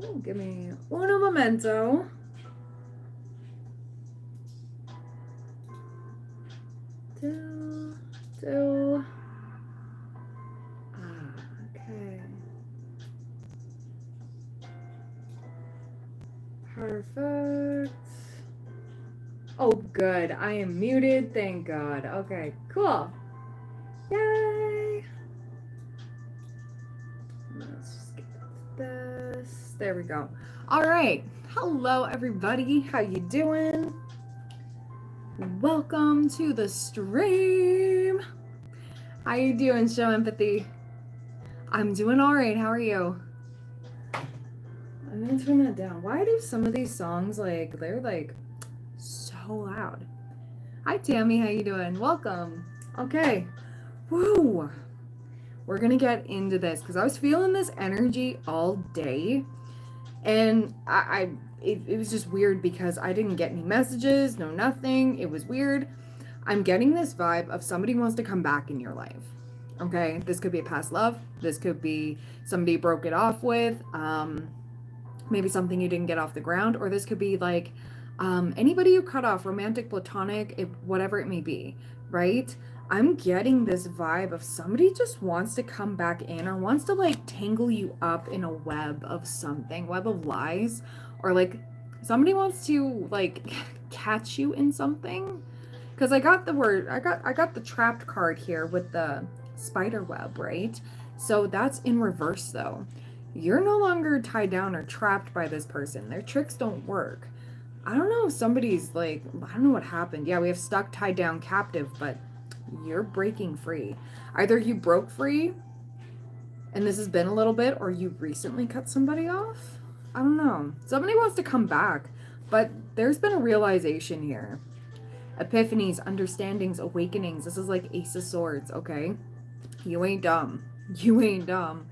Ooh, give me uno momento. Two. Okay. Perfect. Oh, good. I am muted. Thank God. Okay, cool. Yay. Let's just get this. There we go. All right. Hello, everybody. How you doing? Welcome to the stream. How you doing, Show Empathy? I'm doing all right. How are you? I'm gonna turn that down. Why do some of these songs they're so loud? Hi, Tammy. How you doing? Welcome. Okay. Woo. We're gonna get into this because I was feeling this energy all day, and it was just weird because I didn't get any messages, no nothing. It was weird. I'm getting this vibe of somebody wants to come back in your life. Okay, this could be a past love. This could be somebody you broke it off with. Maybe something you didn't get off the ground, or this could be like anybody you cut off, romantic, platonic, whatever it may be, right? I'm getting this vibe of somebody just wants to come back in or wants to like tangle you up in a web of something, web of lies, or like somebody wants to like catch you in something. Because I got the trapped card here with the spider web, right? So that's in reverse though. You're no longer tied down or trapped by this person. Their tricks don't work. I don't know if somebody's like, I don't know what happened. Yeah, we have stuck, tied down, captive, but you're breaking free. Either you broke free and this has been a little bit, or you recently cut somebody off. I don't know. Somebody wants to come back, but there's been a realization here. Epiphanies, understandings, awakenings. This is like Ace of Swords, okay? You ain't dumb. You ain't dumb.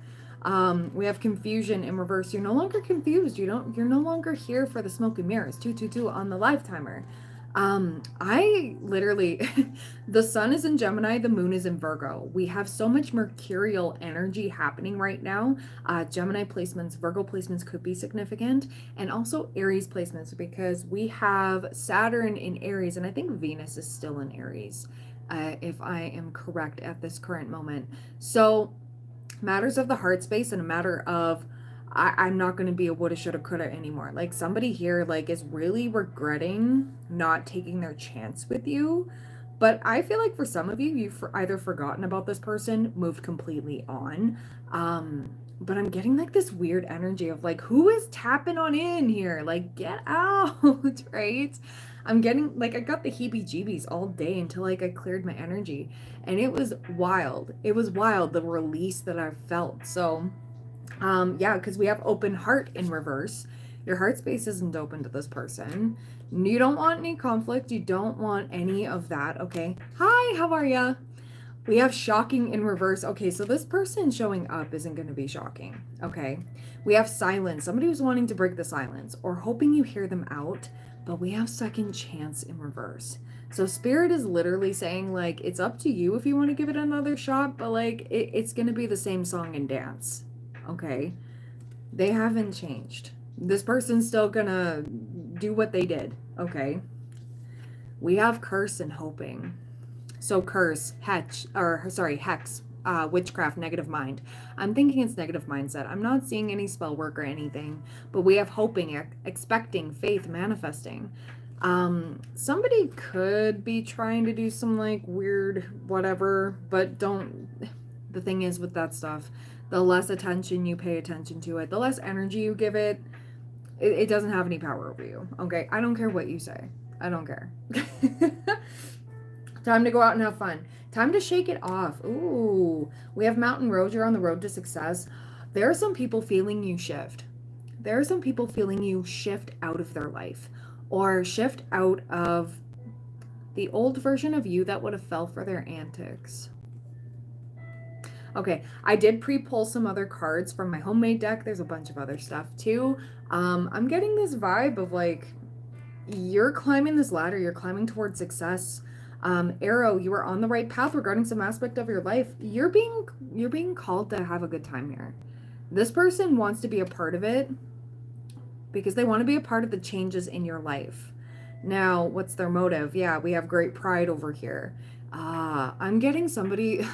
We have confusion in reverse. You're no longer confused. You're no longer here for the smoke and mirrors. 222 on the live timer. I literally the sun is in Gemini, the moon is in Virgo. We have so much mercurial energy happening right now. Gemini placements, Virgo placements could be significant, and also Aries placements because we have Saturn in Aries, and I think Venus is still in Aries, if I am correct at this current moment. So matters of the heart space and a matter of I'm not going to be a woulda, shoulda, coulda anymore. Like somebody here like is really regretting not taking their chance with you. But I feel like for some of you, you've either forgotten about this person, moved completely on. But I'm getting like this weird energy of like, who is tapping on in here? Like, get out, right? I'm getting like, I got the heebie jeebies all day until like I cleared my energy. And it was wild. It was wild, the release that I felt. So, yeah, because we have open heart in reverse. Your heart space isn't open to this person. You don't want any conflict. You don't want any of that. Okay. Hi, how are ya? We have shocking in reverse. Okay, so this person showing up isn't going to be shocking. Okay. We have silence. Somebody who's wanting to break the silence or hoping you hear them out, but we have second chance in reverse. So spirit is literally saying like, it's up to you if you want to give it another shot, but like it's going to be the same song and dance. Okay. They haven't changed. This person's still gonna do what they did. Okay. We have curse and hoping. So curse, hex, witchcraft, negative mind. I'm thinking it's negative mindset. I'm not seeing any spell work or anything, but we have hoping, expecting, faith, manifesting. Somebody could be trying to do some like weird whatever, but don't. The thing is with that stuff, the less attention you pay attention to it, the less energy you give it, it doesn't have any power over you. Okay, I don't care what you say. I don't care. Time to go out and have fun. Time to shake it off. Ooh, we have Mountain Road. You're on the road to success. There are some people feeling you shift. There are some people feeling you shift out of their life or shift out of the old version of you that would have fell for their antics. Okay, I did pre-pull some other cards from my homemade deck. There's a bunch of other stuff too. I'm getting this vibe of like, you're climbing this ladder, you're climbing towards success. Arrow, you are on the right path regarding some aspect of your life. You're being called to have a good time here. This person wants to be a part of it. because they want to be a part of the changes in your life. Now, what's their motive? Yeah, we have great pride over here. I'm getting somebody.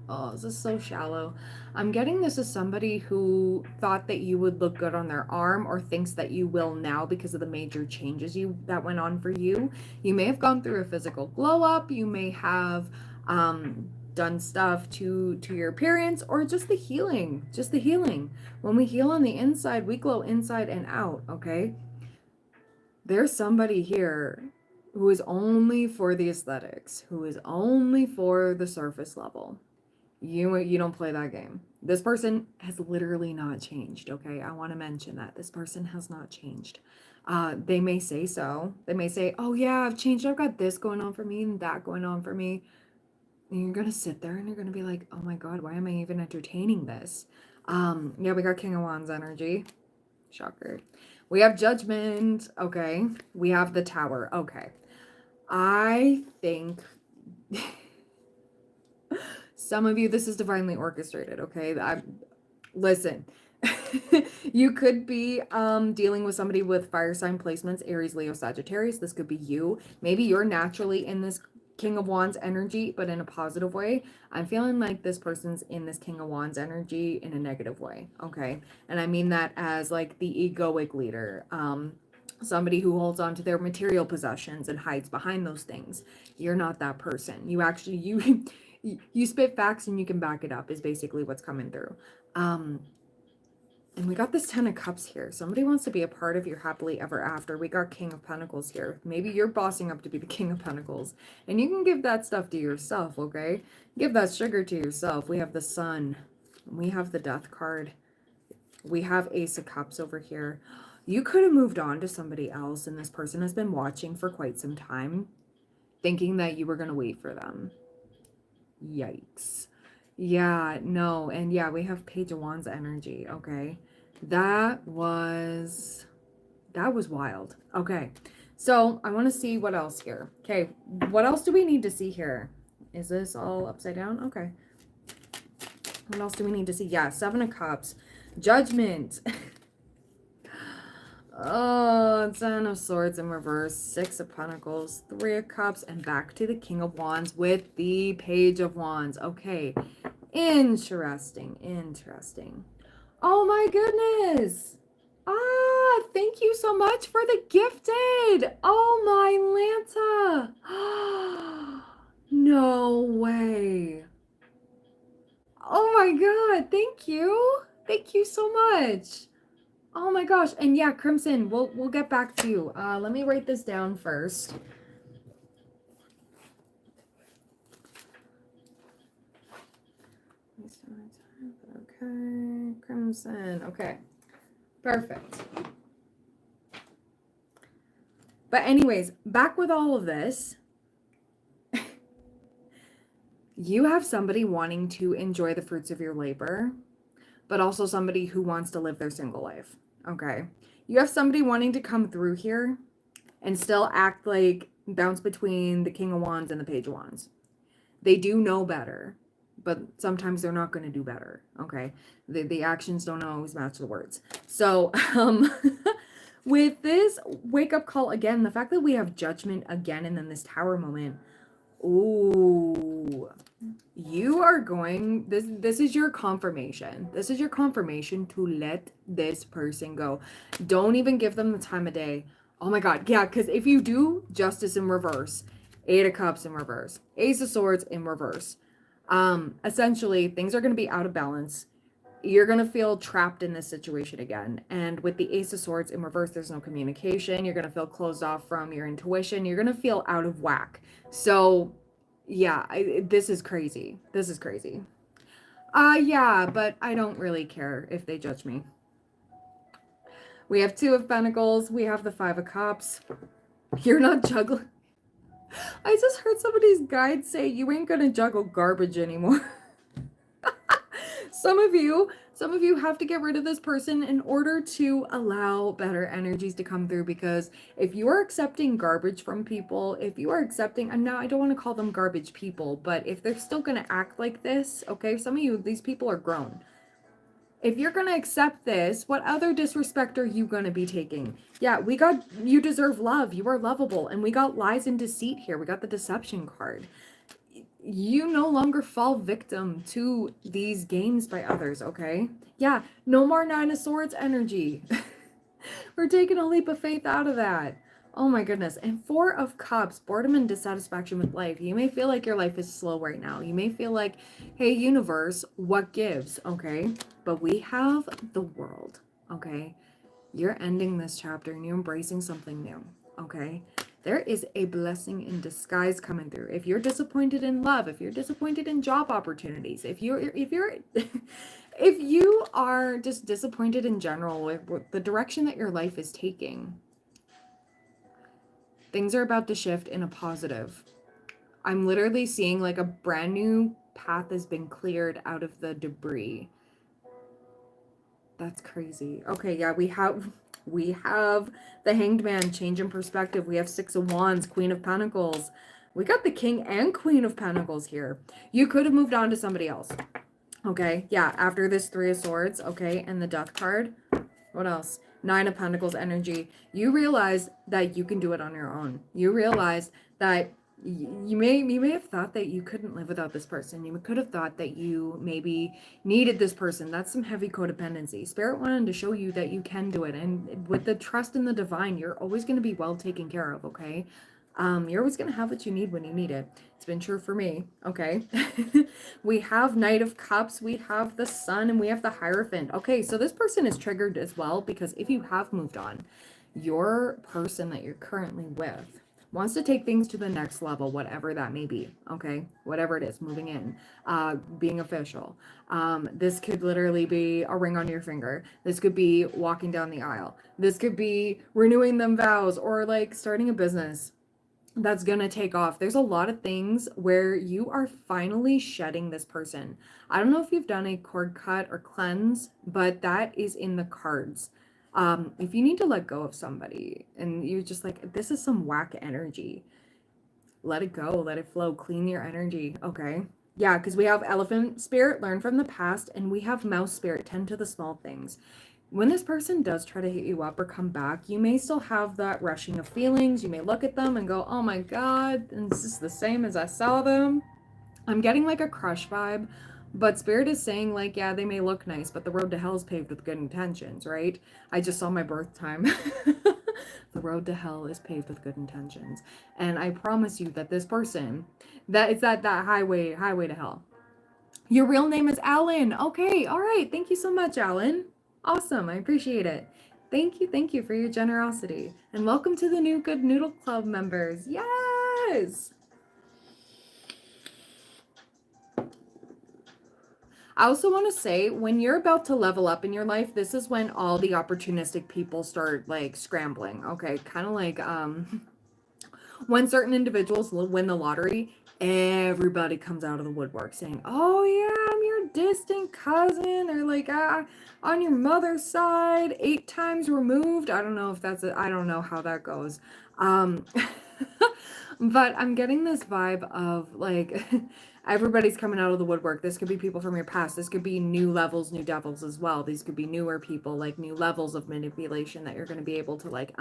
Oh, this is so shallow. I'm getting this as somebody who thought that you would look good on their arm, or thinks that you will now because of the major changes that went on for you. You may have gone through a physical glow up. You may have done stuff to your appearance, or just the healing. Just the healing. When we heal on the inside, we glow inside and out, okay? There's somebody here who is only for the aesthetics, who is only for the surface level. You don't play that game. This person has literally not changed, okay? I want to mention that. This person has not changed. They may say so. They may say, oh yeah, I've changed. I've got this going on for me and that going on for me. And you're going to sit there and you're going to be like, oh my God, why am I even entertaining this? Yeah, we got King of Wands energy. Shocker. We have Judgment. Okay. We have the Tower. Okay. I think... Some of you, this is divinely orchestrated, okay? Listen, you could be dealing with somebody with fire sign placements, Aries, Leo, Sagittarius. This could be you. Maybe you're naturally in this King of Wands energy, but in a positive way. I'm feeling like this person's in this King of Wands energy in a negative way, okay? And I mean that as like the egoic leader, somebody who holds on to their material possessions and hides behind those things. You're not that person. You actually, you spit facts and you can back it up, is basically what's coming through. And we got this 10 of Cups here. Somebody wants to be a part of your happily ever after. We got King of Pentacles here. Maybe you're bossing up to be the King of Pentacles. And you can give that stuff to yourself, okay? Give that sugar to yourself. We have the Sun. We have the Death card. We have Ace of Cups over here. You could have moved on to somebody else, and this person has been watching for quite some time, thinking that you were going to wait for them. Yikes. Yeah, no. And yeah, we have Page of Wands energy. Okay. That was wild. Okay. So I want to see what else here. Okay. What else do we need to see here? Is this all upside down? Okay. What else do we need to see? Yeah. 7 of Cups. Judgment. Oh, 10 of Swords in reverse, 6 of Pentacles, 3 of Cups, and back to the King of Wands with the Page of Wands. Okay, interesting, interesting. Oh my goodness. Thank you so much for the gifted. Oh my Lanta. No way. Oh my God, thank you. Thank you so much. Oh my gosh. And yeah, Crimson, we'll get back to you. Let me write this down first. Okay, Crimson. Okay. Perfect. But anyways, back with all of this. You have somebody wanting to enjoy the fruits of your labor, but also somebody who wants to live their single life. Okay. You have somebody wanting to come through here and still act like bounce between the King of Wands and the Page of Wands. They do know better, but sometimes they're not going to do better. Okay. The actions don't always match the words. So, with this wake up call again, the fact that we have Judgment again, and then this Tower moment. Ooh, you are going, this is your confirmation. This is your confirmation to let this person go. Don't even give them the time of day. Oh my God. Yeah, because if you do, Justice in reverse, 8 of Cups in reverse, Ace of Swords in reverse. Essentially, things are going to be out of balance. You're going to feel trapped in this situation again. And with the Ace of Swords in reverse, there's no communication. You're going to feel closed off from your intuition. You're going to feel out of whack. So yeah, this is crazy. This is crazy. Yeah, but I don't really care if they judge me. We have 2 of Pentacles. We have the 5 of Cups. You're not juggling. I just heard somebody's guide say you ain't gonna juggle garbage anymore. Some of you have to get rid of this person in order to allow better energies to come through, because if you are accepting garbage from people, if you are accepting, and now I don't want to call them garbage people, but if they're still going to act like this, okay, some of you, these people are grown. If you're going to accept this, what other disrespect are you going to be taking? Yeah, we got, you deserve love. You are lovable. And we got lies and deceit here. We got the deception card. You no longer fall victim to these games by others, okay? Yeah, no more Nine of Swords energy. We're taking a leap of faith out of that. Oh my goodness. And Four of Cups, boredom and dissatisfaction with life. You may feel like your life is slow right now. You may feel like, hey, universe, what gives? Okay. But we have the world. Okay. You're ending this chapter and you're embracing something new. Okay. There is a blessing in disguise coming through. If you're disappointed in love, if you're disappointed in job opportunities, if you're if you are just disappointed in general with the direction that your life is taking, things are about to shift in a positive. I'm literally seeing like a brand new path has been cleared out of the debris. That's crazy. Okay, yeah, we have the Hanged Man, change in perspective. We have Six of Wands, Queen of Pentacles. We got the King and Queen of Pentacles here. You could have moved on to somebody else. Okay, yeah, after this Three of Swords, okay, and the Death card. What else? Nine of Pentacles energy. You realize that you can do it on your own. You realize that you may have thought that you couldn't live without this person. You could have thought that you maybe needed this person. That's some heavy codependency. Spirit wanted to show you that you can do it. And with the trust in the divine, you're always going to be well taken care of, okay? You're always going to have what you need when you need it. It's been true for me, okay? We have Knight of Cups, we have the Sun, and we have the Hierophant. Okay, so this person is triggered as well, because if you have moved on, your person that you're currently with wants to take things to the next level, whatever that may be, okay? Whatever it is, moving in, being official. This could literally be a ring on your finger. This could be walking down the aisle. This could be renewing them vows, or like starting a business that's gonna take off. There's a lot of things where you are finally shedding this person. I don't know if you've done a cord cut or cleanse, but that is in the cards. If you need to let go of somebody and you're just like, this is some whack energy, let it go, let it flow, clean your energy, okay? Yeah, because we have Elephant Spirit, learn from the past, and we have Mouse Spirit, tend to the small things. When this person does try to hit you up or come back, you may still have that rushing of feelings. You may look at them and go, oh my God, and this is the same as I saw them. I'm getting like a crush vibe, but Spirit is saying like, yeah, they may look nice, but the road to hell is paved with good intentions, right? I just saw my birth time. The road to hell is paved with good intentions. And I promise you that this person, that it's that highway to hell. Your real name is Alan. Okay, all right. Thank you so much, Alan. Awesome. I appreciate it. Thank you for your generosity. And welcome to the new Good Noodle Club members. Yes! I also want to say, when you're about to level up in your life, this is when all the opportunistic people start like scrambling. Okay, kind of like when certain individuals win the lottery, everybody comes out of the woodwork saying, oh yeah, I'm your distant cousin, or like on your mother's side, 8 times removed. I don't know if that's I don't know how that goes. But I'm getting this vibe of like everybody's coming out of the woodwork. This could be people from your past. This could be new levels, new devils as well. These could be newer people, like new levels of manipulation that you're going to be able to like,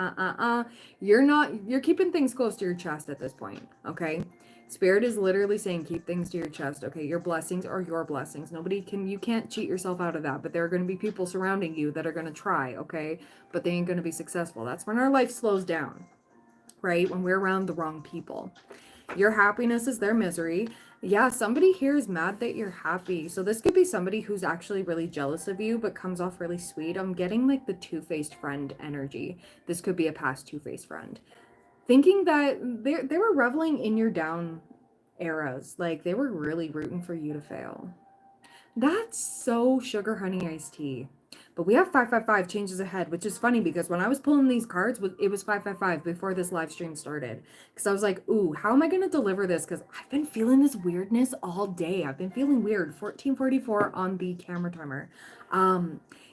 you're keeping things close to your chest at this point. Okay. Spirit is literally saying, keep things to your chest. Okay. Your blessings are your blessings. You can't cheat yourself out of that, but there are going to be people surrounding you that are going to try. Okay. But they ain't going to be successful. That's when our life slows down, right? When we're around the wrong people. Your happiness is their misery. Yeah, somebody here is mad that you're happy. So this could be somebody who's actually really jealous of you, but comes off really sweet. I'm getting like the two-faced friend energy. This could be a past two-faced friend. Thinking that they were reveling in your down eras. Like they were really rooting for you to fail. That's so sugar honey iced tea. But we have 555 changes ahead, which is funny because when I was pulling these cards, it was 555 before this live stream started. Because I was like, ooh, how am I going to deliver this? Because I've been feeling this weirdness all day. I've been feeling weird. 1444 on the camera timer.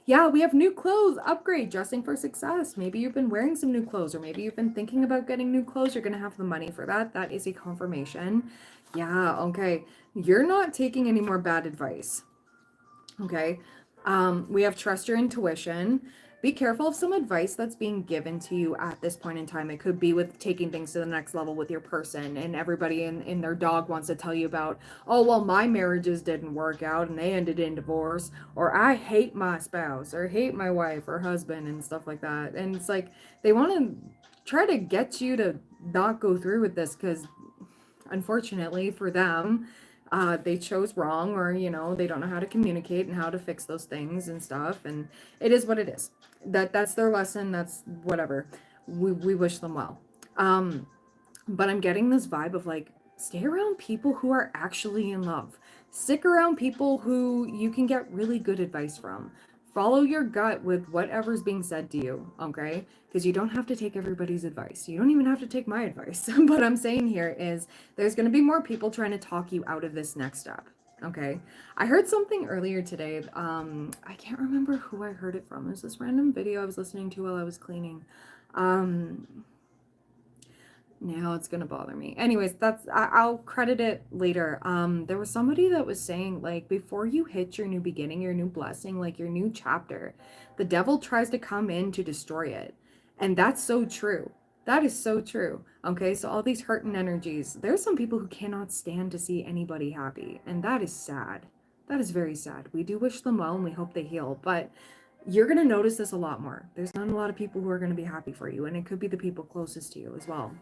Yeah, we have new clothes, upgrade, dressing for success. Maybe you've been wearing some new clothes, or maybe you've been thinking about getting new clothes. You're going to have the money for that. That is a confirmation. Yeah, okay. You're not taking any more bad advice. Okay. We have trust your intuition. Be careful of some advice that's being given to you at this point in time. It could be with taking things to the next level with your person, and everybody in their dog wants to tell you about, oh, well, my marriages didn't work out and they ended in divorce, or I hate my spouse, or hate my wife or husband, and stuff like that. And it's like they want to try to get you to not go through with this because unfortunately for them, they chose wrong, or they don't know how to communicate and how to fix those things and stuff, and it is what it is. That's their lesson. That's whatever. We wish them well. But I'm getting this vibe of like, stay around people who are actually in love. Stick around people who you can get really good advice from. Follow your gut with whatever's being said to you, okay? Because you don't have to take everybody's advice. You don't even have to take my advice. What I'm saying here is there's going to be more people trying to talk you out of this next step, okay? I heard something earlier today. I can't remember who I heard it from. It was this random video I was listening to while I was cleaning. Now it's gonna bother me. Anyways, I'll credit it later. There was somebody that was saying, like, before you hit your new beginning, your new blessing, like your new chapter, the devil tries to come in to destroy it. And that's so true. That is so true. Okay, so all these hurting energies, there's some people who cannot stand to see anybody happy, and that is sad. That is very sad. We do wish them well and we hope they heal, but you're going to notice this a lot more. There's not a lot of people who are going to be happy for you, and it could be the people closest to you as well.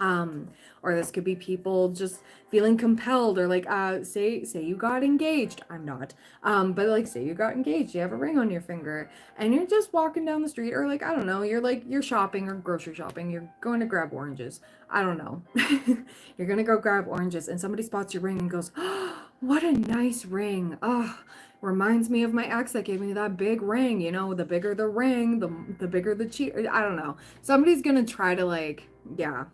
Or this could be people just feeling compelled, or like, say you got engaged. I'm not. But like, say you got engaged, you have a ring on your finger, and you're just walking down the street, or like, I don't know, you're shopping or grocery shopping, you're going to grab oranges. I don't know. You're gonna go grab oranges, and somebody spots your ring and goes, oh, what a nice ring. Oh, reminds me of my ex that gave me that big ring. The bigger the ring, the bigger the cheat. I don't know. Somebody's gonna try to, like, yeah.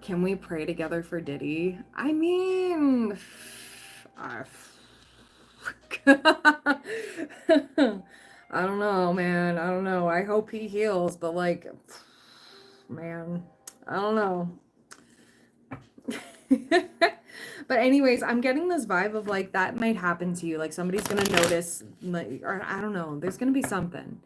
Can we pray together for Diddy? I mean, I don't know, man. I don't know. I hope he heals, but like, man, I don't know. But anyways, I'm getting this vibe of like that might happen to you. Like somebody's gonna notice, like, or I don't know. There's gonna be something.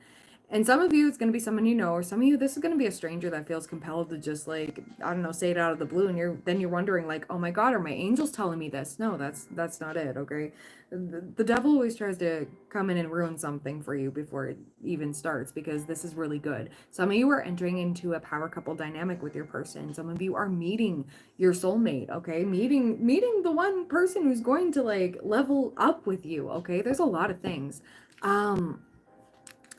And some of you, it's going to be someone you know, or some of you, this is going to be a stranger that feels compelled to just, like, I don't know, say it out of the blue, and you're wondering, like, oh my God, are my angels telling me this? No, that's not it, okay? The devil always tries to come in and ruin something for you before it even starts, because this is really good. Some of you are entering into a power couple dynamic with your person. Some of you are meeting your soulmate, okay? Meeting the one person who's going to, like, level up with you, okay? There's a lot of things.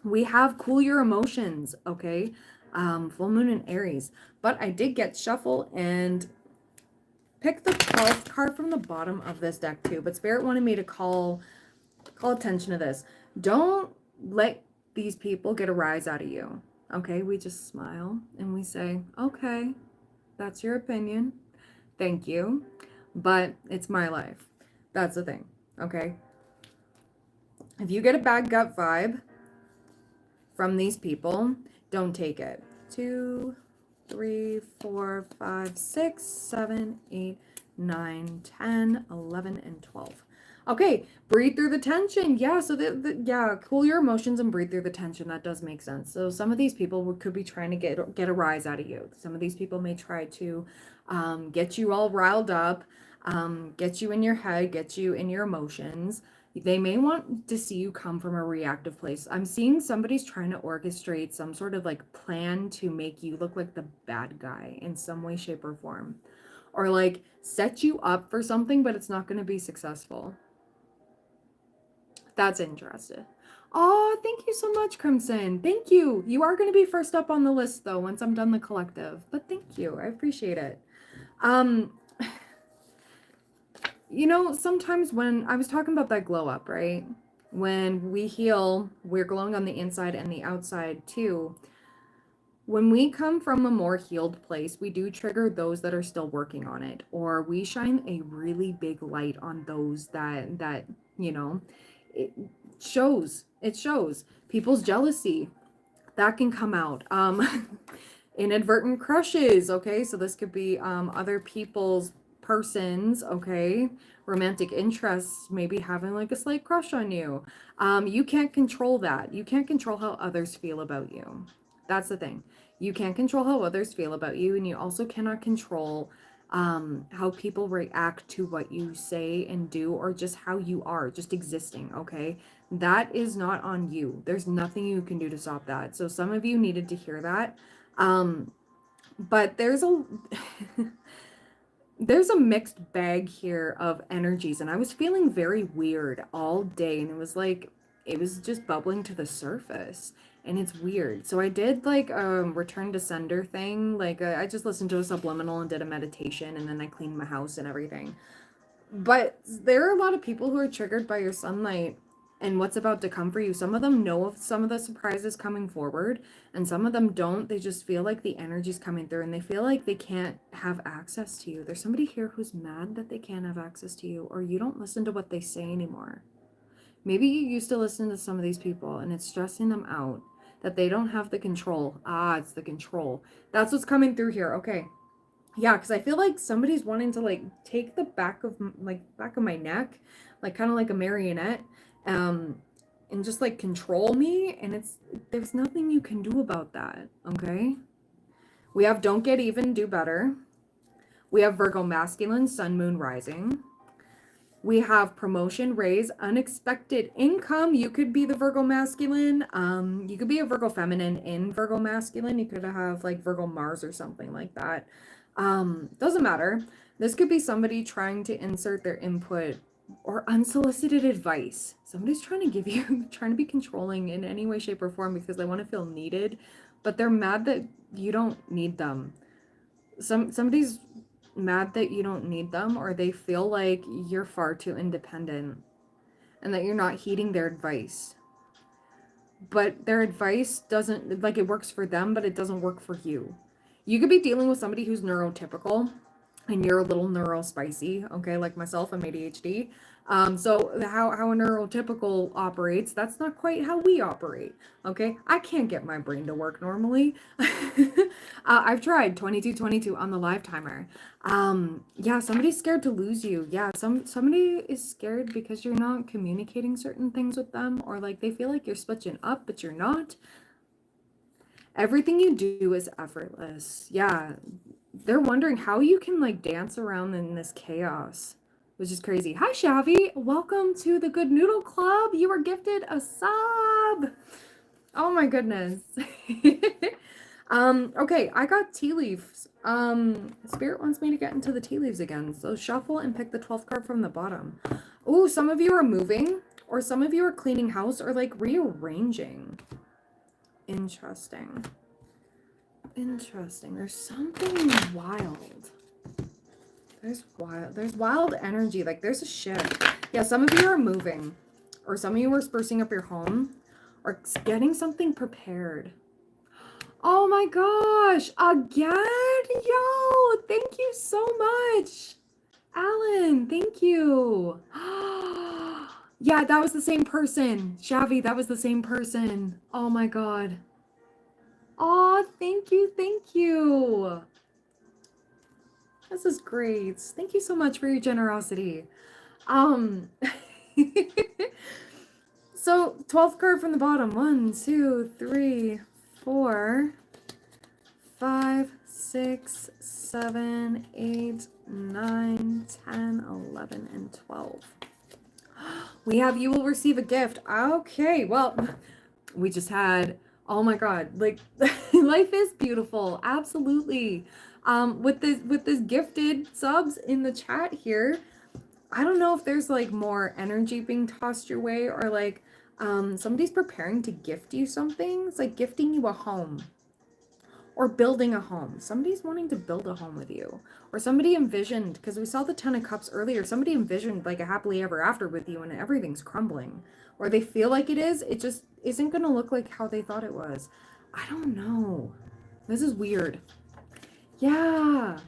We have cool your emotions, okay? Full moon in Aries. But I did get shuffle and pick the 12th card from the bottom of this deck too. But Spirit wanted me to call attention to this. Don't let these people get a rise out of you, okay? We just smile and we say, okay, that's your opinion. Thank you. But it's my life. That's the thing, okay? If you get a bad gut vibe from these people, don't take it. 2, 3, 4, 5, 6, 7, 8, 9, 10, 11, and 12. Okay, breathe through the tension. Yeah, so yeah, cool your emotions and breathe through the tension. That does make sense. So some of these people could be trying to get a rise out of you. Some of these people may try to get you all riled up, get you in your head, get you in your emotions. They may want to see you come from a reactive place. I'm seeing somebody's trying to orchestrate some sort of like plan to make you look like the bad guy in some way, shape, or form. Or like set you up for something, but it's not going to be successful. That's interesting. Oh, thank you so much, Crimson. Thank you. You are going to be first up on the list though, once I'm done the collective. But thank you. I appreciate it. Sometimes when I was talking about that glow up, right? When we heal, we're glowing on the inside and the outside too. When we come from a more healed place, we do trigger those that are still working on it, or we shine a really big light on those that it shows people's jealousy that can come out. Inadvertent crushes, okay? So this could be other people's persons, okay, romantic interests, maybe having like a slight crush on you. You can't control that. You can't control how others feel about you. That's the thing. You can't control how others feel about you, and you also cannot control how people react to what you say and do, or just how you are, just existing, okay? That is not on you. There's nothing you can do to stop that. So some of you needed to hear that. But there's a there's a mixed bag here of energies, and I was feeling very weird all day, and it was like it was just bubbling to the surface, and it's weird. So I did like a return to sender thing, like I just listened to a subliminal and did a meditation, and then I cleaned my house and everything. But there are a lot of people who are triggered by your sunlight and what's about to come for you. Some of them know of some of the surprises coming forward, and some of them don't. They just feel like the energy's coming through, and they feel like they can't have access to you. There's somebody here who's mad that they can't have access to you, or you don't listen to what they say anymore. Maybe you used to listen to some of these people, and it's stressing them out that they don't have the control. Ah, it's the control. That's what's coming through here. Okay. Yeah, because I feel like somebody's wanting to like take the back of my neck, like kind of like a marionette, and just like control me, and there's nothing you can do about that. Okay, we have don't get even, do better. We have Virgo masculine, sun, moon, rising. We have promotion, raise, unexpected income. You could be the Virgo masculine. You could be a Virgo feminine in Virgo masculine. You could have like Virgo Mars or something like that. Doesn't matter. This could be somebody trying to insert their input or unsolicited advice. Somebody's trying to give you, trying to be controlling in any way, shape, or form because they want to feel needed, but they're mad that you don't need them. Somebody's mad that you don't need them, or they feel like you're far too independent and that you're not heeding their advice. But their advice doesn't, like, it works for them, but it doesn't work for you. You could be dealing with somebody who's neurotypical and you're a little neurospicy, okay? Like myself, I'm ADHD. So how a neurotypical operates, that's not quite how we operate, okay? I can't get my brain to work normally. I've tried 2222 on the live timer. Yeah, somebody's scared to lose you. Yeah, somebody is scared because you're not communicating certain things with them, or like they feel like you're switching up, but you're not. Everything you do is effortless. Yeah, they're wondering how you can like dance around in this chaos, which is crazy. Hi, Shavi. Welcome to the Good Noodle Club. You were gifted a sub. Oh my goodness. Okay, I got tea leaves. Spirit wants me to get into the tea leaves again. So shuffle and pick the 12th card from the bottom. Ooh, some of you are moving, or some of you are cleaning house, or like rearranging. Interesting. There's something wild. There's wild energy. Like there's a shift. Yeah, some of you are moving, or some of you are sprucing up your home, or getting something prepared. Oh my gosh, again? Yo, thank you so much. Alan, thank you. Yeah, that was the same person. Shavi, that was the same person. Oh my God. Oh, thank you, thank you. This is great. Thank you so much for your generosity. So 12th card from the bottom. 1, 2, 3, 4, 5, 6, 7, 8, 9, 10, 11, and 12. We have you will receive a gift. Okay, well, we just had, oh my God, like life is beautiful. Absolutely. With this gifted subs in the chat here, I don't know if there's like more energy being tossed your way, or like somebody's preparing to gift you something. It's like gifting you a home or building a home. Somebody's wanting to build a home with you, or somebody envisioned, because we saw the 10 of Cups earlier, somebody envisioned like a happily ever after with you, and everything's crumbling, or they feel like it is. It just isn't going to look like how they thought it was. I don't know. This is weird. Yeah.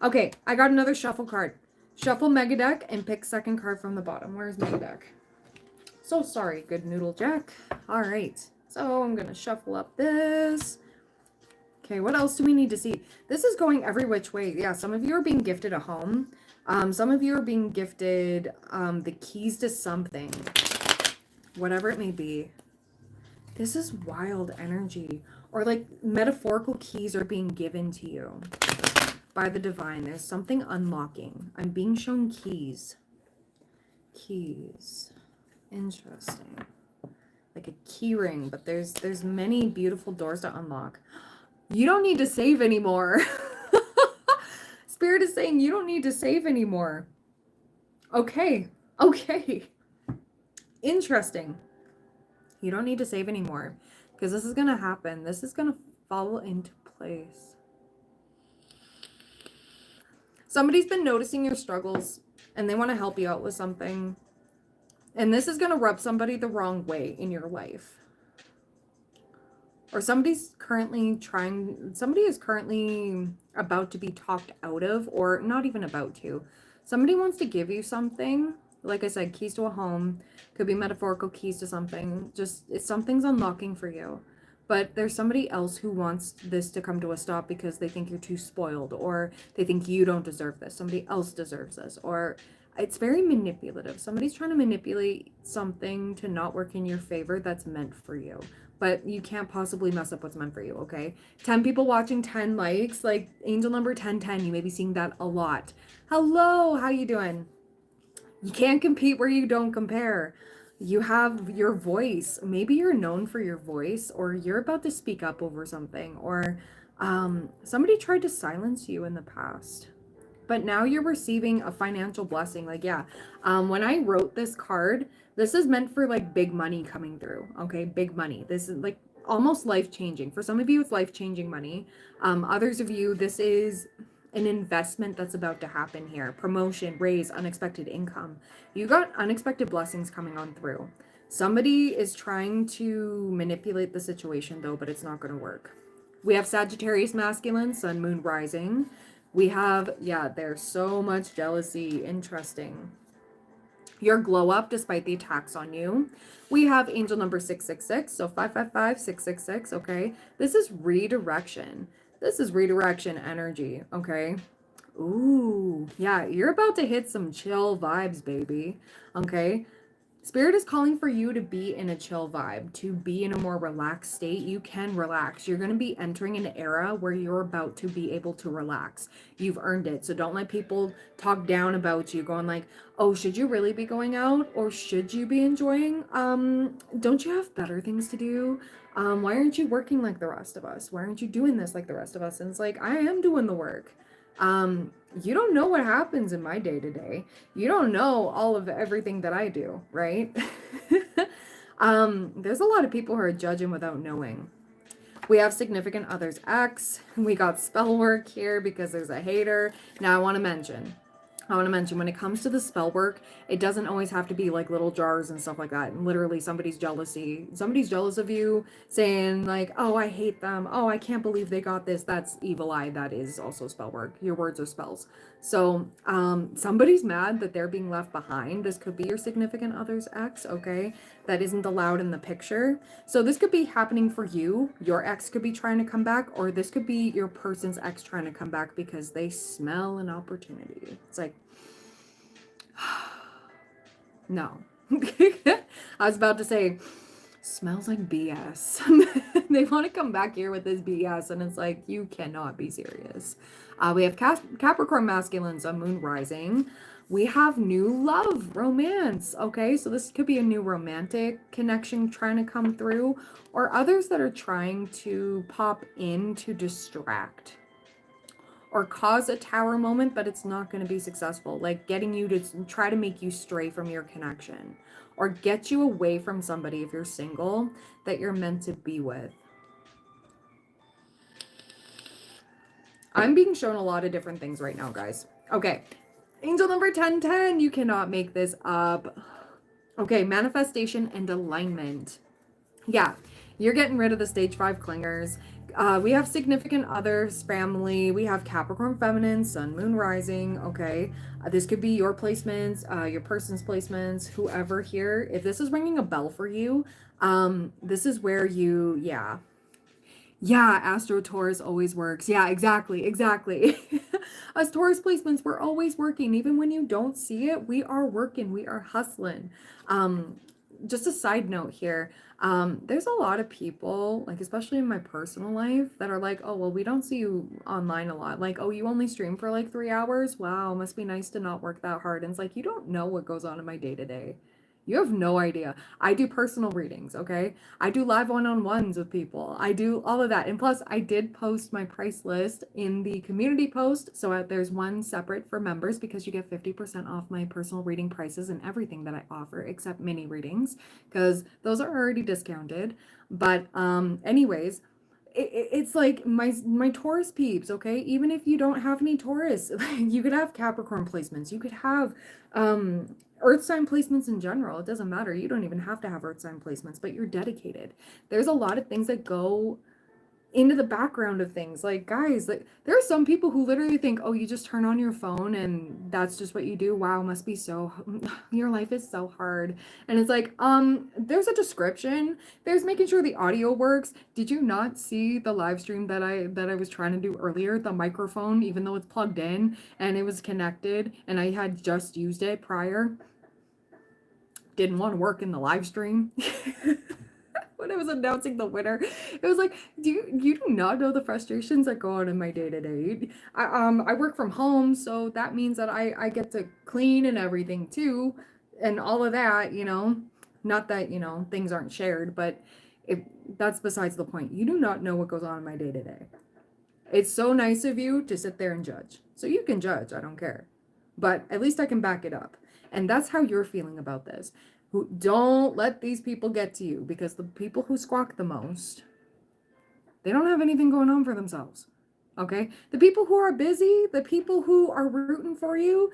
Okay, I got another shuffle card. Shuffle Mega Deck and pick second card from the bottom. Where's Mega Deck? So sorry, Good Noodle Jack. All right, so I'm going to shuffle up this. Okay, what else do we need to see? This is going every which way. Yeah, some of you are being gifted a home. Some of you are being gifted the keys to something. Whatever it may be. This is wild energy. Or like metaphorical keys are being given to you by the divine. There's something unlocking. I'm being shown keys. Keys. Interesting. Like a key ring, but there's many beautiful doors to unlock. You don't need to save anymore. Spirit is saying you don't need to save anymore. Okay. Okay. Interesting. You don't need to save anymore because this is going to happen. This is going to fall into place. Somebody's been noticing your struggles and they want to help you out with something. And this is going to rub somebody the wrong way in your life. Or somebody is currently about to be talked out of, or not even about to. Somebody wants to give you something. Like I said, keys to a home. Could be metaphorical keys to something. Just, something's unlocking for you. But there's somebody else who wants this to come to a stop because they think you're too spoiled, or they think you don't deserve this. Somebody else deserves this. Or it's very manipulative. Somebody's trying to manipulate something to not work in your favor that's meant for you. But you can't possibly mess up what's meant for you, okay? 10 people watching, 10 likes. Like angel number 1010, you may be seeing that a lot. Hello, how you doing? You can't compete where you don't compare. You have your voice. Maybe you're known for your voice, or you're about to speak up over something, or somebody tried to silence you in the past. But now you're receiving a financial blessing. Like, yeah, when I wrote this card, this is meant for like big money coming through. Okay, big money. This is like almost life-changing. For some of you, it's life-changing money. Others of you, this is an investment that's about to happen here. Promotion, raise, unexpected income. You got unexpected blessings coming on through. Somebody is trying to manipulate the situation though, but it's not going to work. We have Sagittarius masculine, sun, moon, rising. We have, yeah, there's so much jealousy. Interesting. Your glow up despite the attacks on you. We have angel number 666. So 555, 666. Okay. This is redirection. This is redirection energy. Okay. Ooh. Yeah. You're about to hit some chill vibes, baby. Okay. Spirit is calling for you to be in a chill vibe, to be in a more relaxed state. You can relax. You're going to be entering an era where you're about to be able to relax. You've earned it. So don't let people talk down about you, going like, oh, should you really be going out? Or should you be enjoying? Don't you have better things to do? Why aren't you working like the rest of us? Why aren't you doing this like the rest of us? And it's like, I am doing the work. You don't know what happens in my day-to-day. You don't know all of everything that I do, right? There's a lot of people who are judging without knowing. We have significant others X. We got spell work here because there's a hater. Now I want to mention when it comes to the spell work, it doesn't always have to be like little jars and stuff like that. And literally somebody's jealous of you, saying like, oh, I hate them. Oh, I can't believe they got this. That's evil eye. That is also spell work. Your words are spells. So somebody's mad that they're being left behind. This could be your significant other's ex, okay? That isn't allowed in the picture. So this could be happening for you. Your ex could be trying to come back, or this could be your person's ex trying to come back because they smell an opportunity. It's like, no. I was about to say, smells like BS. They want to come back here with this BS, and it's like, you cannot be serious. We have Capricorn masculine, sun, moon, rising. We have new love, romance. Okay, so this could be a new romantic connection trying to come through, or others that are trying to pop in to distract or cause a tower moment, but it's not going to be successful. Like getting you to try to make you stray from your connection, or get you away from somebody if you're single that you're meant to be with. I'm being shown a lot of different things right now, guys. Okay. Angel number 1010. You cannot make this up. Okay. Manifestation and alignment. Yeah. You're getting rid of the stage 5 clingers. We have significant others, family. We have Capricorn feminine, sun, moon, rising. Okay. This could be your placements, your person's placements, whoever here. If this is ringing a bell for you, this is where you, yeah. Yeah, Astro Taurus always works. Yeah, exactly, exactly. As Taurus placements, we're always working. Even when you don't see it, we are working, we are hustling. Um, just a side note here. There's a lot of people, like especially in my personal life, that are like, oh, well, we don't see you online a lot. Like, oh, you only stream for like 3 hours? Wow, must be nice to not work that hard. And it's like, you don't know what goes on in my day-to-day. You have no idea. I do personal readings, okay? I do live one-on-ones with people. I do all of that. And plus, I did post my price list in the community post. So there's one separate for members because you get 50% off my personal reading prices and everything that I offer except mini readings because those are already discounted. But anyways, it's like my Taurus peeps, okay? Even if you don't have any Taurus, you could have Capricorn placements. You could have Earth sign placements in general. It doesn't matter. You don't even have to have Earth sign placements, but you're dedicated. There's a lot of things that go into the background of things. Like, guys, like there are some people who literally think, oh, you just turn on your phone and that's just what you do. Wow, must be so your life is so hard. And it's like, there's a description. There's making sure the audio works. Did you not see the live stream that I was trying to do earlier? The microphone, even though it's plugged in and it was connected and I had just used it prior, didn't want to work in the live stream. When I was announcing the winner, it was like, you do not know the frustrations that go on in my day to day. I work from home, so that means that I get to clean and everything too, and all of that, you know. Not that, you know, things aren't shared, but that's besides the point. You do not know what goes on in my day to day. It's so nice of you to sit there and judge. So you can judge, I don't care. But at least I can back it up. And that's how you're feeling about this. Who don't let these people get to you, because the people who squawk the most, they don't have anything going on for themselves. Okay? The people who are busy, the people who are rooting for you,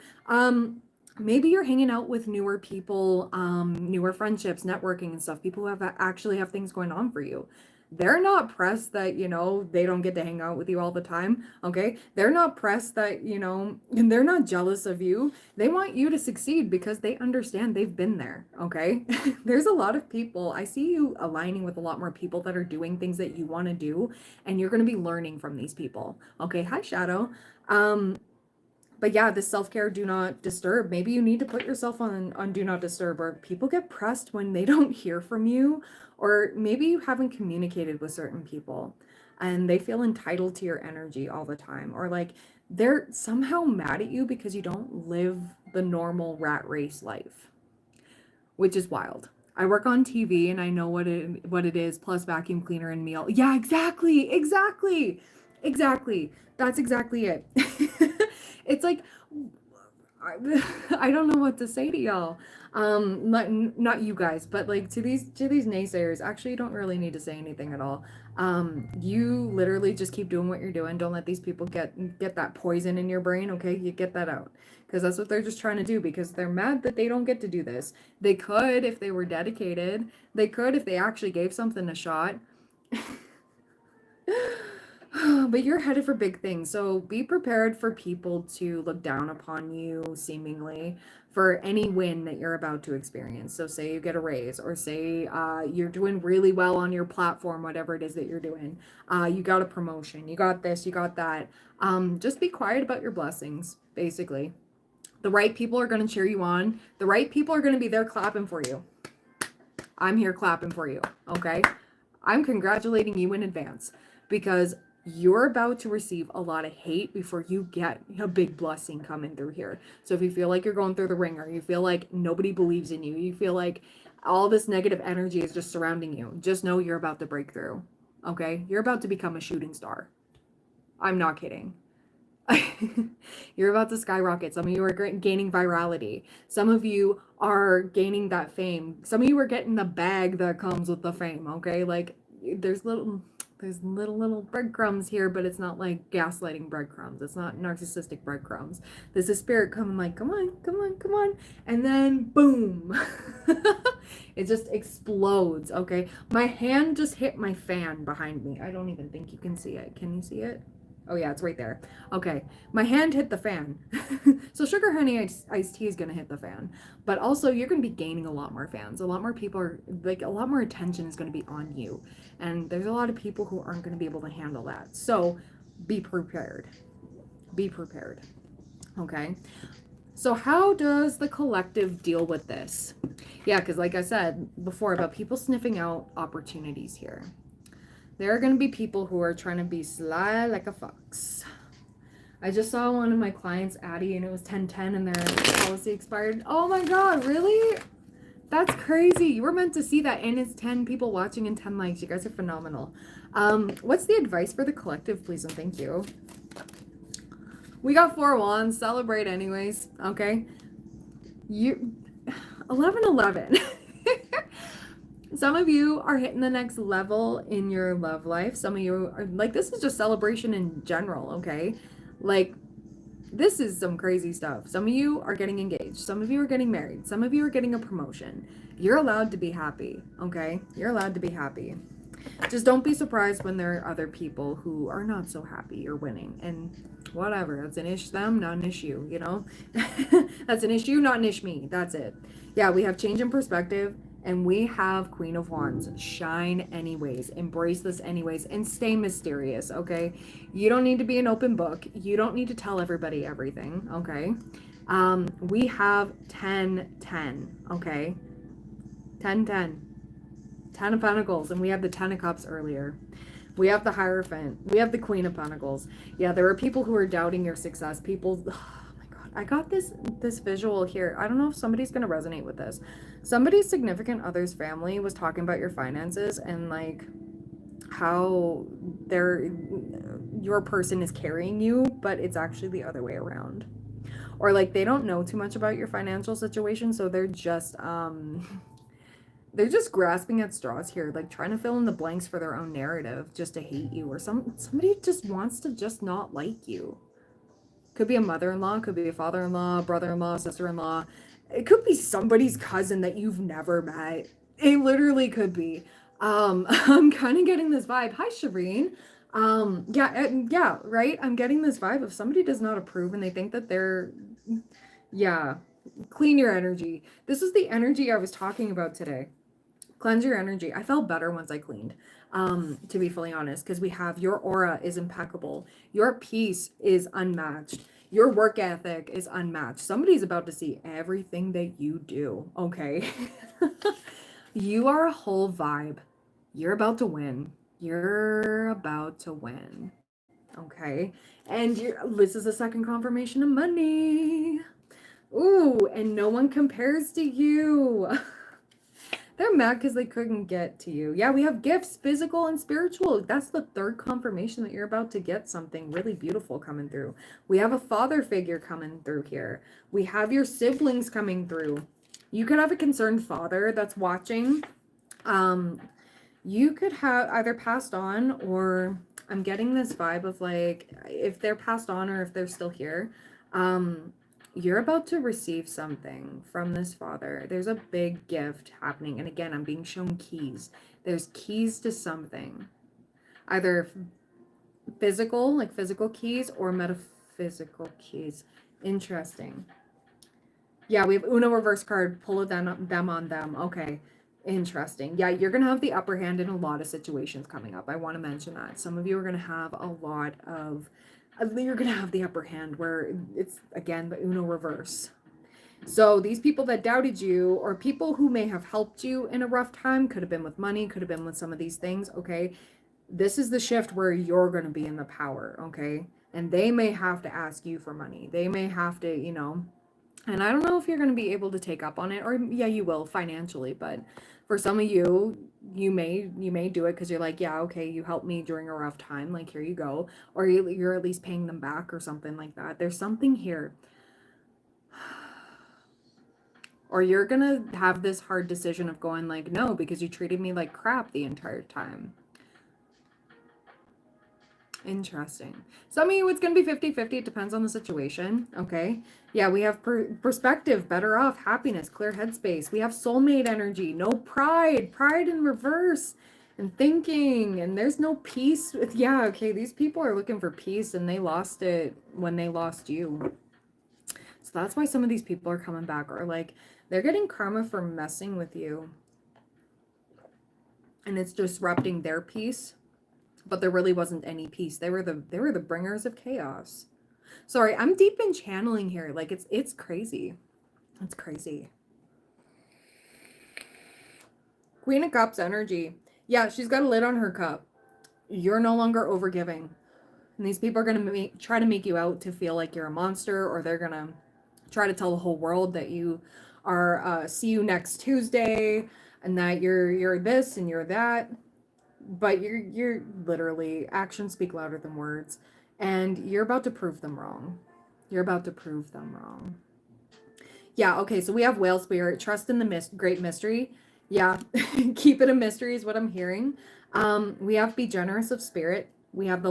maybe you're hanging out with newer people, newer friendships, networking and stuff, people who have actually have things going on for you. They're not pressed that, you know, they don't get to hang out with you all the time, okay? They're not pressed that, you know, and they're not jealous of you. They want you to succeed because they understand they've been there, okay? There's a lot of people, I see you aligning with a lot more people that are doing things that you want to do, and you're going to be learning from these people, okay? Hi, Shadow. But yeah, this self-care, do not disturb. Maybe you need to put yourself on do not disturb, or people get pressed when they don't hear from you, or maybe you haven't communicated with certain people and they feel entitled to your energy all the time, or like they're somehow mad at you because you don't live the normal rat race life, which is wild. I work on TV and I know what it is, plus vacuum cleaner and meal. Yeah, exactly. That's exactly it. It's like I don't know what to say to y'all. Not you guys, but like to these naysayers. Actually, you don't really need to say anything at all. You literally just keep doing what you're doing. Don't let these people get that poison in your brain. Okay, you get that out, because that's what they're just trying to do. Because they're mad that they don't get to do this. They could if they were dedicated. They could if they actually gave something a shot. But you're headed for big things, so be prepared for people to look down upon you, seemingly, for any win that you're about to experience. So say you get a raise, or say you're doing really well on your platform, whatever it is that you're doing. You got a promotion, you got this, you got that. Just be quiet about your blessings, basically. The right people are going to cheer you on. The right people are going to be there clapping for you. I'm here clapping for you, okay? I'm congratulating you in advance, because you're about to receive a lot of hate before you get a big blessing coming through here. So if you feel like you're going through the ringer, you feel like nobody believes in you, you feel like all this negative energy is just surrounding you, just know you're about to break through, okay? You're about to become a shooting star. I'm not kidding. You're about to skyrocket. Some of you are gaining virality. Some of you are gaining that fame. Some of you are getting the bag that comes with the fame, okay? Like, there's little breadcrumbs here, but it's not like gaslighting breadcrumbs. It's not narcissistic breadcrumbs. There's a spirit coming like, come on. And then boom. It just explodes, okay? My hand just hit my fan behind me. I don't even think you can see it. Can you see it? Oh yeah, it's right there. Okay, my hand hit the fan. So sugar honey iced tea is gonna hit the fan, but also you're gonna be gaining a lot more fans. A lot more people are like, a lot more attention is gonna be on you, and there's a lot of people who aren't gonna be able to handle that. So be prepared. Be prepared. Okay. So how does the collective deal with this? Yeah, because like I said before about people sniffing out opportunities here. There are going to be people who are trying to be sly like a fox. I just saw one of my clients, Addie, and it was 10/10 and their policy expired. Oh my God, really? That's crazy. You were meant to see that, and it's 10 people watching and 10 likes. You guys are phenomenal. What's the advice for the collective, please and thank you? We got 4 wands. Celebrate anyways, okay? 11/11. Some of you are hitting the next level in your love life. Some of you are like, this is just celebration in general, okay? Like, this is some crazy stuff. Some of you are getting engaged. Some of you are getting married. Some of you are getting a promotion. You're allowed to be happy, okay? You're allowed to be happy. Just don't be surprised when there are other people who are not so happy you're winning. And whatever, that's an ish them, not an issue, you know? That's an issue, not an ish me. That's it. Yeah, we have change in perspective. And we have Queen of Wands. Shine anyways. Embrace this anyways. And stay mysterious, okay? You don't need to be an open book. You don't need to tell everybody everything, okay? We have 10/10, okay? 10/10. 10 of Pentacles. And we have the 10 of Cups earlier. We have the Hierophant. We have the Queen of Pentacles. Yeah, there are people who are doubting your success. People... I got this visual here. I don't know if somebody's going to resonate with this. Somebody's significant other's family was talking about your finances and like how your person is carrying you, but it's actually the other way around. Or like they don't know too much about your financial situation, so they're just grasping at straws here, like trying to fill in the blanks for their own narrative just to hate you, or somebody just wants to just not like you. Could be a mother-in-law, could be a father-in-law, brother-in-law, sister-in-law. It could be somebody's cousin that you've never met. It literally could be. I'm kind of getting this vibe. Hi, Shireen. Yeah, right? I'm getting this vibe. If somebody does not approve and they think that yeah, clean your energy. This is the energy I was talking about today. Cleanse your energy. I felt better once I cleaned, to be fully honest, because we have your aura is impeccable. Your peace is unmatched. Your work ethic is unmatched. Somebody's about to see everything that you do, okay? You are a whole vibe. You're about to win. You're about to win, okay? And this is a second confirmation of money. Ooh, and no one compares to you. They're mad because they couldn't get to you. Yeah, we have gifts, physical and spiritual. That's the third confirmation that you're about to get something really beautiful coming through. We have a father figure coming through here. We have your siblings coming through. You could have a concerned father that's watching. You could have either passed on, or I'm getting this vibe of like, if they're passed on or if they're still here, you're about to receive something from this father. There's a big gift happening. And again, I'm being shown keys. There's keys to something. Either physical, like physical keys, or metaphysical keys. Interesting. Yeah, we have Uno reverse card. Pull them on them. Okay. Interesting. Yeah, you're going to have the upper hand in a lot of situations coming up. I want to mention that. Some of you are going to have a lot of... You're going to have the upper hand where it's, again, the Uno reverse. So these people that doubted you, or people who may have helped you in a rough time, could have been with money, could have been with some of these things, okay? This is the shift where you're going to be in the power, okay? And they may have to ask you for money. They may have to, you know, and I don't know if you're going to be able to take up on it, or yeah, you will financially, but for some of you, you may do it because you're like, yeah, okay, you helped me during a rough time, like here you go, or you're at least paying them back or something like that. There's something here. Or you're gonna have this hard decision of going like, no, because you treated me like crap the entire time. Interesting. Some of you, it's going to be 50-50. It depends on the situation. Okay. Yeah, we have perspective, better off, happiness, clear headspace. We have soulmate energy, no pride in reverse. and thinking, and there's no peace. Yeah, okay, these people are looking for peace and they lost it when they lost you. So that's why some of these people are coming back, or like they're getting karma for messing with you. And it's disrupting their peace, but there really wasn't any peace. They were the bringers of chaos. Sorry, I'm deep in channeling here. Like it's crazy. It's crazy. Queen of Cups energy. Yeah, she's got a lid on her cup. You're no longer overgiving. And these people are going to try to make you out to feel like you're a monster, or they're going to try to tell the whole world that you are see you next Tuesday, and that you're this and you're that. But you're literally, actions speak louder than words, and you're about to prove them wrong. You're about to prove them wrong. Yeah, okay, so we have whale spirit, trust in the great mystery. Yeah, keep it a mystery is what I'm hearing. We have be generous of spirit. We have the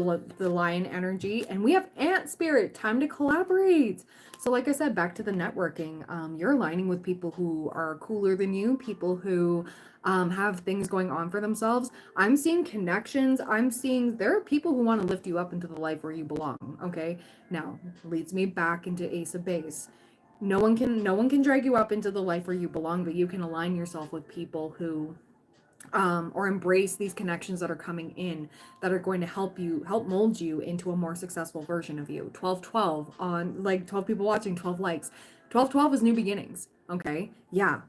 lion energy, and we have ant spirit, time to collaborate. So like I said, back to the networking. You're aligning with people who are cooler than you, people who have things going on for themselves. I'm seeing connections. I'm seeing there are people who want to lift you up into the life where you belong. Okay, now leads me back into Ace of Base. No one can drag you up into the life where you belong, but you can align yourself with people who or embrace these connections that are coming in, that are going to help mold you into a more successful version of you. 12-12 on, like, 12 people watching, 12 likes. 12-12 is new beginnings. Okay, yeah.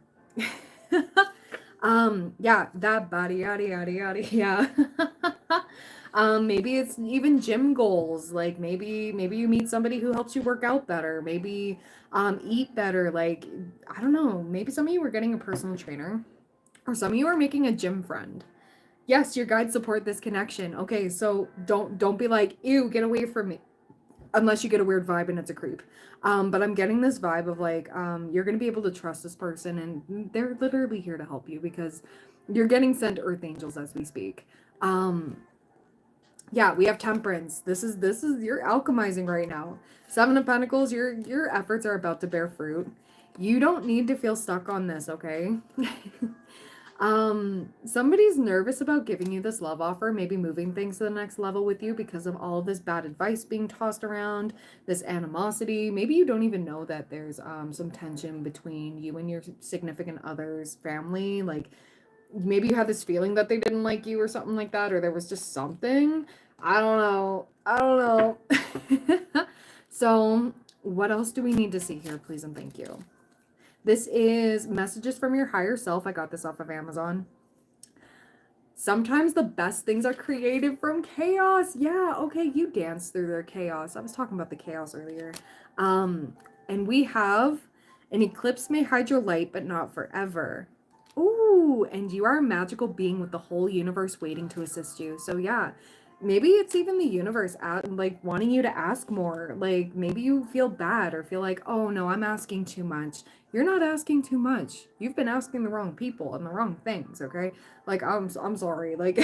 Yeah, that body yada yada yada. Yeah. Maybe it's even gym goals. Like maybe you meet somebody who helps you work out better. Maybe eat better. Like, I don't know. Maybe some of you are getting a personal trainer, or some of you are making a gym friend. Yes, your guides support this connection. Okay, so don't be like, ew, get away from me. Unless you get a weird vibe and it's a creep. But I'm getting this vibe of like, you're going to be able to trust this person, and they're literally here to help you, because you're getting sent earth angels as we speak. Yeah, we have temperance. This is you're alchemizing right now. 7 of Pentacles, your efforts are about to bear fruit. You don't need to feel stuck on this, okay? Somebody's nervous about giving you this love offer, maybe moving things to the next level with you because of all of this bad advice being tossed around, this animosity. Maybe you don't even know that there's some tension between you and your significant other's family. Like maybe you had this feeling that they didn't like you or something like that, or there was just something. I don't know. So what else do we need to see here, please and thank you? This is messages from your higher self. I got this off of Amazon. Sometimes the best things are created from chaos. Yeah, okay, you dance through their chaos. I was talking about the chaos earlier. And we have an eclipse may hide your light, but not forever. Ooh, and you are a magical being with the whole universe waiting to assist you. So yeah, maybe it's even the universe like wanting you to ask more. Like maybe you feel bad or feel like, oh no, I'm asking too much. You're not asking too much. You've been asking the wrong people and the wrong things, okay? Like I'm sorry. Like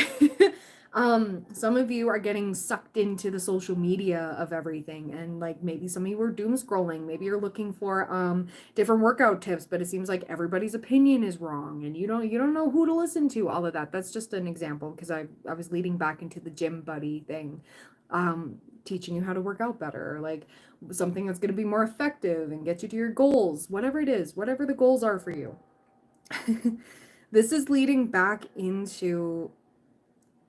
some of you are getting sucked into the social media of everything, and like maybe some of you are doom scrolling. Maybe you're looking for different workout tips, but it seems like everybody's opinion is wrong and you don't know who to listen to. All of that. That's just an example, because I was leading back into the gym buddy thing. Teaching you how to work out better, or like something that's going to be more effective and get you to your goals, whatever it is, whatever the goals are for you. This is leading back into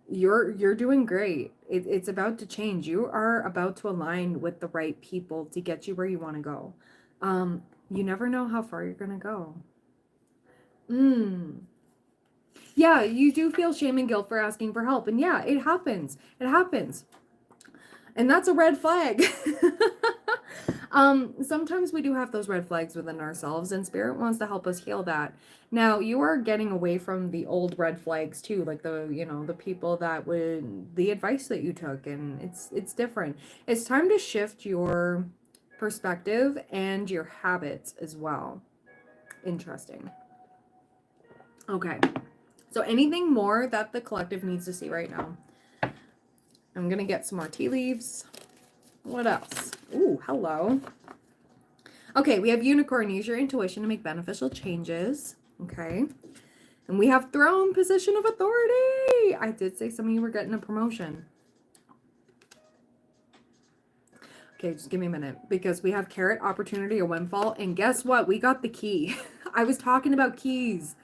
you're doing great. It's about to change. You are about to align with the right people to get you where you want to go. You never know how far you're going to go. Yeah, you do feel shame and guilt for asking for help. And yeah, it happens. It happens. And that's a red flag. Sometimes we do have those red flags within ourselves, and spirit wants to help us heal that. Now, you are getting away from the old red flags too, like the people that the advice that you took, and it's different. It's time to shift your perspective and your habits as well. Interesting. Okay. So anything more that the collective needs to see right now? I'm going to get some more tea leaves. What else? Ooh, hello. Okay, we have unicorn. Use your intuition to make beneficial changes. Okay. And we have throne, position of authority. I did say some of you were getting a promotion. Okay, just give me a minute, because we have carrot, opportunity, or windfall, and guess what? We got the key. I was talking about keys.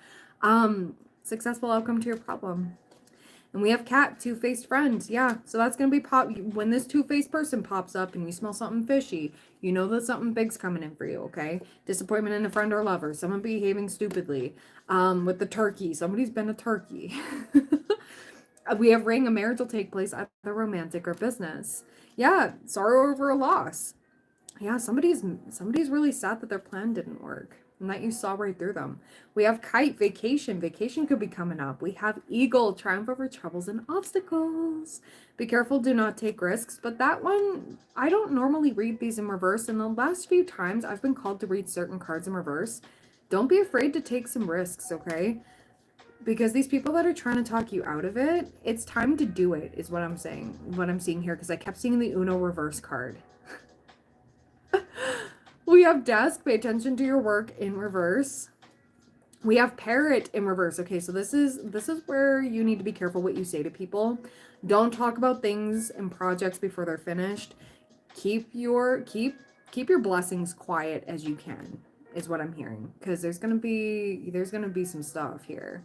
Successful outcome to your problem. And we have cat, two-faced friend. Yeah, so that's going to be when this two-faced person pops up and you smell something fishy, you know that something big's coming in for you, okay? Disappointment in a friend or lover, someone behaving stupidly. With the turkey, somebody's been a turkey. We have ring, a marriage will take place, either romantic or business. Yeah, sorrow over a loss. Yeah, somebody's really sad that their plan didn't work and that you saw right through them. We have kite, vacation. Vacation could be coming up. We have eagle, triumph over troubles and obstacles. Be careful, do not take risks. But that one, I don't normally read these in reverse. And the last few times I've been called to read certain cards in reverse. Don't be afraid to take some risks, okay? Because these people that are trying to talk you out of it, it's time to do it, is what I'm saying, what I'm seeing here, because I kept seeing the Uno reverse card. We have desk, pay attention to your work, in reverse. We have parrot in reverse. Okay, so this is where you need to be careful what you say to people. Don't talk about things and projects before they're finished. Keep your blessings quiet as you can, is what I'm hearing, because there's gonna be some stuff here.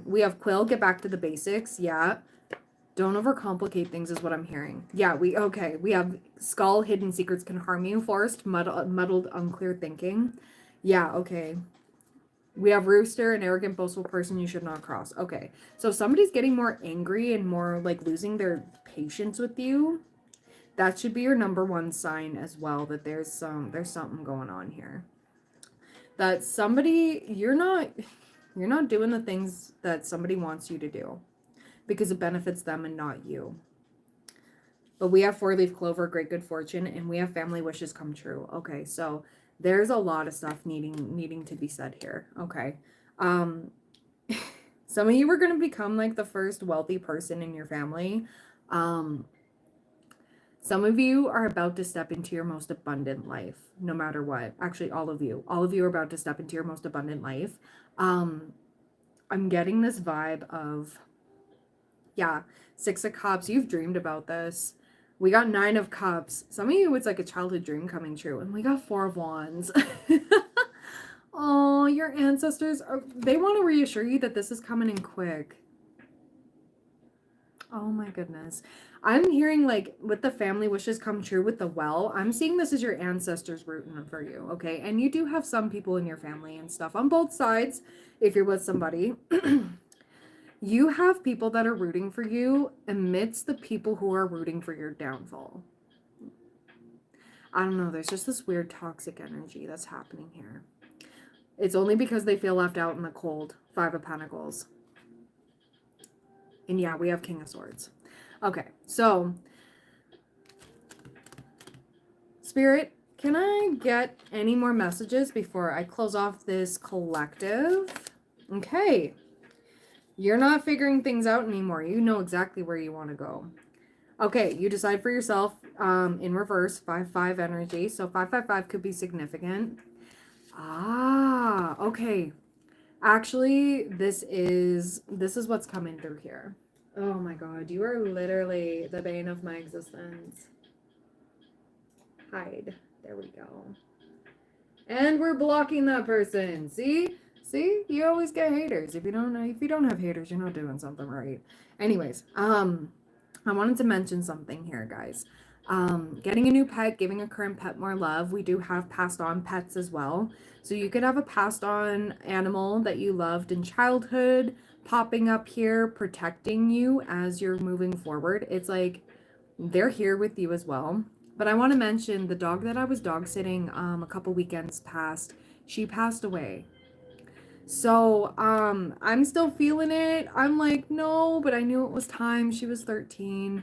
We have quill, get back to the basics. Yeah. Don't overcomplicate things, is what I'm hearing. Yeah, we have skull, hidden secrets can harm you. Forest, muddled, unclear thinking. Yeah, okay. We have rooster, an arrogant, boastful person you should not cross. Okay, so somebody's getting more angry and more like losing their patience with you. That should be your number one sign as well, that there's something going on here. That somebody, you're not doing the things that somebody wants you to do, because it benefits them and not you. But we have four-leaf clover, great good fortune, and we have family wishes come true. Okay, so there's a lot of stuff needing to be said here. Okay. Some of you are going to become like the first wealthy person in your family. Some of you are about to step into your most abundant life, no matter what. Actually, all of you are about to step into your most abundant life. I'm getting this vibe of, yeah, 6 of Cups. You've dreamed about this. We got 9 of Cups. Some of you, it's like a childhood dream coming true. And we got 4 of Wands. Oh, your ancestors, they want to reassure you that this is coming in quick. Oh my goodness. I'm hearing like with the family wishes come true with the well, I'm seeing this as your ancestors rooting for you, okay? And you do have some people in your family and stuff on both sides if you're with somebody. You have people that are rooting for you amidst the people who are rooting for your downfall. I don't know. There's just this weird toxic energy that's happening here. It's only because they feel left out in the cold. 5 of Pentacles. And yeah, we have King of Swords. Okay, so Spirit, can I get any more messages before I close off this collective? Okay. You're not figuring things out anymore. You know exactly where you want to go. Okay, you decide for yourself in reverse, 5-5 energy. So 5-5-5 could be significant. Ah, okay. Actually, this is what's coming through here. Oh my God, you are literally the bane of my existence. Hide. There we go. And we're blocking that person. See? See, you always get haters. If you don't have haters, you're not doing something right. Anyways, I wanted to mention something here, guys. Getting a new pet, giving a current pet more love. We do have passed on pets as well. So you could have a passed on animal that you loved in childhood popping up here, protecting you as you're moving forward. It's like they're here with you as well. But I want to mention the dog that I was dog sitting a couple weekends past, she passed away. So, I'm still feeling it. I'm like, no, but I knew it was time. She was 13.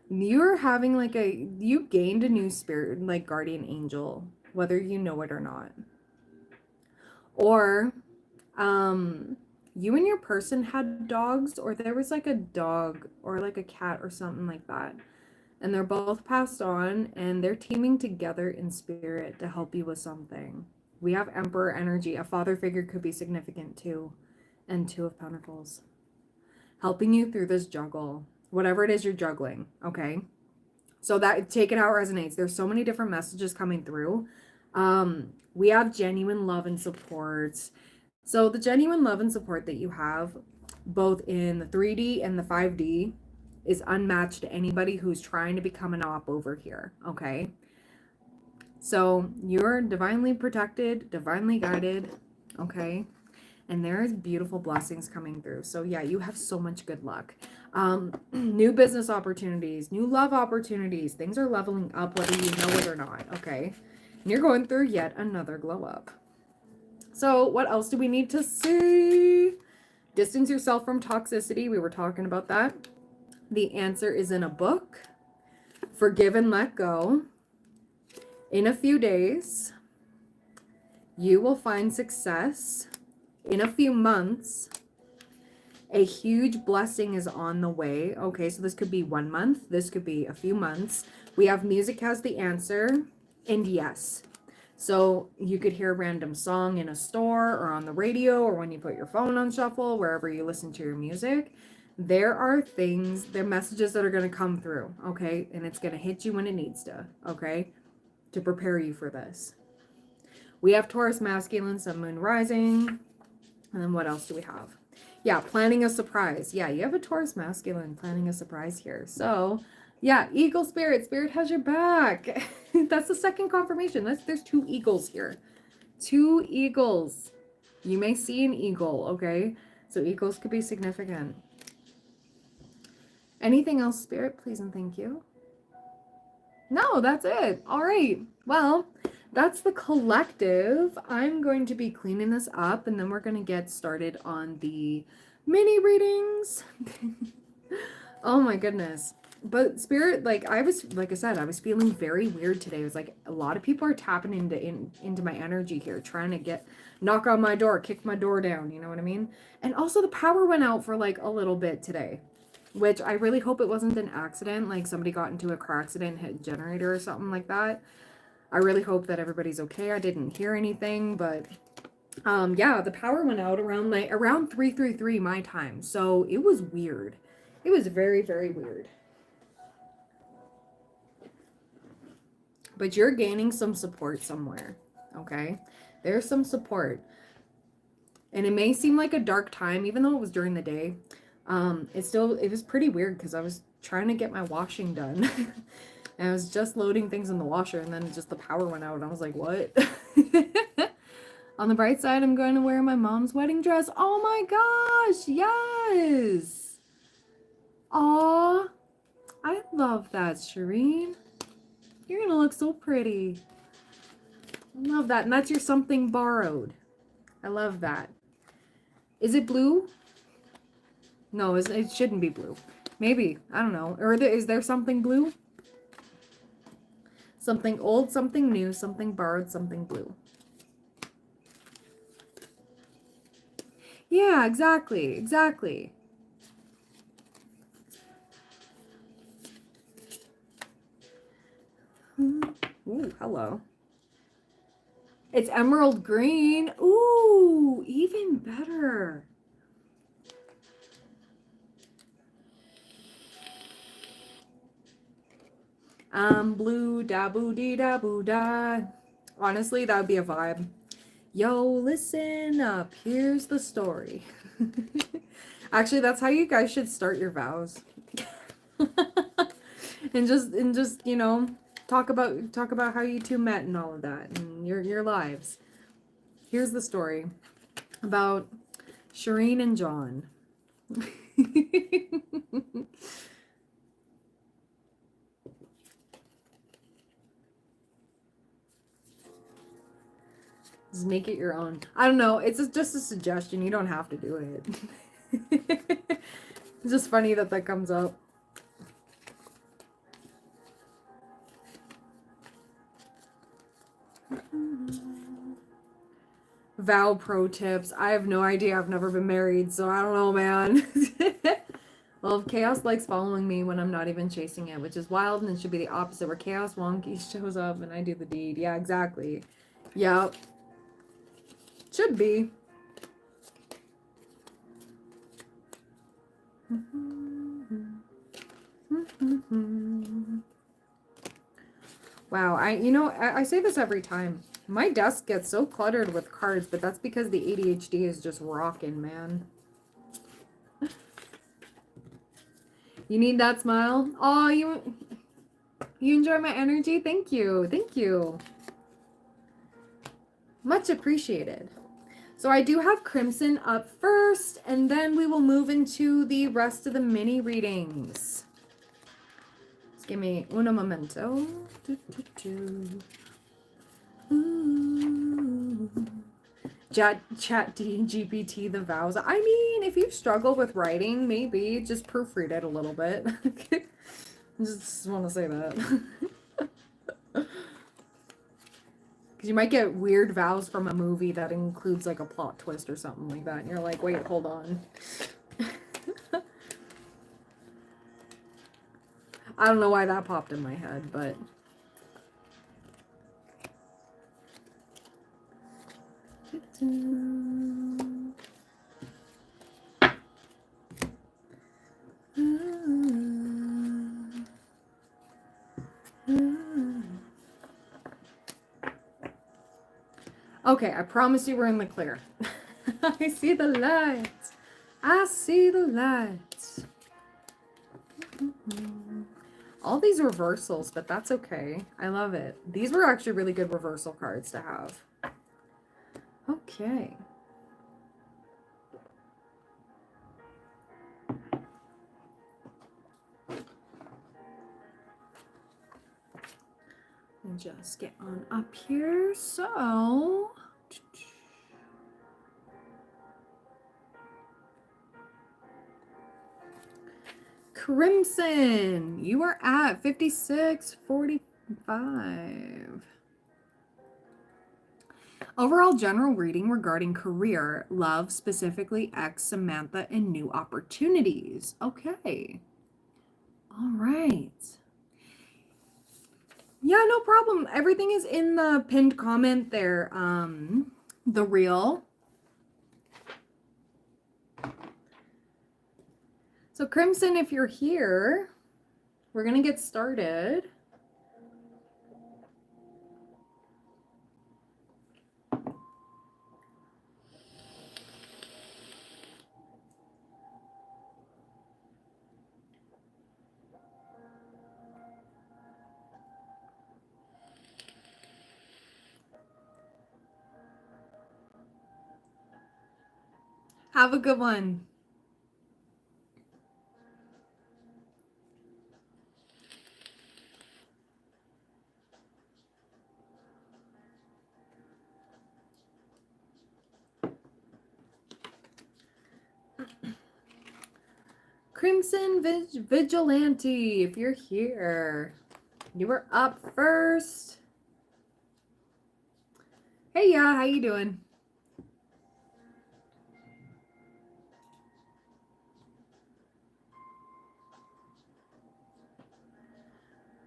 You're having like you gained a new spirit, like guardian angel, whether you know it or not. Or, you and your person had dogs, or there was like a dog or like a cat or something like that. And they're both passed on, and they're teaming together in spirit to help you with something. We have Emperor energy. A father figure could be significant too. And Two of Pentacles. Helping you through this juggle. Whatever it is you're juggling, okay? So that, take it how it resonates. There's so many different messages coming through. We have genuine love and support. So the genuine love and support that you have, both in the 3D and the 5D, is unmatched to anybody who's trying to become an op over here, okay? So you're divinely protected, divinely guided, okay? And there's beautiful blessings coming through. So yeah, you have so much good luck. New business opportunities, new love opportunities. Things are leveling up whether you know it or not, okay? And you're going through yet another glow up. So what else do we need to see? Distance yourself from toxicity. We were talking about that. The answer is in a book. Forgive and let go. In a few days, you will find success. In a few months, a huge blessing is on the way. Okay, so this could be 1 month. This could be a few months. We have music has the answer. And yes. So you could hear a random song in a store or on the radio or when you put your phone on shuffle, wherever you listen to your music. There are things, there are messages that are going to come through. Okay, and it's going to hit you when it needs to. Okay, to prepare you for this. We have Taurus masculine, sun, moon, rising. And then what else do we have? Yeah, planning a surprise. Yeah, you have a Taurus masculine planning a surprise here. So, yeah, eagle spirit. Spirit has your back. That's the second confirmation. There's 2 eagles here. 2 eagles. You may see an eagle, okay? So eagles could be significant. Anything else, Spirit, please and thank you? No, that's it. All right. Well, that's the collective. I'm going to be cleaning this up and then we're going to get started on the mini readings. Oh my goodness. But Spirit, like I said, I was feeling very weird today. It was like a lot of people are tapping into my energy here, trying to knock on my door, kick my door down, you know what I mean? And also the power went out for like a little bit today, which I really hope it wasn't an accident, like somebody got into a car accident, hit a generator or something like that. I really hope that everybody's okay. I didn't hear anything, but yeah, the power went out around 3:33 my time. So it was weird. It was very, very weird. But you're gaining some support somewhere, okay? There's some support. And it may seem like a dark time, even though it was during the day. It was pretty weird because I was trying to get my washing done. And I was just loading things in the washer and then just the power went out and I was like, what? On the bright side, I'm going to wear my mom's wedding dress. Oh my gosh, yes. Aw, I love that, Shireen. You're going to look so pretty. I love that. And that's your something borrowed. I love that. Is it blue? No, it shouldn't be blue. Maybe. I don't know. Or is there something blue? Something old, something new, something borrowed, something blue. Yeah, exactly. Exactly. Ooh, hello. It's emerald green. Ooh, even better. Blue da boo dee da boo da. Honestly, that would be a vibe. Yo, listen up. Here's the story. Actually, that's how you guys should start your vows. and just you know, talk about how you two met and all of that and your lives. Here's the story about Shireen and John. Just make it your own. I don't know. It's just a suggestion. You don't have to do it. It's just funny that comes up. Vow pro tips. I have no idea. I've never been married, so I don't know, man. Well, chaos likes following me when I'm not even chasing it, which is wild, and it should be the opposite, where chaos wonky shows up and I do the deed. Yeah, exactly. Yep. Should be. Wow, I say this every time. My desk gets so cluttered with cards, but that's because the ADHD is just rocking, man. You need that smile? Oh, you enjoy my energy? Thank you. Thank you. Much appreciated. So I do have Crimson up first, and then we will move into the rest of the mini readings. Just give me uno momento. Chat GPT the vows. I mean, if you struggle with writing, maybe just proofread it a little bit. Just want to say that. Because you might get weird vows from a movie that includes like a plot twist or something like that. And you're like, wait, hold on. I don't know why that popped in my head, but... Okay, I promise you we're in the clear. I see the light. I see the light. All these reversals, but that's okay. I love it. These were actually really good reversal cards to have. Okay. And just get on up here. So... Crimson, you are at 5645. Overall general reading regarding career, love, specifically ex Samantha, and new opportunities. Okay. All right. Yeah, no problem. Everything is in the pinned comment there. The reel. So Crimson, if you're here, we're going to get started. Have a good one. Crimson Vigilante, if you're here, you were up first. Hey, yeah, how you doing?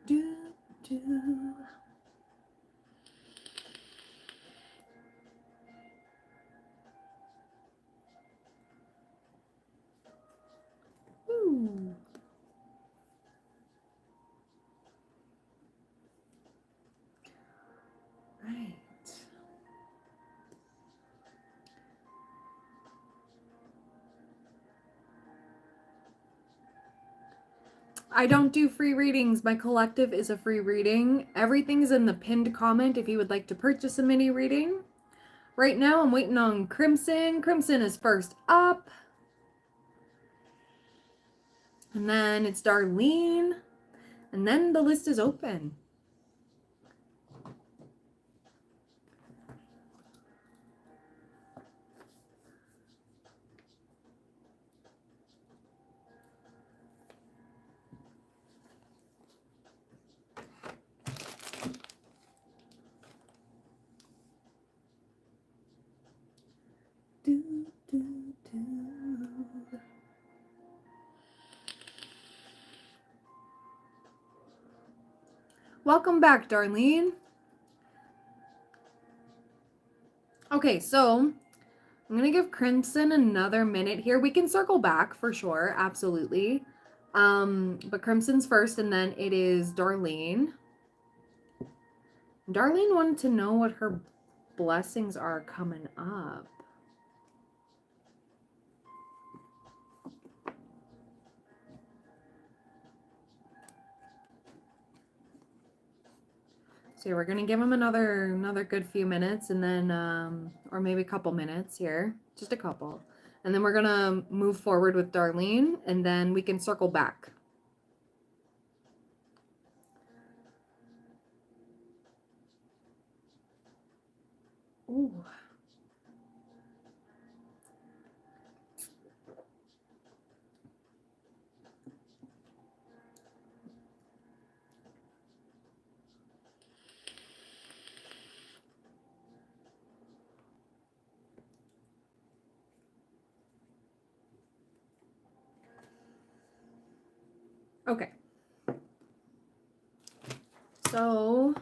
Do, do. Ooh. Right. I don't do free readings. My collective is a free reading. Everything's in the pinned comment if you would like to purchase a mini reading. Right now, I'm waiting on Crimson. Crimson is first up. And then it's Darlene. And then the list is open. Do, do, do. Welcome back, Darlene. Okay, so I'm going to give Crimson another minute here. We can circle back for sure. Absolutely. But Crimson's first, and then it is Darlene. Darlene wanted to know what her blessings are coming up. So yeah, we're gonna give him another good few minutes, and then or maybe a couple minutes here, just a couple, and then we're gonna move forward with Darlene, and then we can circle back. Ooh. Okay. So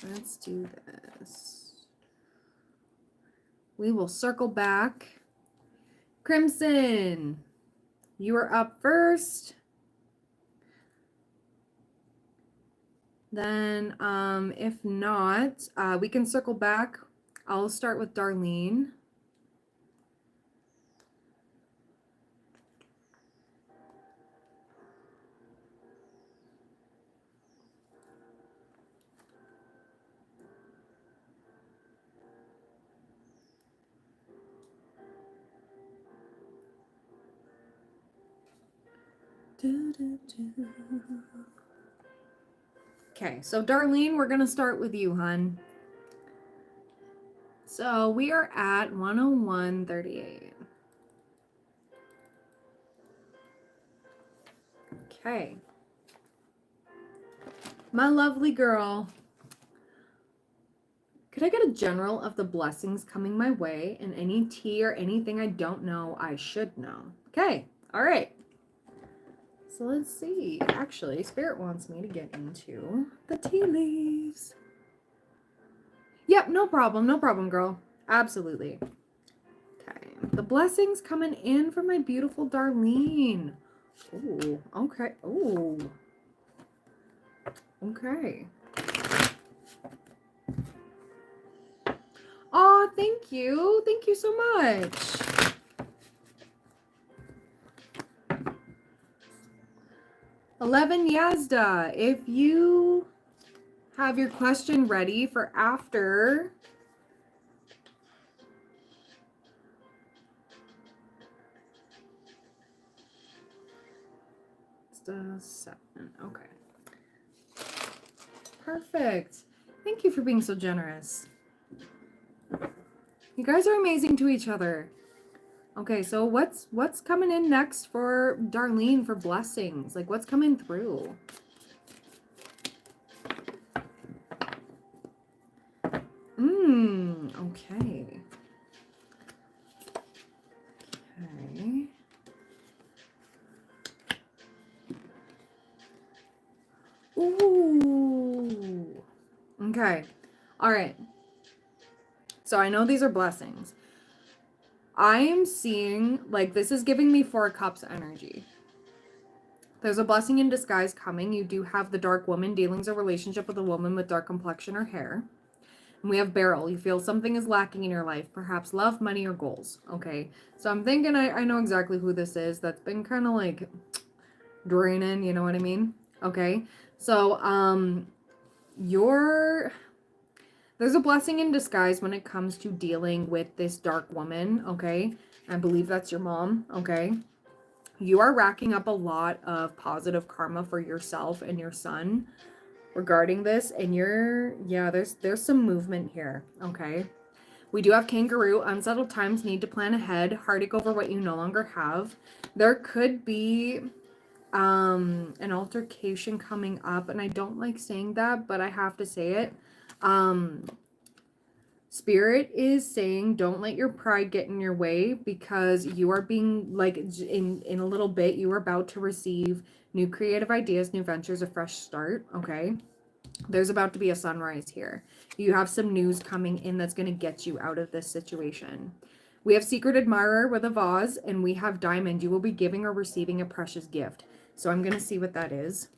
let's do this. We will circle back. Crimson, you are up first. Then, if not, we can circle back. I'll start with Darlene. Okay, so Darlene, we're gonna start with you, hun. So we are at 101.38. Okay. My lovely girl. Could I get a general of the blessings coming my way and any tea or anything I don't know I should know? Okay, all right. So let's see. Actually, Spirit wants me to get into the tea leaves. Yep, no problem, girl. Absolutely. Okay, the blessings coming in from my beautiful Darlene. Oh, okay. Oh, okay. Oh, thank you. Thank you so much. Eleven Yazda, if you have your question ready for after the 7. Okay. Perfect. Thank you for being so generous. You guys are amazing to each other. Okay, so what's coming in next for Darlene for blessings? Like, what's coming through? Okay. Okay. Ooh. Okay. All right. So I know these are blessings. I am seeing, like, this is giving me 4 cups energy. There's a blessing in disguise coming. You do have the dark woman. Dealings a relationship with a woman with dark complexion or hair. And we have barrel. You feel something is lacking in your life. Perhaps love, money, or goals. Okay. So I'm thinking I know exactly who this is. That's been kind of like draining. You know what I mean? Okay. So, there's a blessing in disguise when it comes to dealing with this dark woman, okay? I believe that's your mom, okay? You are racking up a lot of positive karma for yourself and your son regarding this, and there's some movement here, okay? We do have kangaroo. Unsettled times, need to plan ahead. Heartache over what you no longer have. There could be an altercation coming up, and I don't like saying that, but I have to say it. Spirit is saying don't let your pride get in your way, because you are being, like, in a little bit you are about to receive new creative ideas, new ventures, a fresh start, okay? There's about to be a sunrise here. You have some news coming in that's going to get you out of this situation. We have secret admirer with a vase, and we have diamond. You will be giving or receiving a precious gift. So I'm going to see what that is.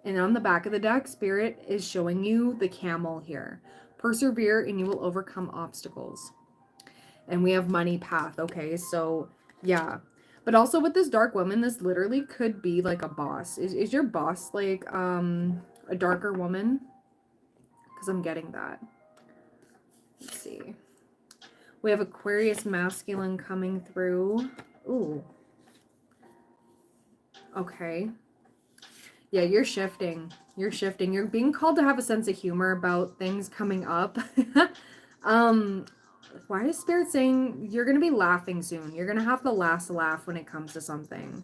And on the back of the deck, Spirit is showing you the camel here. Persevere and you will overcome obstacles. And we have money path. Okay, so yeah. But also with this dark woman, this literally could be like a boss. Is your boss like a darker woman? Because I'm getting that. Let's see. We have Aquarius masculine coming through. Ooh. Okay. Yeah, you're shifting. You're shifting. You're being called to have a sense of humor about things coming up. Why is Spirit saying you're going to be laughing soon? You're going to have the last laugh when it comes to something.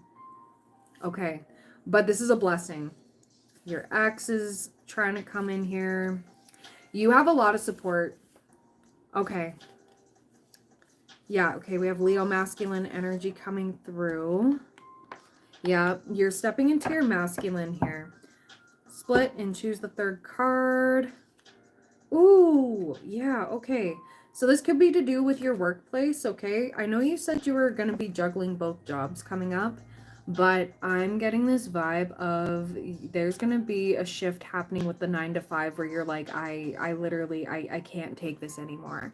Okay. But this is a blessing. Your ex is trying to come in here. You have a lot of support. Okay. Yeah, okay. We have Leo masculine energy coming through. Yeah, you're stepping into your masculine here. Split and choose the third card. Ooh, yeah, okay. So this could be to do with your workplace, okay? I know you said you were going to be juggling both jobs coming up, but I'm getting this vibe of there's going to be a shift happening with the 9 to 5 where you're like, I literally, I can't take this anymore.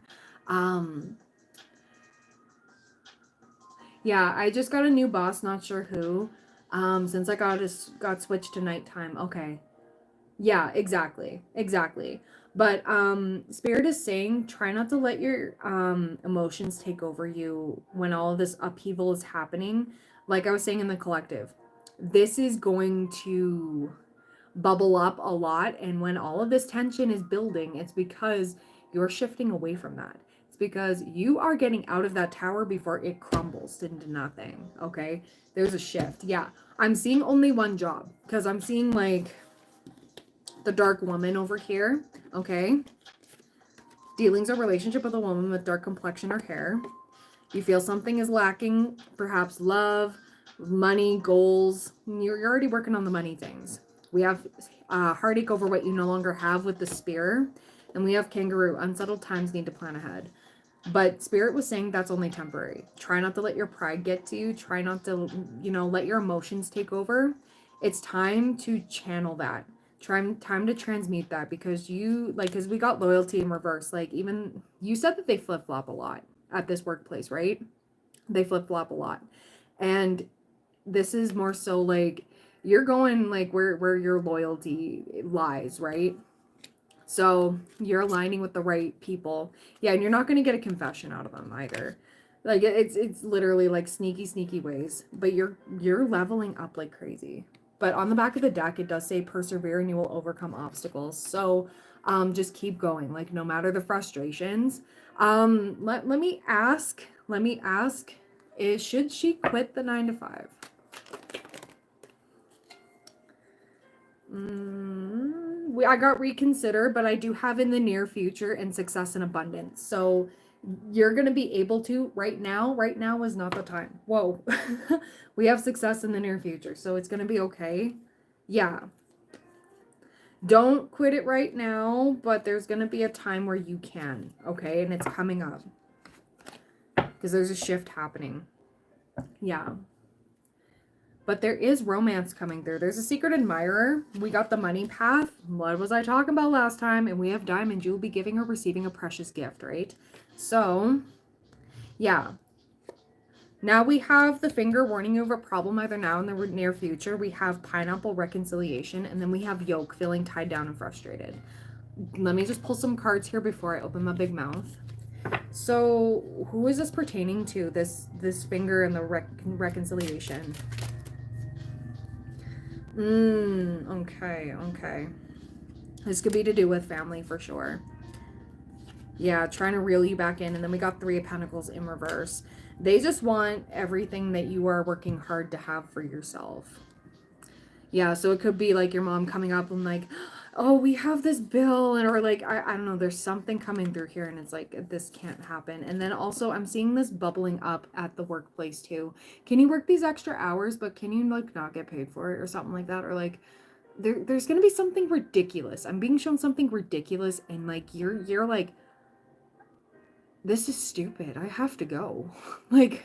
Yeah, I just got a new boss, not sure who. Since I got switched to nighttime. Okay. Yeah, exactly. Exactly. But Spirit is saying try not to let your emotions take over you when all of this upheaval is happening. Like I was saying in the collective, this is going to bubble up a lot, and when all of this tension is building, it's because you're shifting away from that. It's because you are getting out of that tower before it crumbles into nothing. Okay, there's a shift. Yeah, I'm seeing only one job because I'm seeing like the dark woman over here. Okay, dealings or relationship with a woman with dark complexion or hair. You feel something is lacking, perhaps love, money, goals. You're already working on the money things. We have heartache over what you no longer have with the spear. And we have kangaroo. Unsettled times need to plan ahead. But Spirit was saying that's only temporary. Try not to let your pride get to you. Try not to, let your emotions take over. It's time to channel that. Time to transmute that because because we got loyalty in reverse. Like even you said that they flip flop a lot at this workplace, right? They flip flop a lot. And this is more so like you're going like where your loyalty lies, right? So you're aligning with the right people. Yeah, and you're not going to get a confession out of them either. Like it's literally like sneaky ways, but you're leveling up like crazy. But on the back of the deck it does say persevere and you will overcome obstacles. So just keep going, like no matter the frustrations. Let me ask, should she quit the 9 to 5? I got reconsider, but I do have in the near future and success and abundance. So you're going to be able to right now is not the time. Whoa. We have success in the near future. So it's going to be okay. Yeah. Don't quit it right now, but there's going to be a time where you can. Okay. And it's coming up because there's a shift happening. Yeah. But there is romance coming through. There's a secret admirer. We got the money path. What was I talking about last time? And we have diamond. You will be giving or receiving a precious gift, right? So, yeah. Now we have the finger warning you of a problem either now in the near future. We have pineapple reconciliation. And then we have yoke feeling tied down and frustrated. Let me just pull some cards here before I open my big mouth. So, who is this pertaining to? This finger and the reconciliation. Okay. This could be to do with family for sure. Yeah, trying to reel you back in. And then we got 3 of Pentacles in reverse. They just want everything that you are working hard to have for yourself. Yeah, so it could be like your mom coming up and like, oh, we have this bill, and or like I don't know, there's something coming through here and it's like this can't happen. And then also I'm seeing this bubbling up at the workplace too. Can you work these extra hours, but can you like not get paid for it or something like that? Or like there's gonna be something ridiculous. I'm being shown something ridiculous, and like you're like, this is stupid. I have to go. Like,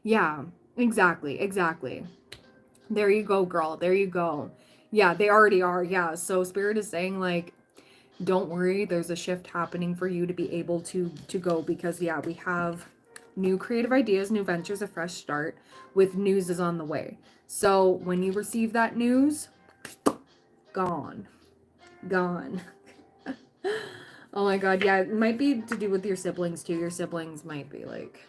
yeah, exactly. There you go, girl. There you go. Yeah, they already are. Yeah. So Spirit is saying like, don't worry. There's a shift happening for you to be able to go, because yeah, we have new creative ideas, new ventures, a fresh start with news is on the way. So when you receive that news, gone. Oh my God. Yeah. It might be to do with your siblings too. Your siblings might be like,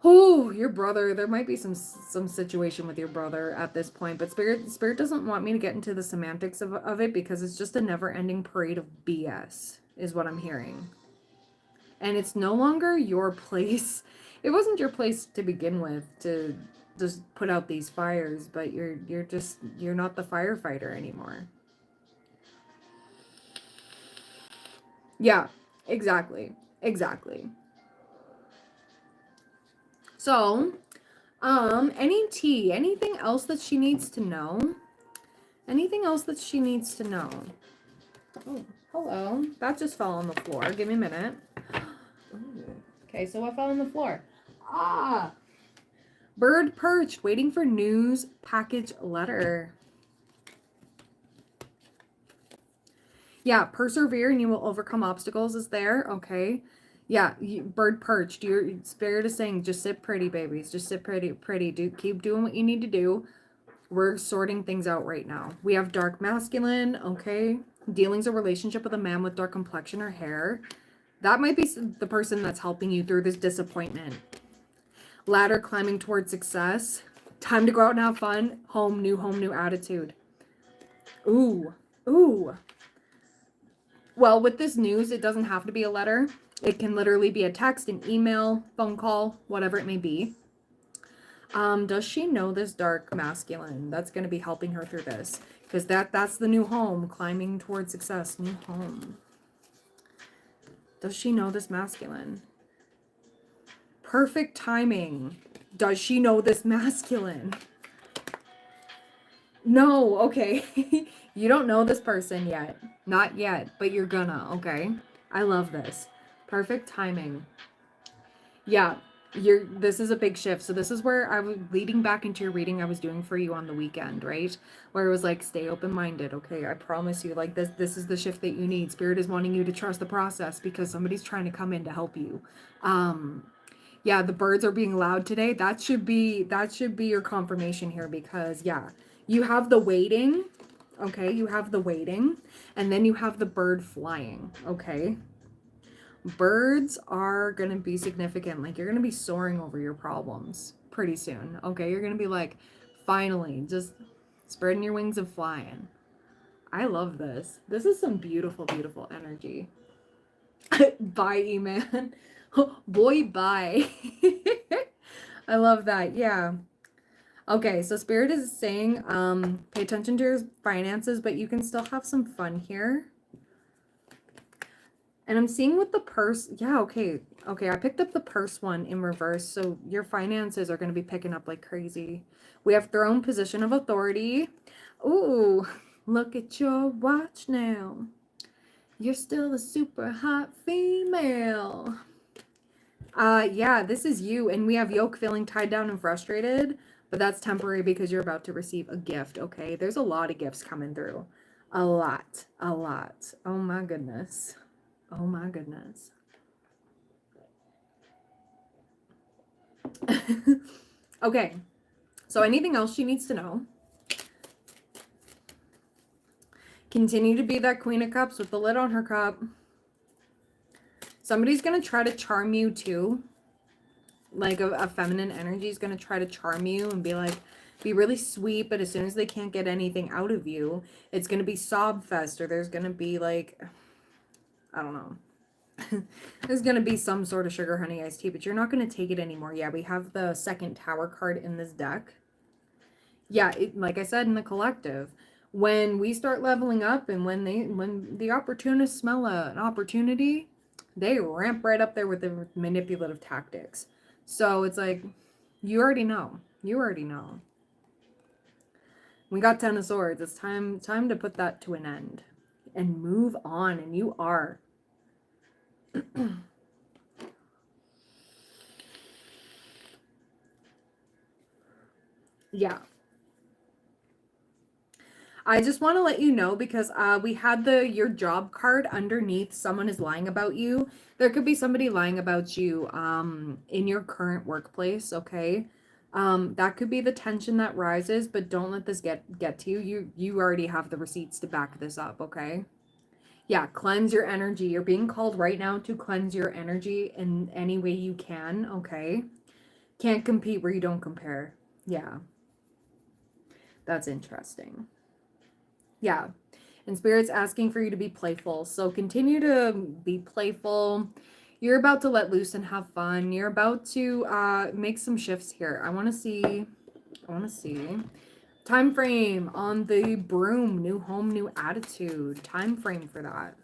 oh, your brother. There might be some situation with your brother at this point, but spirit doesn't want me to get into the semantics of it, because it's just a never-ending parade of BS is what I'm hearing. And it's no longer your place. It wasn't your place to begin with to just put out these fires, but you're not the firefighter anymore. Yeah, exactly. So, any tea, anything else that she needs to know? Anything else that she needs to know? Oh, hello. That just fell on the floor. Give me a minute. Okay, so what fell on the floor? Ah! Bird perched, waiting for news, package letter. Yeah, persevere and you will overcome obstacles is there. Okay. Yeah, bird perched. Your spirit is saying, just sit pretty, babies. Just sit pretty. Keep doing what you need to do. We're sorting things out right now. We have dark masculine, okay? Dealings a relationship with a man with dark complexion or hair. That might be the person that's helping you through this disappointment. Ladder climbing towards success. Time to go out and have fun. Home, new attitude. Ooh. Well, with this news, it doesn't have to be a letter. It can literally be a text, an email, phone call, whatever it may be. Does she know this dark masculine? That's going to be helping her through this. Because that's the new home. Climbing towards success. New home. Does she know this masculine? Perfect timing. Does she know this masculine? No, okay. You don't know this person yet. Not yet, but you're gonna, okay? I love this. Perfect timing. Yeah, this is a big shift. So this is where I was leading back into your reading I was doing for you on the weekend, right? Where it was like, stay open-minded, okay? I promise you, like this is the shift that you need. Spirit is wanting you to trust the process because somebody's trying to come in to help you. Yeah, the birds are being loud today. That should be your confirmation here, because yeah, you have the waiting, okay? You have the waiting, and then you have the bird flying, okay? Birds are going to be significant. Like, you're going to be soaring over your problems pretty soon, okay? You're going to be like, finally, just spreading your wings and flying. I love this. This is some beautiful, beautiful energy. Bye, E-Man. Boy, bye. I love that. Yeah. Okay, so Spirit is saying, pay attention to your finances, but you can still have some fun here. And I'm seeing with the purse, yeah, okay, I picked up the purse one in reverse, so your finances are going to be picking up like crazy. We have throne, position of authority. Ooh, look at your watch now. You're still a super hot female. Yeah, this is you, and we have yoke, feeling tied down and frustrated, but that's temporary because you're about to receive a gift, okay? There's a lot of gifts coming through. A lot. Oh my goodness. Okay, so anything else she needs to know? Continue to be that Queen of Cups with the lid on her cup. Somebody's going to try to charm you too. Like a feminine energy is going to try to charm you and be like, be really sweet, but as soon as they can't get anything out of you, it's going to be sob fest, or there's going to be like, I don't know. There's going to be some sort of sugar honey iced tea, but you're not going to take it anymore. Yeah, we have the second tower card in this deck. Yeah, like I said, in the collective, when we start leveling up and when the opportunists smell an opportunity, they ramp right up there with the manipulative tactics. So it's like, you already know. We got 10 of Swords. It's time to put that to an end and move on, and you are. Yeah. I just want to let you know, because we had your job card underneath. Someone is lying about you. There could be somebody lying about you in your current workplace, okay? That could be the tension that rises, but don't let this get to you. You already have the receipts to back this up, okay? Yeah, cleanse your energy. You're being called right now to cleanse your energy in any way you can, okay? Can't compete where you don't compare. Yeah. That's interesting. Yeah. And Spirit's asking for you to be playful. So continue to be playful. You're about to let loose and have fun. You're about to make some shifts here. I want to see. Time frame on the broom. New home, new attitude. Time frame for that.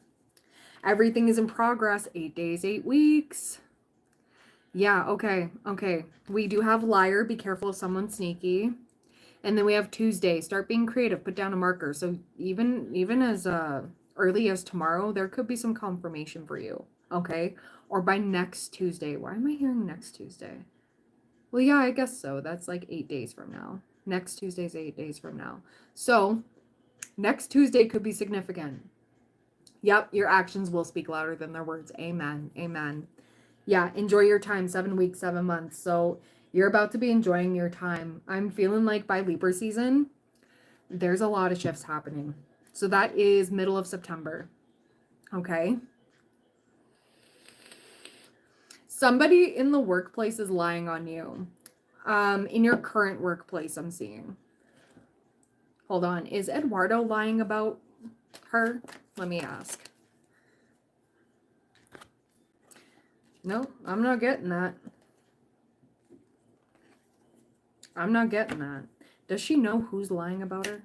Everything is in progress. 8 days, 8 weeks. Yeah, okay. Okay. We do have liar. Be careful if someone's sneaky. And then we have Tuesday. Start being creative. Put down a marker. So even as early as tomorrow, there could be some confirmation for you. Okay? Or by next Tuesday. Why am I hearing next Tuesday? Well, yeah, I guess so. That's like 8 days from now. Next Tuesday's 8 days from now. So next Tuesday could be significant. Yep, your actions will speak louder than their words. Amen. Amen. Yeah, enjoy your time. 7 weeks, 7 months. So you're about to be enjoying your time. I'm feeling like by Libra season, there's a lot of shifts happening. So that is middle of September. Okay. Somebody in the workplace is lying on you. In your current workplace, I'm seeing. Hold on. Is Eduardo lying about her? Let me ask. No, I'm not getting that. I'm not getting that. Does she know who's lying about her?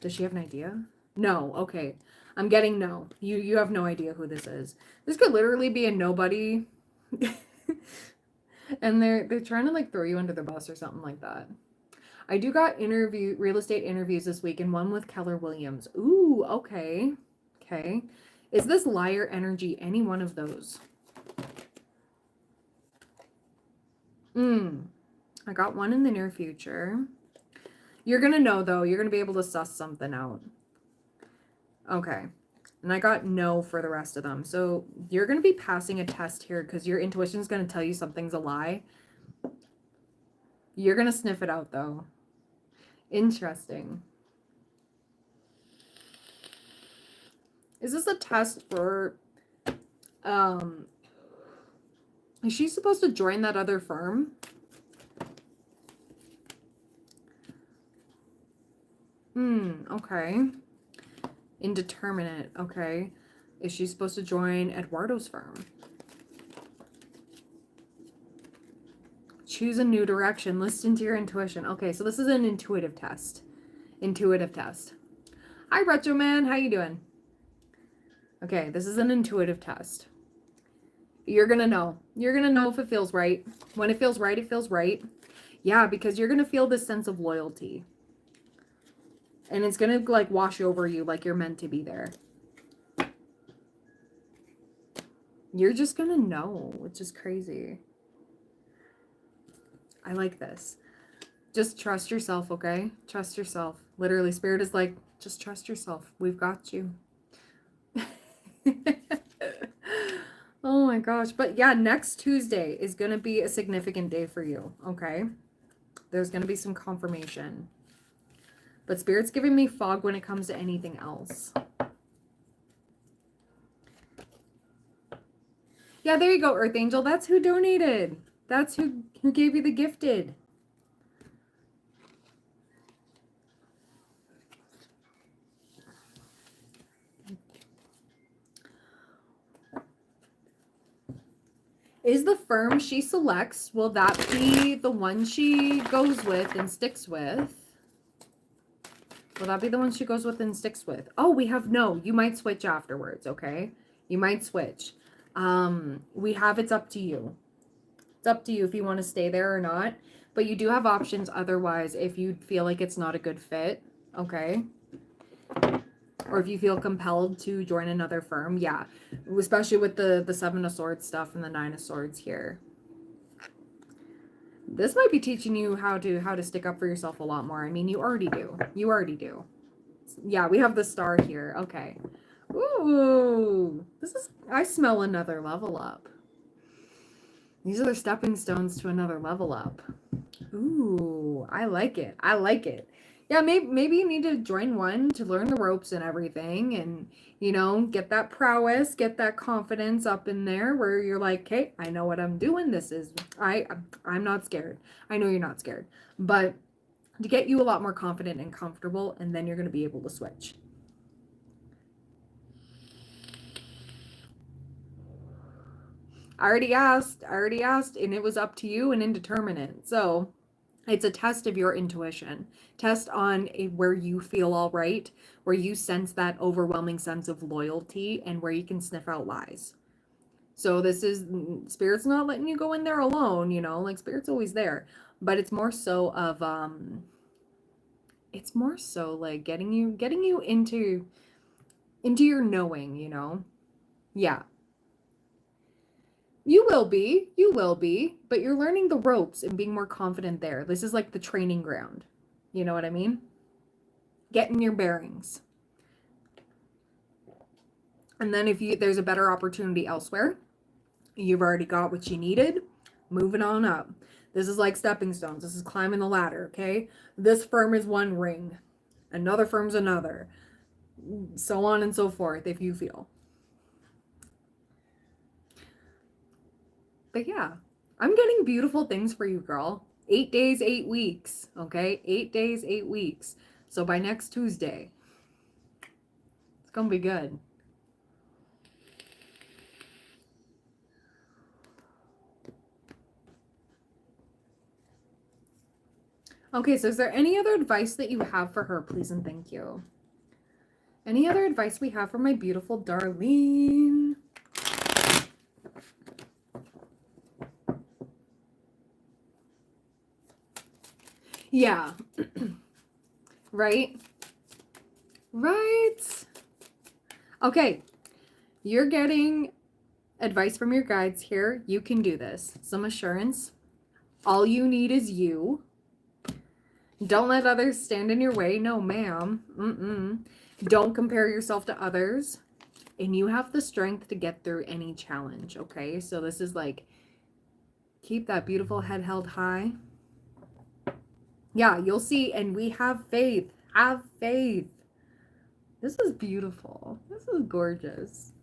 Does she have an idea? No. Okay. I'm getting no. You have no idea who this is. This could literally be a nobody. And they're trying to like throw you under the bus or something like that. I do got real estate interviews this week, and one with Keller Williams. Ooh, okay. Okay. Is this liar energy any one of those? I got one in the near future. You're going to know, though. You're going to be able to suss something out. Okay. And I got no for the rest of them. So you're going to be passing a test here because your intuition is going to tell you something's a lie. You're going to sniff it out, though. Interesting. Is this a test for... Is she supposed to join that other firm? Okay. Indeterminate. Okay. Is she supposed to join Eduardo's firm? Choose a new direction. Listen to your intuition. Okay, so this is an intuitive test. Intuitive test. Hi, Retro Man. How you doing? Okay, this is an intuitive test. You're going to know. You're going to know if it feels right. When it feels right, it feels right. Yeah, because you're going to feel this sense of loyalty. And it's going to like wash over you like you're meant to be there. You're just going to know, which is crazy. I like this. Just trust yourself, okay? Trust yourself. Literally, Spirit is like, just trust yourself. We've got you. Oh my gosh. But yeah, next Tuesday is going to be a significant day for you, okay? There's going to be some confirmation. But Spirit's giving me fog when it comes to anything else. Yeah, there you go, Earth Angel. That's who donated. That's who gave you the gifted. Is the firm she selects, will that be the one she goes with and sticks with? Will that be the one she goes with and sticks with? Oh, we have no. You might switch afterwards, okay? You might switch. We have it's up to you. It's up to you if you want to stay there or not. But you do have options otherwise if you feel like it's not a good fit, okay? Or if you feel compelled to join another firm, yeah. Especially with the Seven of Swords stuff and the Nine of Swords here. This might be teaching you how to stick up for yourself a lot more. I mean, you already do. You already do. Yeah, we have the star here. Okay. Ooh. I smell another level up. These are the stepping stones to another level up. Ooh, I like it. I like it. Yeah, maybe you need to join one to learn the ropes and everything and, you know, get that prowess, get that confidence up in there where you're like, hey, I know what I'm doing. I'm not scared. I know you're not scared. But to get you a lot more confident and comfortable, and then you're going to be able to switch. I already asked, and it was up to you and indeterminate. So it's a test of your intuition. Test on where you feel all right, where you sense that overwhelming sense of loyalty, and where you can sniff out lies. So this is, Spirit's not letting you go in there alone, you know, like Spirit's always there. But it's more so of, it's more so like getting you into your knowing, you know? Yeah. You will be, but you're learning the ropes and being more confident there. This is like the training ground. You know what I mean? Getting your bearings. And then if there's a better opportunity elsewhere, you've already got what you needed, moving on up. This is like stepping stones. This is climbing the ladder, okay? This firm is one ring. Another firm's another. So on and so forth, if you feel. But yeah, I'm getting beautiful things for you, girl. 8 days, 8 weeks, okay? 8 days, 8 weeks. So by next Tuesday, it's gonna be good. Okay, so is there any other advice that you have for her, please and thank you? Any other advice we have for my beautiful Darlene? Yeah. Right? Right? Okay. You're getting advice from your guides here. You can do this. Some assurance. All you need is you. Don't let others stand in your way. No, ma'am. Don't compare yourself to others. And you have the strength to get through any challenge, okay? So this is like, keep that beautiful head held high. Yeah, you'll see. And we have faith. Have faith. This is beautiful. This is gorgeous.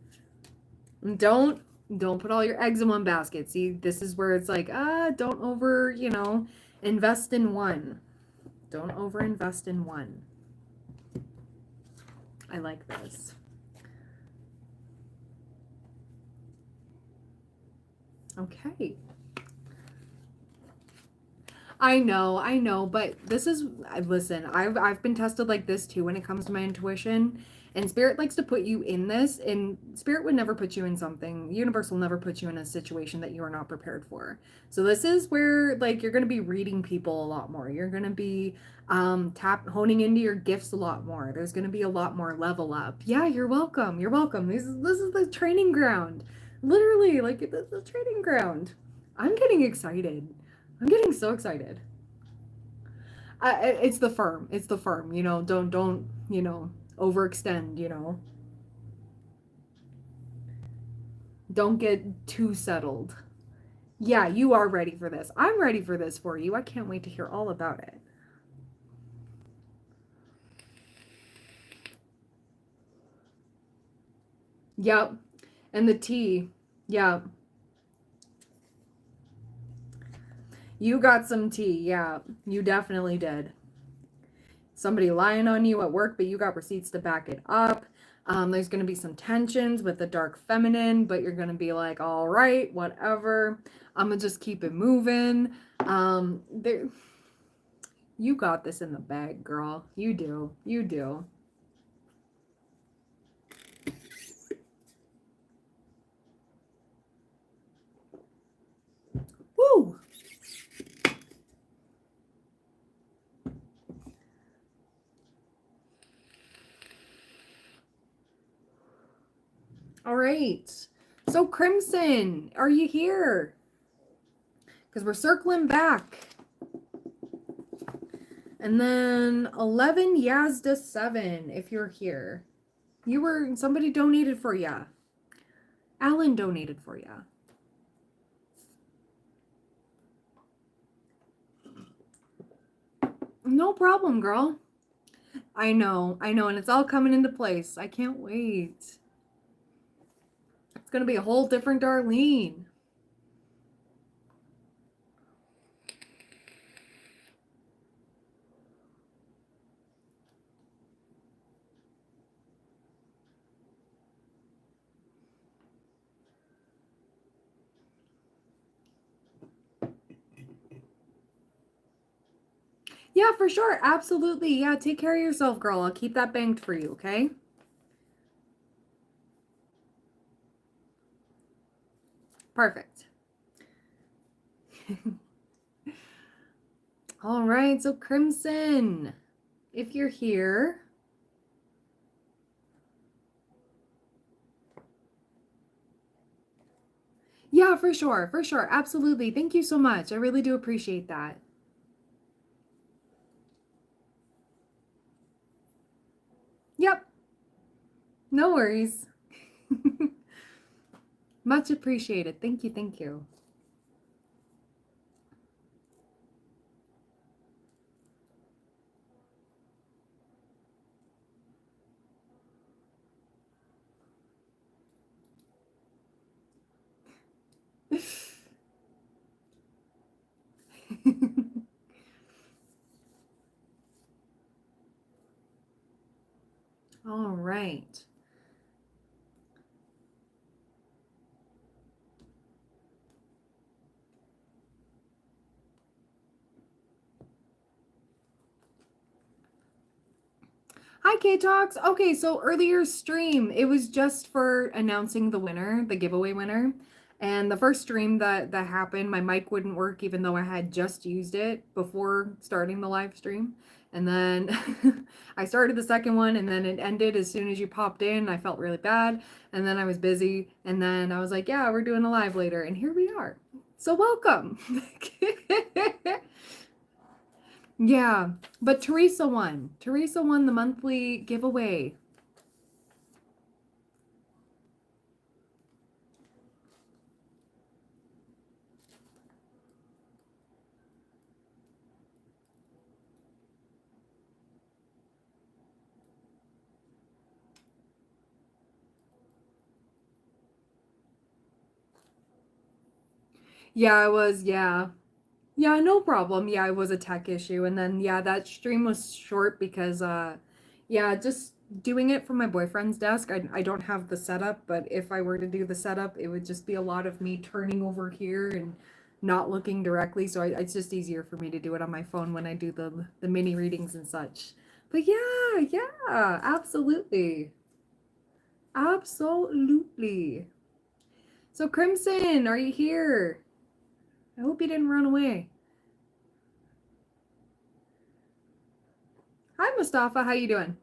Don't put all your eggs in one basket. See, this is where it's like, don't over, invest in one. Don't over invest in one. I like this. Okay. I know, but this is, listen, I've been tested like this too when it comes to my intuition, and Spirit likes to put you in this, and Spirit would never put you in something, universe will never put you in a situation that you are not prepared for. So this is where, like, you're going to be reading people a lot more. You're going to be honing into your gifts a lot more. There's going to be a lot more level up. Yeah, you're welcome. You're welcome. This is the training ground. Literally, like, the training ground. I'm getting excited. I'm getting so excited. It's the firm. It's the firm. Don't overextend. Don't get too settled. Yeah, you are ready for this. I'm ready for this for you. I can't wait to hear all about it. Yep. And the tea. Yep. You got some tea. Yeah, you definitely did. Somebody lying on you at work, but you got receipts to back it up. There's going to be some tensions with the dark feminine, but you're going to be like, all right, whatever. I'm going to just keep it moving. You got this in the bag, girl. You do. You do. Woo! right. So Crimson, are you here? Because we're circling back. And then 11 Yazda 7, if you're here. Somebody donated for ya. Alan donated for ya. No problem, girl. I know, and it's all coming into place. I can't wait. It's gonna be a whole different Darlene. Yeah, for sure. Absolutely. Yeah, take care of yourself, girl. I'll keep that banked for you, okay? Perfect. All right, so Crimson, if you're here. Yeah, for sure. For sure. Absolutely. Thank you so much. I really do appreciate that. Yep. No worries. Much appreciated. Thank you. Thank you. All right. Hi, K-Talks. Okay, so earlier stream, it was just for announcing the winner, the giveaway winner. And the first stream that happened, my mic wouldn't work even though I had just used it before starting the live stream. And then I started the second one and then it ended as soon as you popped in. I felt really bad. And then I was busy. And then I was like, yeah, we're doing a live later. And here we are. So welcome. Yeah, but Teresa won. Teresa won the monthly giveaway. Yeah, it was, yeah. Yeah, no problem. Yeah, it was a tech issue. And then, yeah, that stream was short because, yeah, just doing it from my boyfriend's desk. I don't have the setup, but if I were to do the setup, it would just be a lot of me turning over here and not looking directly. So it's just easier for me to do it on my phone when I do the mini readings and such. But yeah, yeah, absolutely. Absolutely. So Crimson, are you here? I hope you didn't run away. Hi, Mustafa. How you doing?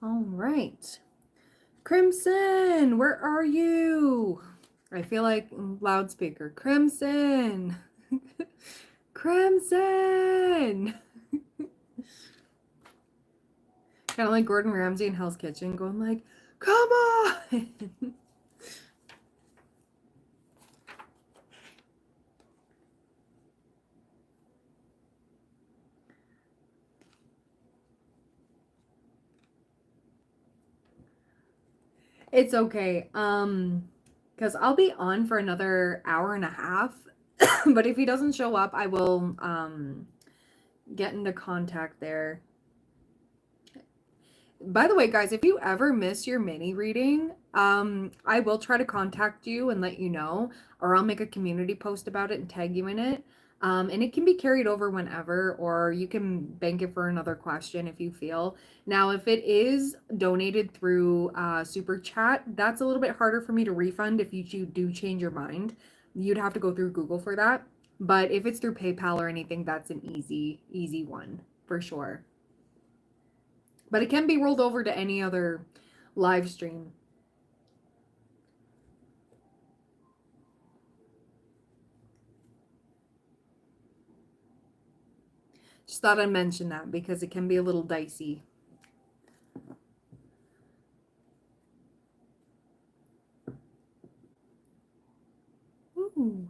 All right. Crimson, where are you? I feel like loudspeaker. Crimson. Crimson. Kind of like Gordon Ramsay in Hell's Kitchen going like, come on. It's okay. Because I'll be on for another hour and a half. But if he doesn't show up, I will get into contact there. By the way, guys, if you ever miss your mini reading, I will try to contact you and let you know, or I'll make a community post about it and tag you in it. And it can be carried over whenever, or you can bank it for another question if you feel. Now, if it is donated through Super Chat, that's a little bit harder for me to refund if you do change your mind. You'd have to go through Google for that. But if it's through PayPal or anything, that's an easy one for sure. But it can be rolled over to any other live stream. Just thought I'd mention that because it can be a little dicey. Ooh.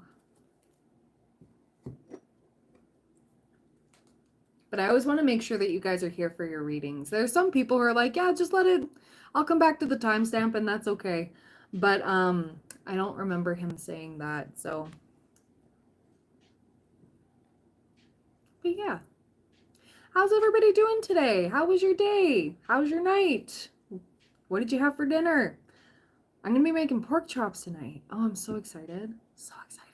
But I always want to make sure that you guys are here for your readings. There's some people who are like, yeah, just let it, I'll come back to the timestamp and that's okay. But I don't remember him saying that, so. But yeah. How's everybody doing today? How was your day? How's your night? What did you have for dinner? I'm going to be making pork chops tonight. Oh, I'm so excited. So excited.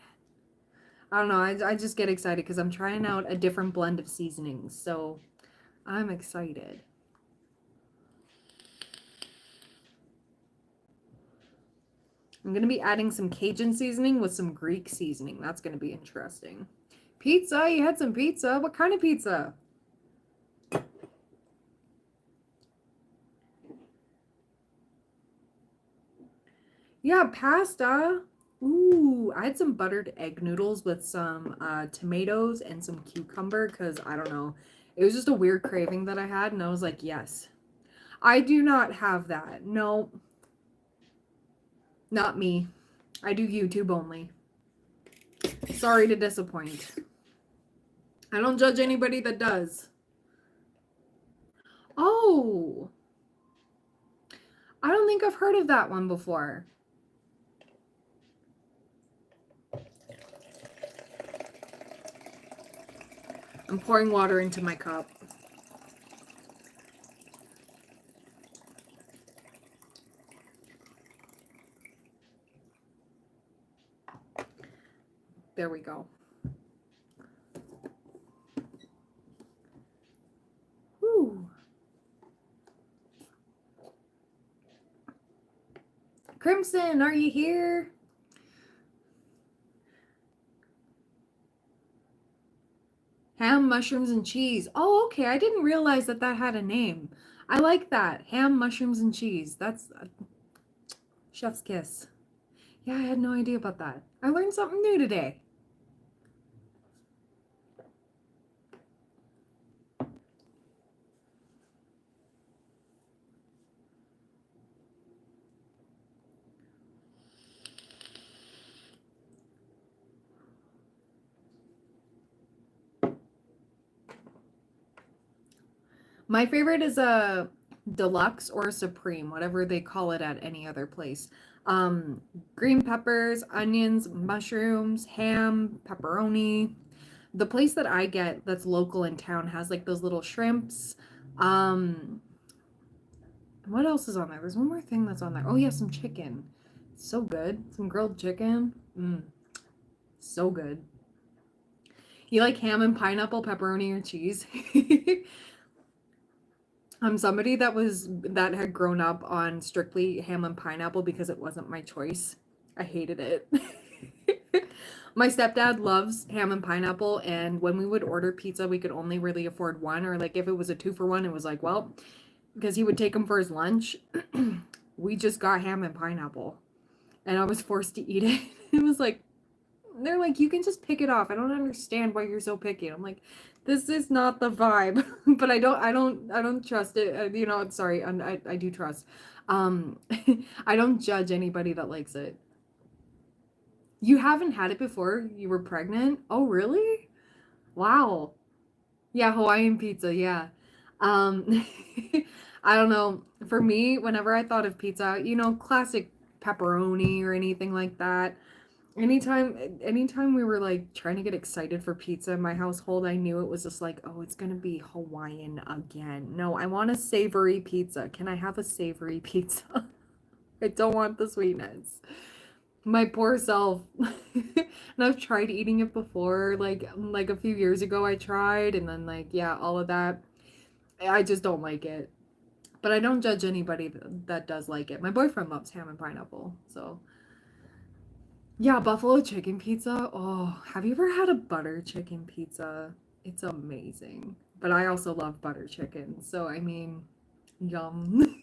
I don't know. I just get excited because I'm trying out a different blend of seasonings. So I'm excited. I'm going to be adding some Cajun seasoning with some Greek seasoning. That's going to be interesting. Pizza? You had some pizza? What kind of pizza? Yeah, pasta. Ooh, I had some buttered egg noodles with some tomatoes and some cucumber because I don't know. It was just a weird craving that I had and I was like, yes. I do not have that. No. Not me. I do YouTube only. Sorry to disappoint. I don't judge anybody that does. Oh. I don't think I've heard of that one before. I'm pouring water into my cup. There we go. Woo. Crimson, are you here? Ham, mushrooms, and cheese. Oh, okay. I didn't realize that that had a name. I like that. Ham, mushrooms, and cheese. That's chef's kiss. Yeah, I had no idea about that. I learned something new today. My favorite is a deluxe or supreme, whatever they call it at any other place. Green peppers, onions, mushrooms, ham, pepperoni. The place that I get that's local in town has like those little shrimps. What else is on there? There's one more thing that's on there. Oh yeah, some chicken. So good. Some grilled chicken. So good. You like ham and pineapple, pepperoni, or cheese? I'm somebody that had grown up on strictly ham and pineapple because it wasn't my choice. I hated it. My stepdad loves ham and pineapple, and when we would order pizza, we could only really afford one, or like if it was a 2-for-1, it was like, well, because he would take them for his lunch. We just got ham and pineapple, and I was forced to eat it. It was like, they're like, you can just pick it off. I don't understand why you're so picky. I'm like, this is not the vibe. But I don't trust it. You know, sorry, I do trust. I don't judge anybody that likes it. You haven't had it before you were pregnant? Oh, really? Wow. Yeah, Hawaiian pizza, yeah. Um I don't know. For me, whenever I thought of pizza, you know, classic pepperoni or anything like that. Anytime we were like trying to get excited for pizza in my household, I knew it was just like, oh, it's gonna be Hawaiian again. No, I want a savory pizza. Can I have a savory pizza? I don't want the sweetness. My poor self. And I've tried eating it before, like a few years ago I tried, and then like yeah, all of that. I just don't like it. But I don't judge anybody that does like it. My boyfriend loves ham and pineapple, so yeah, buffalo chicken pizza. Oh, have you ever had a butter chicken pizza? It's amazing. But I also love butter chicken, so I mean, yum.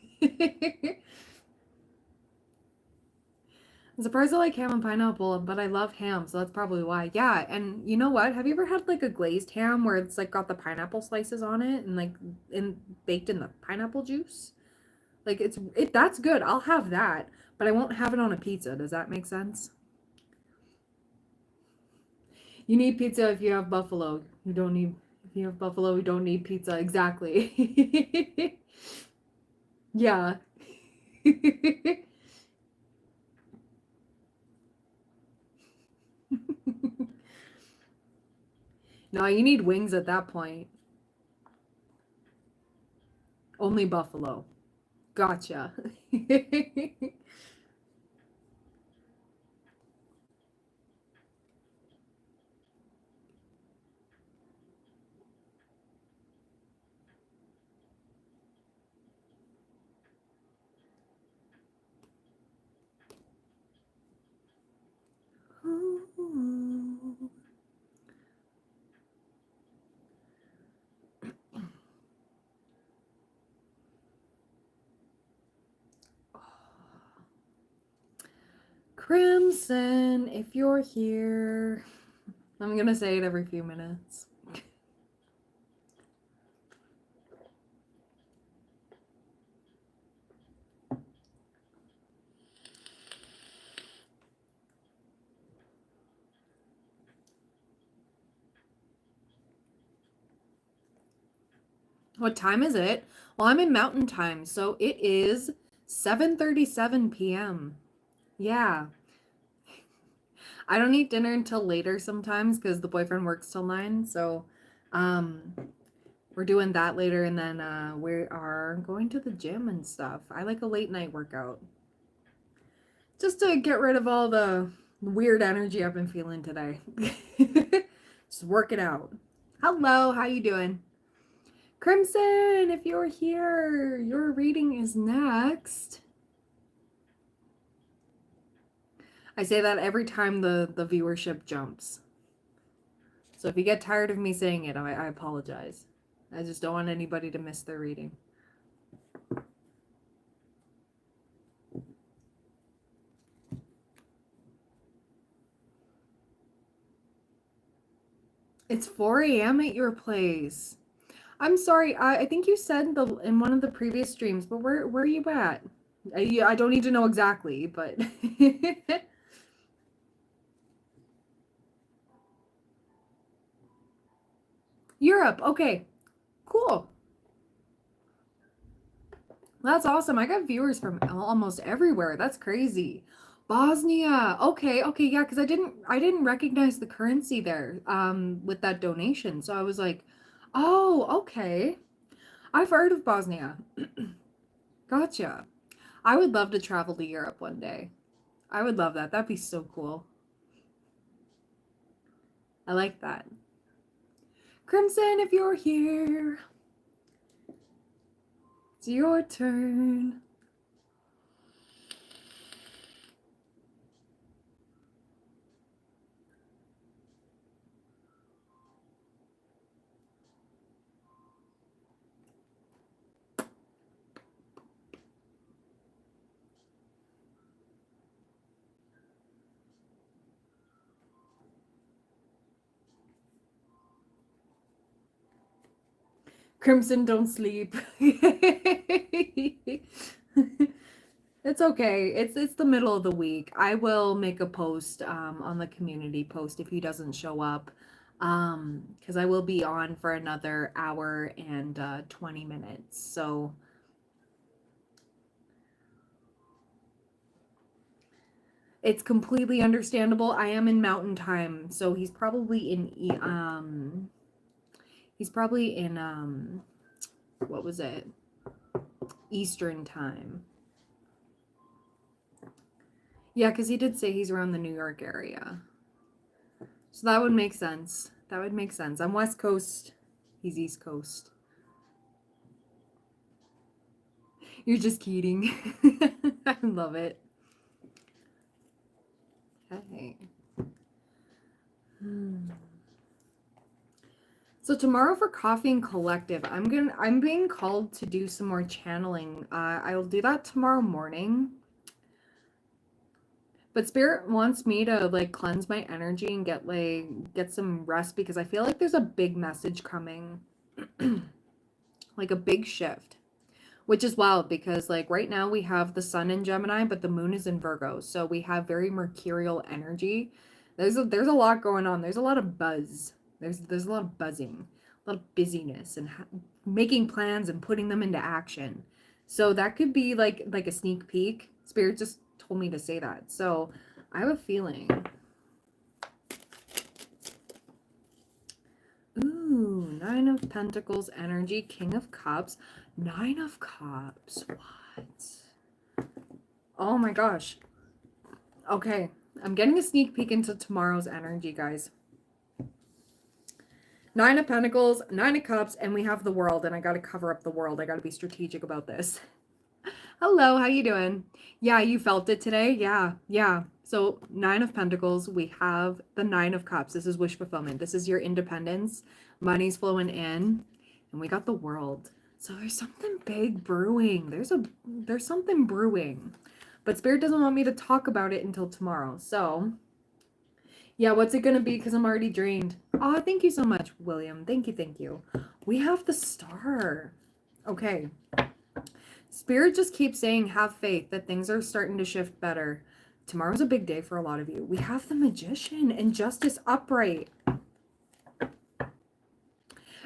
I'm surprised I like ham and pineapple, but I love ham, so that's probably why. Yeah, and you know what? Have you ever had like a glazed ham where it's like got the pineapple slices on it and like baked in the pineapple juice? Like that's good. I'll have that, but I won't have it on a pizza. Does that make sense? You need pizza if you have buffalo. You don't need if you have buffalo, you don't need pizza. Exactly. Yeah. No, you need wings at that point. Only buffalo. Gotcha. Crimson, if you're here. I'm gonna say it every few minutes. What time is it? Well, I'm in Mountain Time, so it is 7:37 p.m. Yeah. I don't eat dinner until later sometimes because the boyfriend works till 9, so um we're doing that later, and then we are going to the gym and stuff. I like a late night workout. Just to get rid of all the weird energy I've been feeling today. Just work it out. Hello, how you doing? Crimson, if you're here, your reading is next. I say that every time the viewership jumps. So if you get tired of me saying it, I apologize. I just don't want anybody to miss their reading. It's 4 a.m. at your place. I'm sorry. I think you said in one of the previous streams, but where are you at? I don't need to know exactly, but Europe. Okay, cool. That's awesome. I got viewers from almost everywhere. That's crazy. Bosnia. Okay, yeah, because I didn't recognize the currency there with that donation. So I was like, oh, okay. I've heard of Bosnia. Gotcha. I would love to travel to Europe one day. I would love that. That'd be so cool. I like that. Crimson, if you're here, it's your turn. Crimson, don't sleep. It's okay. It's the middle of the week. I will make a post on the community post if he doesn't show up. Because I will be on for another hour and 20 minutes. So It's completely understandable. I am in mountain time, so he's probably in what was it? Eastern time. Yeah, because he did say he's around the New York area. So that would make sense. That would make sense. I'm West Coast. He's East Coast. You're just kidding. I love it. Okay. So tomorrow for Coffee and Collective, I'm being called to do some more channeling. I'll do that tomorrow morning. But Spirit wants me to like cleanse my energy and get some rest, because I feel like there's a big message coming. Like a big shift. Which is wild, because like right now we have the sun in Gemini, but the moon is in Virgo. So we have very mercurial energy. There's a lot going on. There's a lot of buzz. There's a lot of buzzing, a lot of busyness, and making plans and putting them into action. So that could be like a sneak peek. Spirit just told me to say that. So I have a feeling. Ooh, Nine of Pentacles energy, King of Cups, Nine of Cups. What? Oh my gosh. Okay, I'm getting a sneak peek into tomorrow's energy, guys. Nine of Pentacles, Nine of Cups, and we have the World, and I got to cover up the World. I got to be strategic about this. Hello, how you doing? Yeah, you felt it today? Yeah. So Nine of Pentacles, we have the Nine of Cups. This is wish fulfillment. This is your independence. Money's flowing in. And we got the World. So there's something big brewing. There's something brewing. But Spirit doesn't want me to talk about it until tomorrow. So yeah, what's it going to be? Because I'm already drained. Oh, thank you so much, William. Thank you. We have the Star. Okay. Spirit just keeps saying, have faith that things are starting to shift better. Tomorrow's a big day for a lot of you. We have the Magician and Justice upright.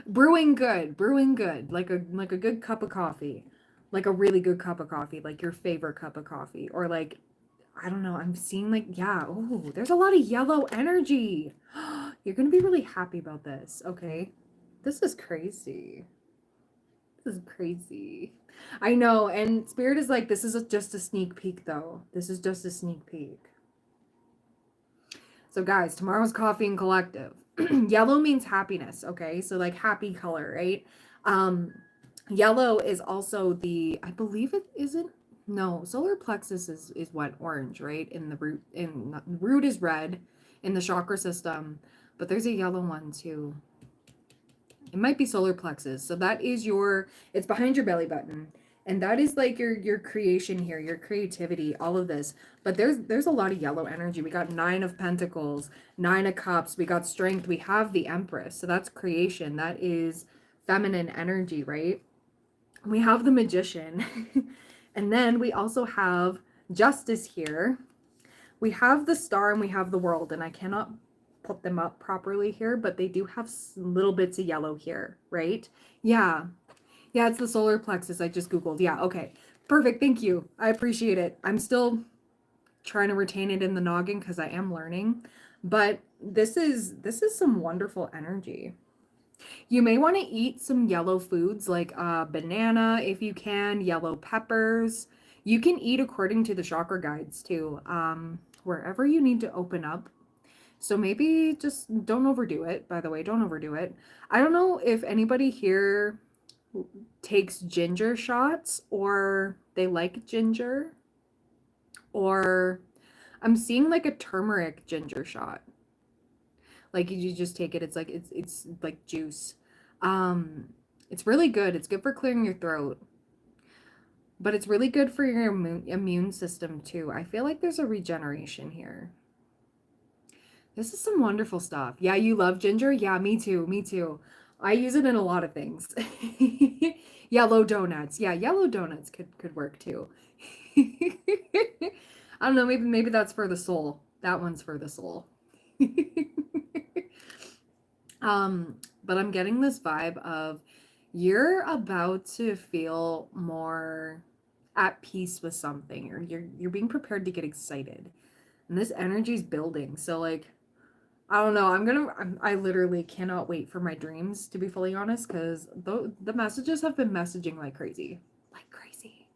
Brewing good. Like a good cup of coffee. Like a really good cup of coffee. Like your favorite cup of coffee. Or like, I don't know. I'm seeing like, yeah. Oh, there's a lot of yellow energy. You're going to be really happy about this. Okay. This is crazy. I know, and Spirit is like, this is just a sneak peek, though. This is just a sneak peek. So, guys, tomorrow's Coffee and Collective. Yellow means happiness, okay? So, like, happy color, right? Yellow is also the, I believe it isn't, no, solar plexus is what? Orange, right? In the root, root is red in the chakra system, but there's a yellow one, too. It might be solar plexus. So that is it's behind your belly button. And that is like your creation here, your creativity, all of this. But there's a lot of yellow energy. We got Nine of Pentacles, Nine of Cups. We got Strength. We have the Empress. So that's creation. That is feminine energy, right? We have the Magician. And then we also have Justice here. We have the Star and we have the World. And I cannot put them up properly here, but they do have little bits of yellow here, right? Yeah, it's the solar plexus. I just googled. Yeah, okay, perfect. Thank you. I appreciate it. I'm still trying to retain it in the noggin because I am learning, but this is some wonderful energy. You may want to eat some yellow foods like banana if you can, yellow peppers. You can eat according to the chakra guides too. Wherever you need to open up. So maybe just don't overdo it, by the way, don't overdo it. I don't know if anybody here takes ginger shots or they like ginger, or I'm seeing like a turmeric ginger shot. Like you just take it, it's like juice. It's really good. It's good for clearing your throat. But it's really good for your immune system too. I feel like there's a regeneration here. This is some wonderful stuff. Yeah, you love ginger? Yeah, me too. I use it in a lot of things. Yellow donuts. Yeah, yellow donuts could work too. I don't know, maybe that's for the soul. That one's for the soul. But I'm getting this vibe of you're about to feel more at peace with something, or you're being prepared to get excited. And this energy's building. So like, I don't know. I literally cannot wait for my dreams, to be fully honest, because the messages have been messaging like crazy. Like crazy.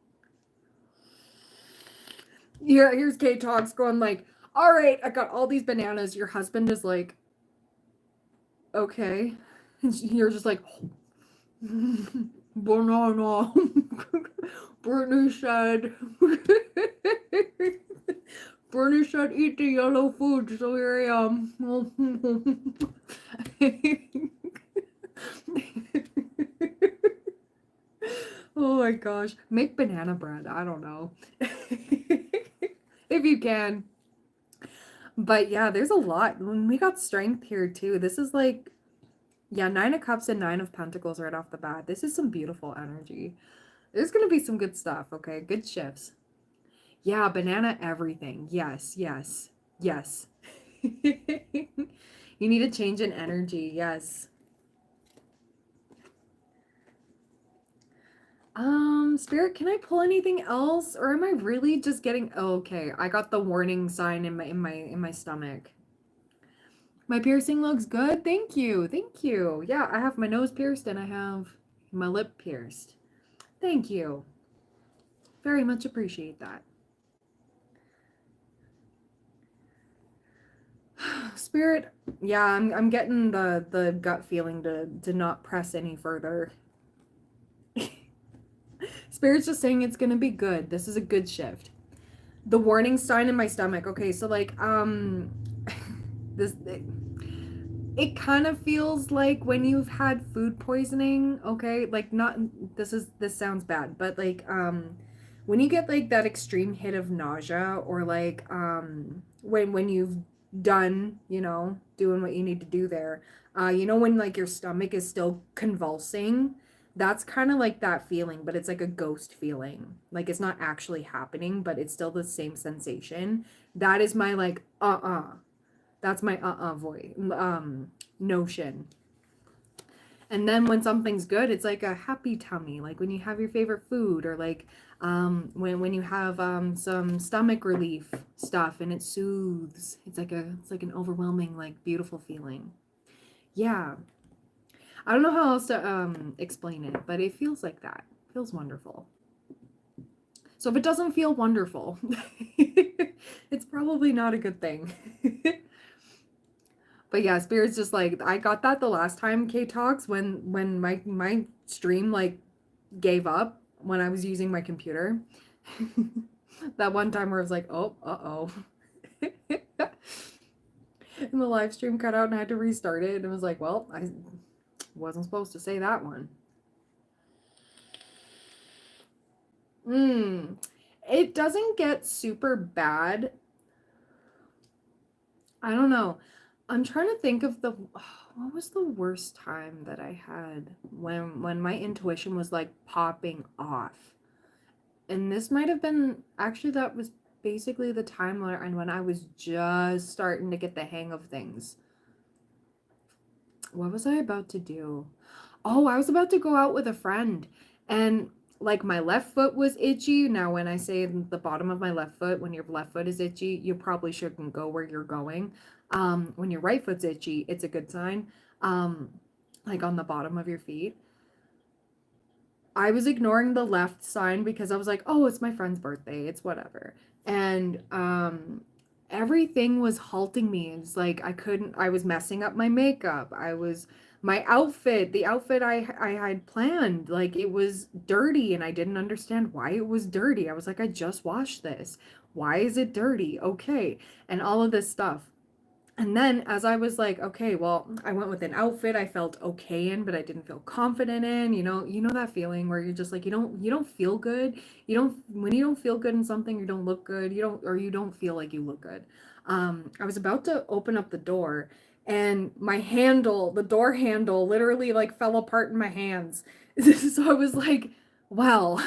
Here's Kate Talks going like, all right, I got all these bananas. Your husband is like, okay. And you're just like, banana. Brittany said, Brittany said, eat the yellow food, so here I am. Oh my gosh. Make banana bread. I don't know. If you can. But yeah, there's a lot. We got strength here too. This is like, yeah, 9 of Cups and 9 of Pentacles right off the bat. This is some beautiful energy. There's going to be some good stuff, okay? Good shifts. Yeah, banana everything. Yes, yes, yes. You need a change in energy. Yes. Spirit, can I pull anything else, or am I really just getting, oh, okay, I got the warning sign in my stomach. My piercing looks good. Thank you. Thank you. Yeah, I have my nose pierced and I have my lip pierced. Thank you. Very much appreciate that. Spirit, yeah, I'm getting the gut feeling to not press any further. Spirit's just saying it's gonna be good. This is a good shift. The warning sign in my stomach. Okay, so like this it kind of feels like when you've had food poisoning, okay? Like not this sounds bad, but like when you get like that extreme hit of nausea, or like when you've done, you know, doing what you need to do there. You know, when like your stomach is still convulsing, that's kind of like that feeling, but it's like a ghost feeling. Like it's not actually happening, but it's still the same sensation. That is my like that's my voice notion. And then when something's good, it's like a happy tummy, like when you have your favorite food, or like when you have some stomach relief stuff and it soothes. It's like an overwhelming, like beautiful feeling. Yeah. I don't know how else to explain it, but it feels like that. It feels wonderful. So if it doesn't feel wonderful, it's probably not a good thing. But yeah, Spirit's just like, I got that the last time K Talks when my stream like gave up when I was using my computer. That one time where I was like, oh, uh-oh. And the live stream cut out and I had to restart it. And it was like, well, I wasn't supposed to say that one. It doesn't get super bad. I don't know. I'm trying to think of what was the worst time that I had when my intuition was like popping off. And this might have been, actually that was basically the time when I was just starting to get the hang of things. What was I about to do? Oh, I was about to go out with a friend, and like my left foot was itchy. Now, when I say the bottom of my left foot, when your left foot is itchy, you probably shouldn't go where you're going. When your right foot's itchy, it's a good sign. Like on the bottom of your feet. I was ignoring the left sign because I was like, oh, it's my friend's birthday. It's whatever. And everything was halting me. It's like I was messing up my makeup. My outfit, the outfit I had planned, like it was dirty and I didn't understand why it was dirty. I was like, I just washed this. Why is it dirty? Okay. And all of this stuff. And then as I was like, okay, well, I went with an outfit I felt okay in, but I didn't feel confident in, you know that feeling where you're just like, you don't feel good. When you don't feel good in something, you don't look good. You don't feel like you look good. I was about to open up the door and the door handle literally like fell apart in my hands. So I was like, well,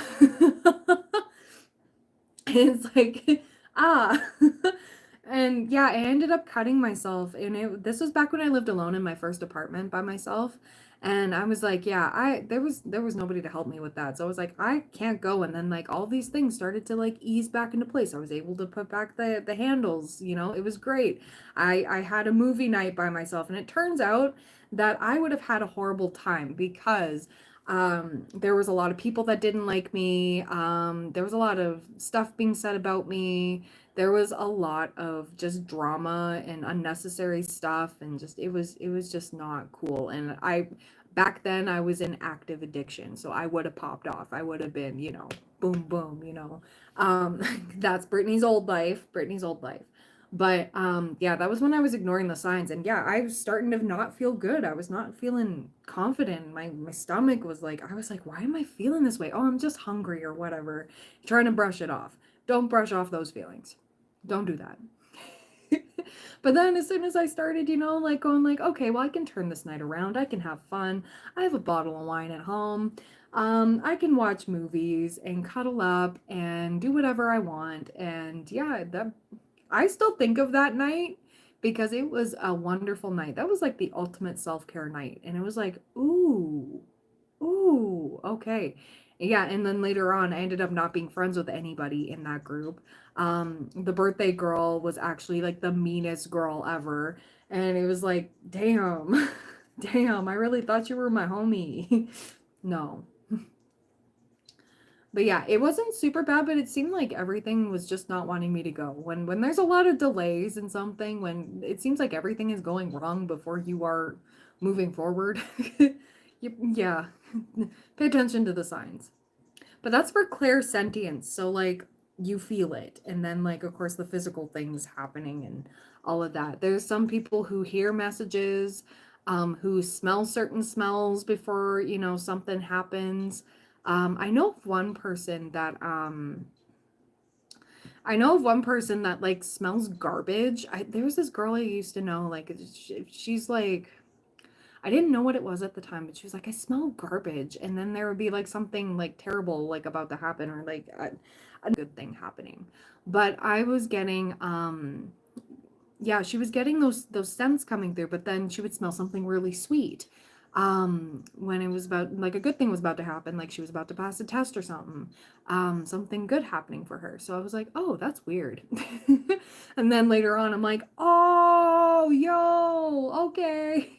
it's like, ah. And yeah, I ended up cutting myself. And this was back when I lived alone in my first apartment by myself. And I was like, yeah, there was nobody to help me with that. So I was like, I can't go. And then like all these things started to like ease back into place. I was able to put back the handles, you know, it was great. I had a movie night by myself, and it turns out that I would have had a horrible time because there was a lot of people that didn't like me. There was a lot of stuff being said about me. There was a lot of just drama and unnecessary stuff, and just it was just not cool. And I back then I was in active addiction, so I would have popped off. I would have been, you know, boom boom, you know. That's Brittany's old life. But yeah, that was when I was ignoring the signs, and yeah, I was starting to not feel good. I was not feeling confident. My stomach was like, I was like, why am I feeling this way? Oh, I'm just hungry or whatever. Trying to brush it off. Don't brush off those feelings. Don't do that. But then as soon as I started, you know, like going like, okay, well, I can turn this night around. I can have fun. I have a bottle of wine at home. I can watch movies and cuddle up and do whatever I want. And yeah, that I still think of that night because it was a wonderful night. That was like the ultimate self-care night. And it was like, ooh, okay. Yeah, and then later on, I ended up not being friends with anybody in that group. The birthday girl was actually like the meanest girl ever. And it was like, damn, damn, I really thought you were my homie. No. But yeah, it wasn't super bad, but it seemed like everything was just not wanting me to go. When there's a lot of delays in something, when it seems like everything is going wrong before you are moving forward, yeah, pay attention to the signs. But that's for clairsentience. So like you feel it, and then like of course the physical things happening and all of that. There's some people who hear messages, who smell certain smells before, you know, something happens. I know of one person that like smells garbage. There was this girl I used to know, like she's like, I didn't know what it was at the time, but she was like, I smell garbage. And then there would be like something like terrible like about to happen, or like a good thing happening. But I was getting yeah, she was getting those scents coming through, but then she would smell something really sweet. When it was about like a good thing was about to happen, like she was about to pass a test or something. Something good happening for her. So I was like, oh, that's weird. And then later on I'm like, oh, yo, okay.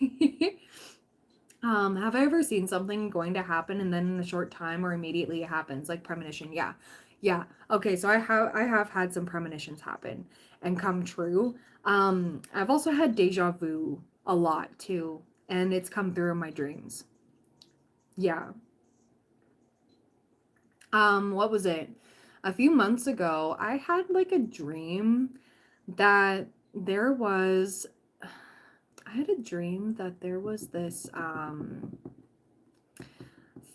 Have I ever seen something going to happen and then in a short time or immediately it happens? Like premonition. Yeah. Yeah. Okay, so I have had some premonitions happen and come true. I've also had deja vu a lot too, and it's come through in my dreams. Yeah. What was it? A few months ago, I had like a dream that there was I had a dream that there was this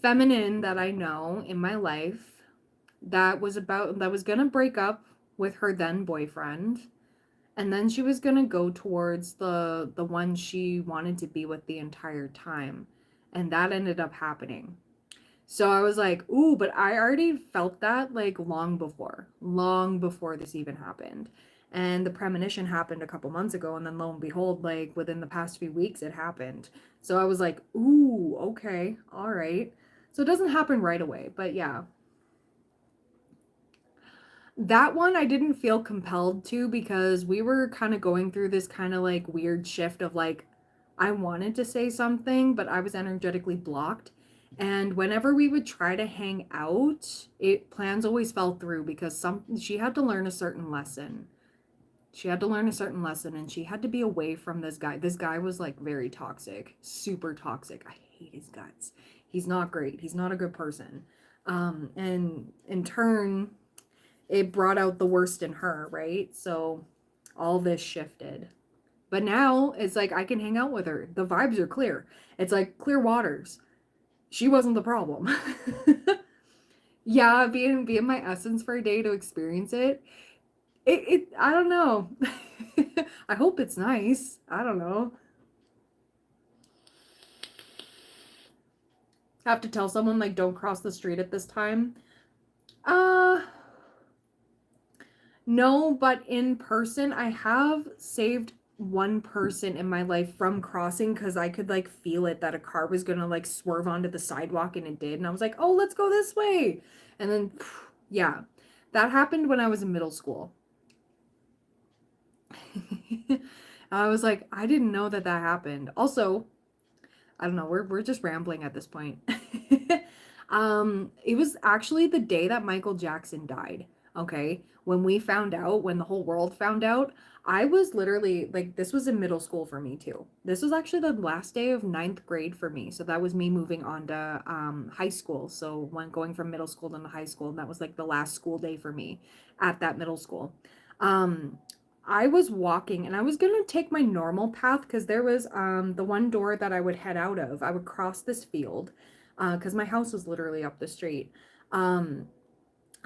feminine that I know in my life that was gonna break up with her then boyfriend, and then she was gonna go towards the one she wanted to be with the entire time, and that ended up happening. So I was like, ooh, but I already felt that like long before this even happened. And the premonition happened a couple months ago, and then lo and behold, like within the past few weeks, it happened. So I was like, ooh, okay, all right. So it doesn't happen right away, but yeah. That one I didn't feel compelled to because we were kind of going through this kind of like weird shift of like I wanted to say something, but I was energetically blocked. And whenever we would try to hang out, it plans always fell through because she had to learn a certain lesson. She had to learn a certain lesson, and she had to be away from this guy. This guy was like very toxic, super toxic. I hate his guts. He's not great. He's not a good person. And in turn, it brought out the worst in her, right? So all this shifted. But now it's like I can hang out with her. The vibes are clear. It's like clear waters. She wasn't the problem. Yeah, being my essence for a day to experience it. It I don't know. I hope it's nice. I don't know. Have to tell someone like don't cross the street at this time. Uh no, but in person I have saved one person in my life from crossing because I could like feel it that a car was gonna like swerve onto the sidewalk, and it did. And I was like, oh, let's go this way. And then, yeah, that happened when I was in middle school. I was like, I didn't know that that happened. Also, I don't know, we're just rambling at this point. It was actually the day that Michael Jackson died. Okay. When we found out, when the whole world found out, I was literally like, this was in middle school for me too. This was actually the last day of ninth grade for me. So that was me moving on to high school. So when going from middle school to high school, and that was like the last school day for me at that middle school. Um, I was walking and I was gonna take my normal path because there was the one door that I would head out of. I would cross this field because my house was literally up the street. Um,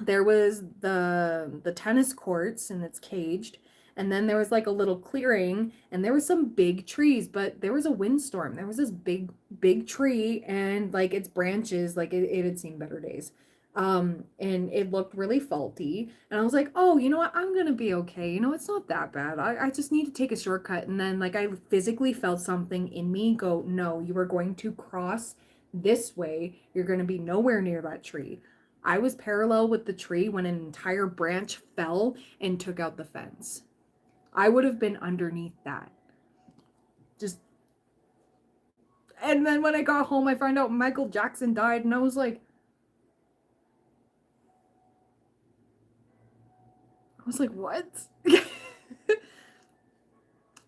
there was the tennis courts and it's caged, and then there was like a little clearing, and there was some big trees, but there was a windstorm. There was this big tree, and like its branches, like it had seen better days. And it looked really faulty, and I was like, oh, you know what, I'm gonna be okay, you know, it's not that bad. I just need to take a shortcut. And then like I physically felt something in me go, no, you are going to cross this way, you're going to be nowhere near that tree. I was parallel with the tree when an entire branch fell and took out the fence. I would have been underneath that. Just, and then when I got home, I found out Michael Jackson died, and I was like, what?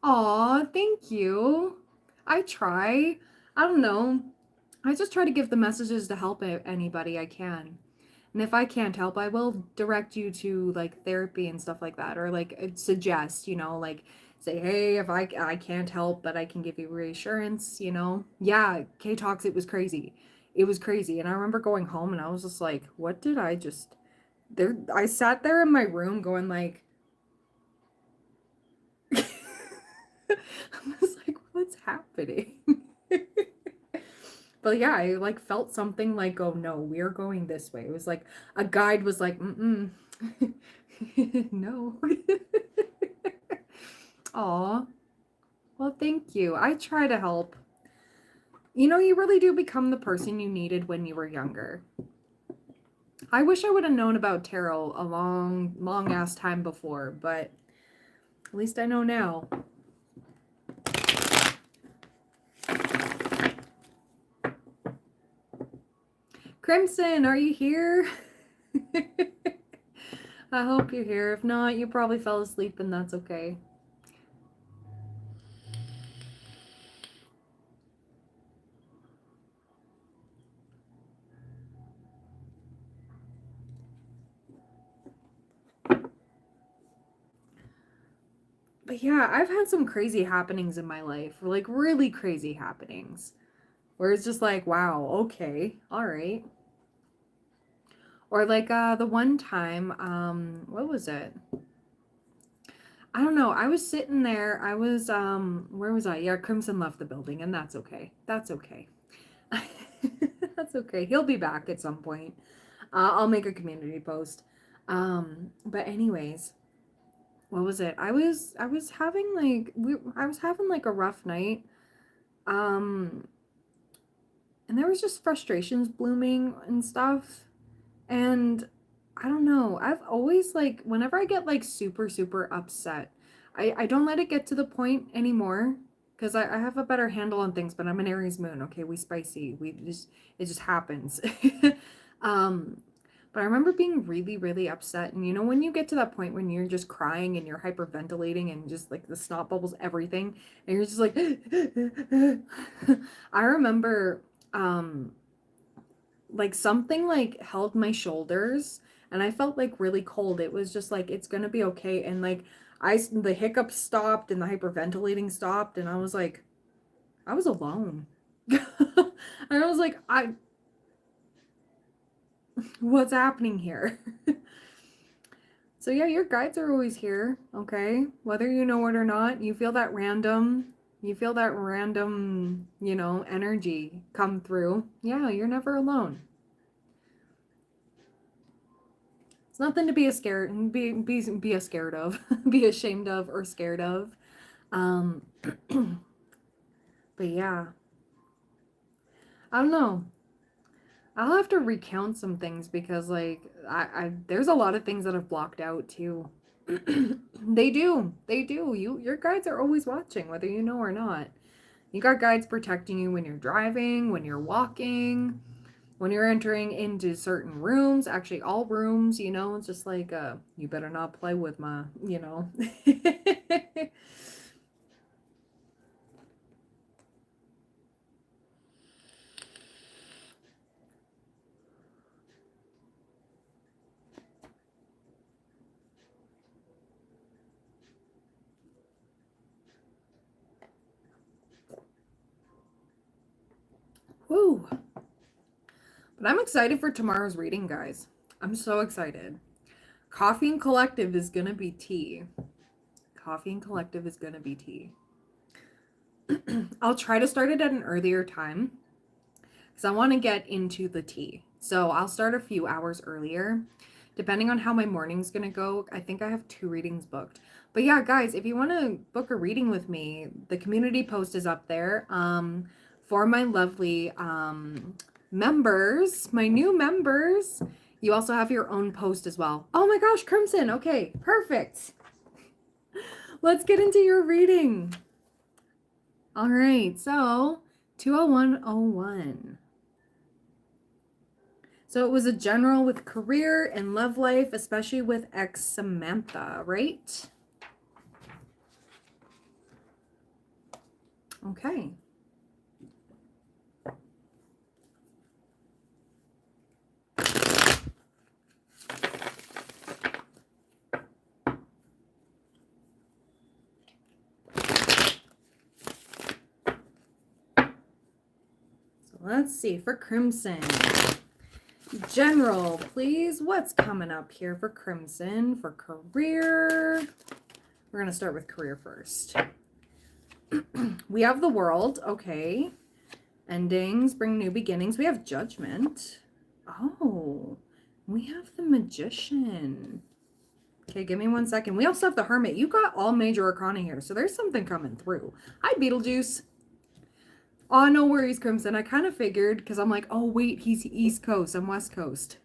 Aw, thank you. I try. I don't know. I just try to give the messages to help anybody I can. And if I can't help, I will direct you to like therapy and stuff like that, or like suggest, you know, like say, hey, if I can't help, but I can give you reassurance, you know. Yeah, K Talks, it was crazy. It was crazy. And I remember going home and I was just like, what did I just there I sat there in my room going like I was like, what's happening? But yeah, I like felt something like, oh no, we're going this way. It was like a guide was like, mm-mm. No. Aw. Well, thank you. I try to help. You know, you really do become the person you needed when you were younger. I wish I would have known about tarot a long ass time before, but at least I know now. Crimson, are you here? I hope you're here. If not, you probably fell asleep, and that's okay. But yeah, I've had some crazy happenings in my life, like really crazy happenings, where it's just like, wow, okay, all right. Or like the one time, what was it? I don't know. I was sitting there. I was where was I? Yeah, Crimson left the building, and that's okay. That's okay. That's okay. He'll be back at some point. I'll make a community post. But anyways, what was it? I was having like I was having like a rough night. Um and there was just frustrations blooming and stuff. And I don't know. I've always like whenever I get like super upset, I don't let it get to the point anymore because I have a better handle on things, but I'm an Aries moon, okay? We spicy. We just it just happens. um but I remember being really upset, and you know when you get to that point when you're just crying and you're hyperventilating and just like the snot bubbles everything and you're just like I remember like something like held my shoulders and I felt like really cold. It was just like it's gonna be okay. And like the hiccups stopped and the hyperventilating stopped, and I was like, I was alone. And I was like, what's happening here? So yeah, your guides are always here, okay? Whether you know it or not, you feel that random, you know, energy come through. Yeah, you're never alone. It's nothing to be a scared of, be scared of, or scared of. Um, but yeah, I don't know. I'll have to recount some things because like there's a lot of things that I've blocked out too. They do. They do. Your guides are always watching, whether you know or not. You got guides protecting you when you're driving, when you're walking, when you're entering into certain rooms, actually all rooms, you know, it's just like you better not play with my, you know. Woo. But I'm excited for tomorrow's reading, guys. I'm so excited. Coffee and Collective is going to be tea. Coffee and Collective is going to be tea. I'll try to start it at an earlier time because I want to get into the tea. So I'll start a few hours earlier. Depending on how my morning's going to go, I think I have 2 readings booked. But yeah, guys, if you want to book a reading with me, the community post is up there. For my lovely members, my new members, you also have your own post as well. Oh my gosh, Crimson. Okay, perfect. Let's get into your reading. All right, so 20101. So it was a general with career and love life, especially with ex Samantha, right? Okay. So let's see for Crimson. General, please. What's coming up here for Crimson for career? We're going to start with career first. We have the World. Okay. Endings bring new beginnings. We have Judgment. Oh, we have the Magician. Okay, give me 1 second. We also have the Hermit. You got all major arcana here, so there's something coming through. Hi, Beetlejuice. Oh, no worries, Crimson. I kind of figured because I'm like, oh, wait, he's East Coast. I'm West Coast.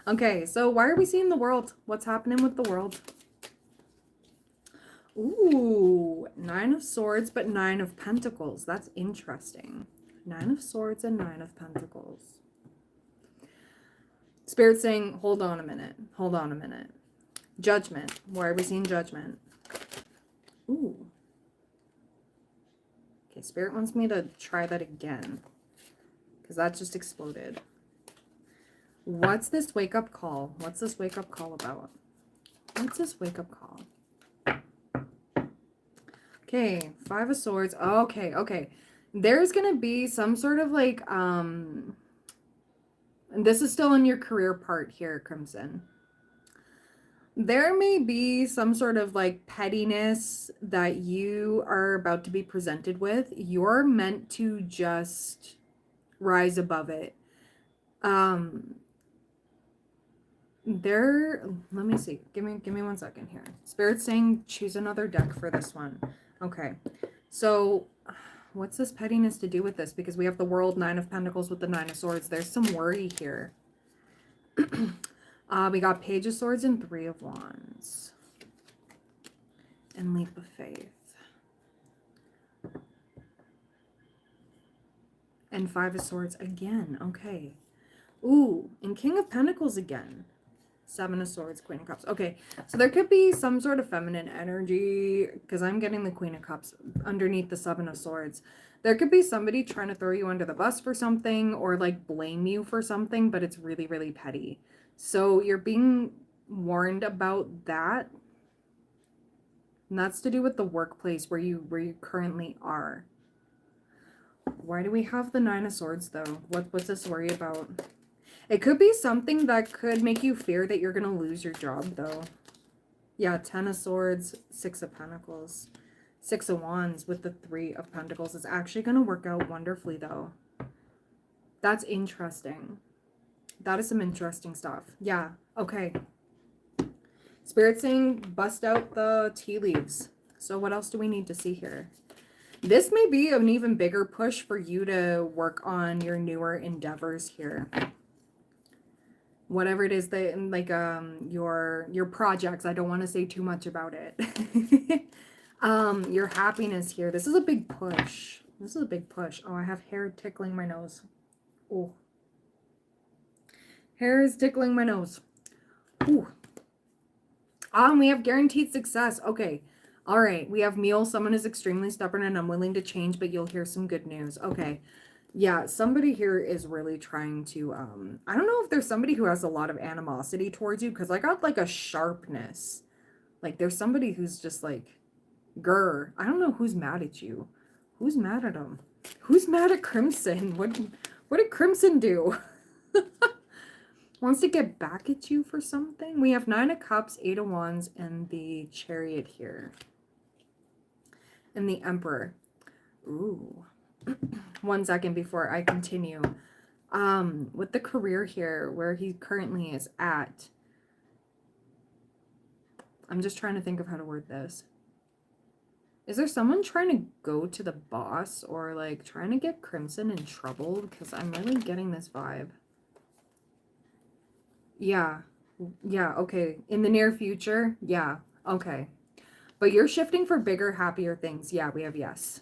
Okay, so why are we seeing the World? What's happening with the World? Ooh, 9 of Swords, but 9 of Pentacles. That's interesting. 9 of Swords and 9 of Pentacles. Spirit saying, hold on a minute. Hold on a minute. Judgment. Why are we seeing Judgment? Ooh. Okay, Spirit wants me to try that again. Because that just exploded. What's this wake-up call? What's this wake-up call about? What's this wake-up call? Okay, 5 of Swords. Okay, okay. There's going to be some sort of like, and this is still in your career part here, Crimson. There may be some sort of like pettiness that you are about to be presented with. You're meant to just rise above it. Let me see. Give me 1 second here. Spirit's saying choose another deck for this one. Okay. So what's this pettiness to do with this? Because we have the World, 9 of Pentacles with the 9 of Swords. There's some worry here. We got Page of Swords and 3 of Wands. And Leap of Faith. And 5 of Swords again. Okay. Ooh, and King of Pentacles again. 7 of Swords, Queen of Cups. Okay, so there could be some sort of feminine energy because I'm getting the Queen of Cups underneath the 7 of Swords. There could be somebody trying to throw you under the bus for something or like blame you for something, but it's really, really petty. So you're being warned about that. And that's to do with the workplace where you currently are. Why do we have the 9 of Swords though? What's this worry about? It could be something that could make you fear that you're going to lose your job, though. Yeah, 10 of Swords, 6 of Pentacles, 6 of Wands with the 3 of Pentacles. It's actually going to work out wonderfully, though. That's interesting. That is some interesting stuff. Yeah, okay. Spirit saying bust out the tea leaves. So what else do we need to see here? This may be an even bigger push for you to work on your newer endeavors here. Whatever it is that, like, your projects. I don't want to say too much about it. Your happiness here. This is a big push. This is a big push. Oh, I have hair tickling my nose. Oh. Hair is tickling my nose. Ooh. We have guaranteed success. Okay. All right. We have meal. Someone is extremely stubborn and unwilling to change, but you'll hear some good news. Okay. Yeah, somebody here is really trying to, I don't know if there's somebody who has a lot of animosity towards you, because I got like a sharpness. Like there's somebody who's just like, grr. I don't know who's mad at you. Who's mad at him? Who's mad at Crimson? What did Crimson do? Wants to get back at you for something? We have 9 of Cups, 8 of Wands, and the Chariot here. And the Emperor. Ooh. 1 second before I continue. With the career here, where he currently is at. I'm just trying to think of how to word this. Is there someone trying to go to the boss or like trying to get Crimson in trouble? Because I'm really getting this vibe. Yeah. Yeah, okay. In the near future? Yeah. Okay. But you're shifting for bigger, happier things. Yeah, we have yes.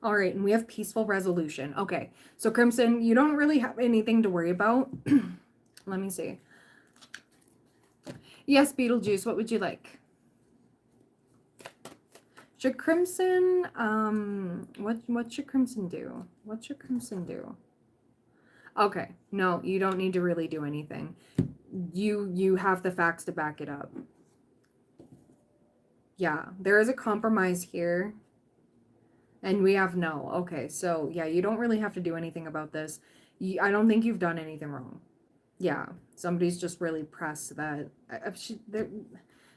All right, and we have peaceful resolution. Okay, so Crimson, you don't really have anything to worry about. Let me see. Yes, Beetlejuice, what would you like? Should Crimson, what should Crimson do? What should Crimson do? Okay, no, you don't need to really do anything. You have the facts to back it up. Yeah, there is a compromise here. And we have no. Okay, so yeah, you don't really have to do anything about this. I don't think you've done anything wrong. Yeah, somebody's just really pressed that.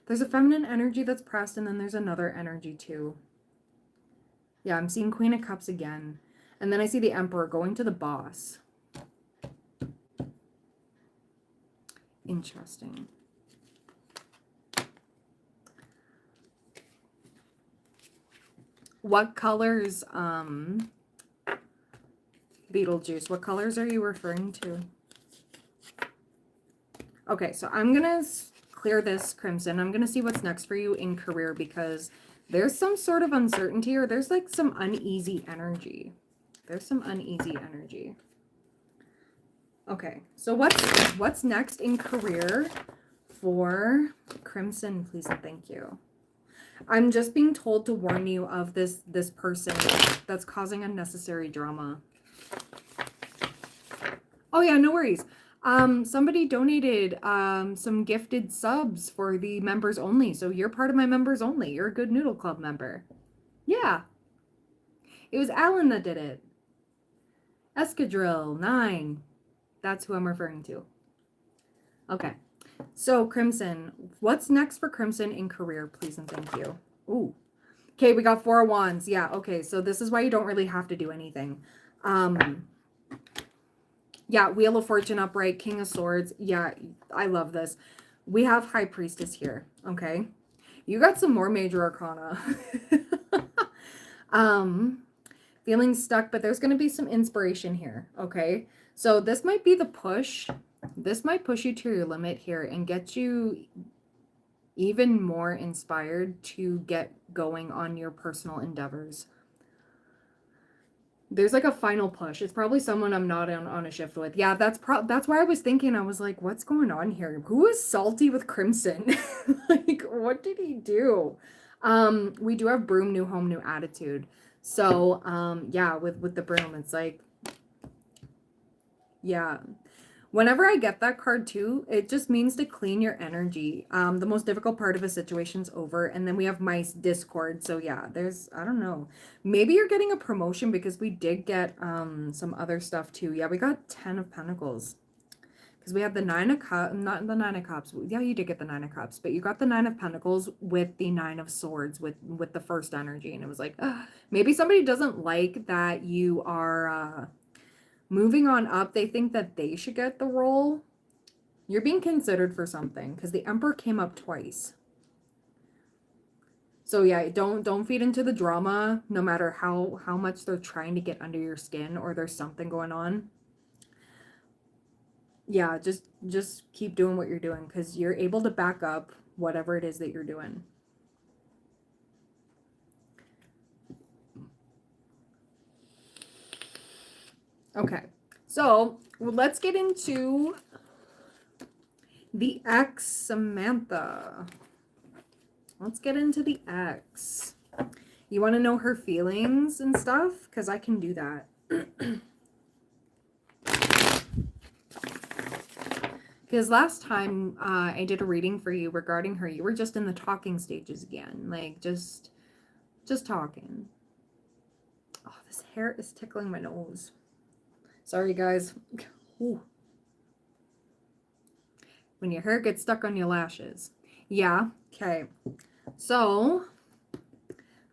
There's a feminine energy that's pressed, and then there's another energy too. Yeah, I'm seeing Queen of Cups again. And then I see the Emperor going to the boss. Interesting. What colors, Beetlejuice, what colors are you referring to? Okay, so I'm going to clear this, Crimson. I'm going to see what's next for you in career, because there's some sort of uncertainty, or there's like some uneasy energy. There's some uneasy energy. Okay, so what's next in career for Crimson, please and thank you. I'm just being told to warn you of this person that's causing unnecessary drama. Oh yeah, no worries. Somebody donated some gifted subs for the members only. So you're part of my members only. You're a Good Noodle Club member. Yeah. It was Alan that did it. Escadrille 9. That's who I'm referring to. Okay. So Crimson, what's next for Crimson in career, please and thank you. Ooh. Okay, we got 4 of Wands. Yeah, okay. So this is why you don't really have to do anything. Yeah, Wheel of Fortune upright, King of Swords. Yeah, I love this. We have High Priestess here, okay? You got some more Major Arcana. Feeling stuck, but there's going to be some inspiration here, okay? So this might be the push. This might push you to your limit here and get you even more inspired to get going on your personal endeavors. There's like a final push. It's probably someone I'm not on a shift with. Yeah, that's why I was thinking. I was like, what's going on here? Who is salty with Crimson? Like, what did he do? We do have Broom, New Home, New Attitude. So, yeah, with the Broom, it's like, yeah. Whenever I get that card too, it just means to clean your energy. The most difficult part of a situation's over. And then we have Mice Discord. So yeah, there's, I don't know. Maybe you're getting a promotion, because we did get some other stuff too. Yeah, we got 10 of Pentacles. Because we have the 9 of Cups, not the 9 of Cups. Yeah, you did get the 9 of Cups. But you got the 9 of Pentacles with the 9 of Swords with the first energy. And it was like, maybe somebody doesn't like that you are... moving on up, they think that they should get the role. You're being considered for something, because the Emperor came up twice. So yeah, don't feed into the drama, no matter how much they're trying to get under your skin or there's something going on. Yeah, just keep doing what you're doing because you're able to back up whatever it is that you're doing. Okay, so let's get into the ex, Samantha. Let's get into the ex. You want to know her feelings and stuff? Because I can do that. Because last time I did a reading for you regarding her, you were just in the talking stages again. Like, just talking. Oh, this hair is tickling my nose. Sorry, guys. Ooh. When your hair gets stuck on your lashes. Yeah, okay. So,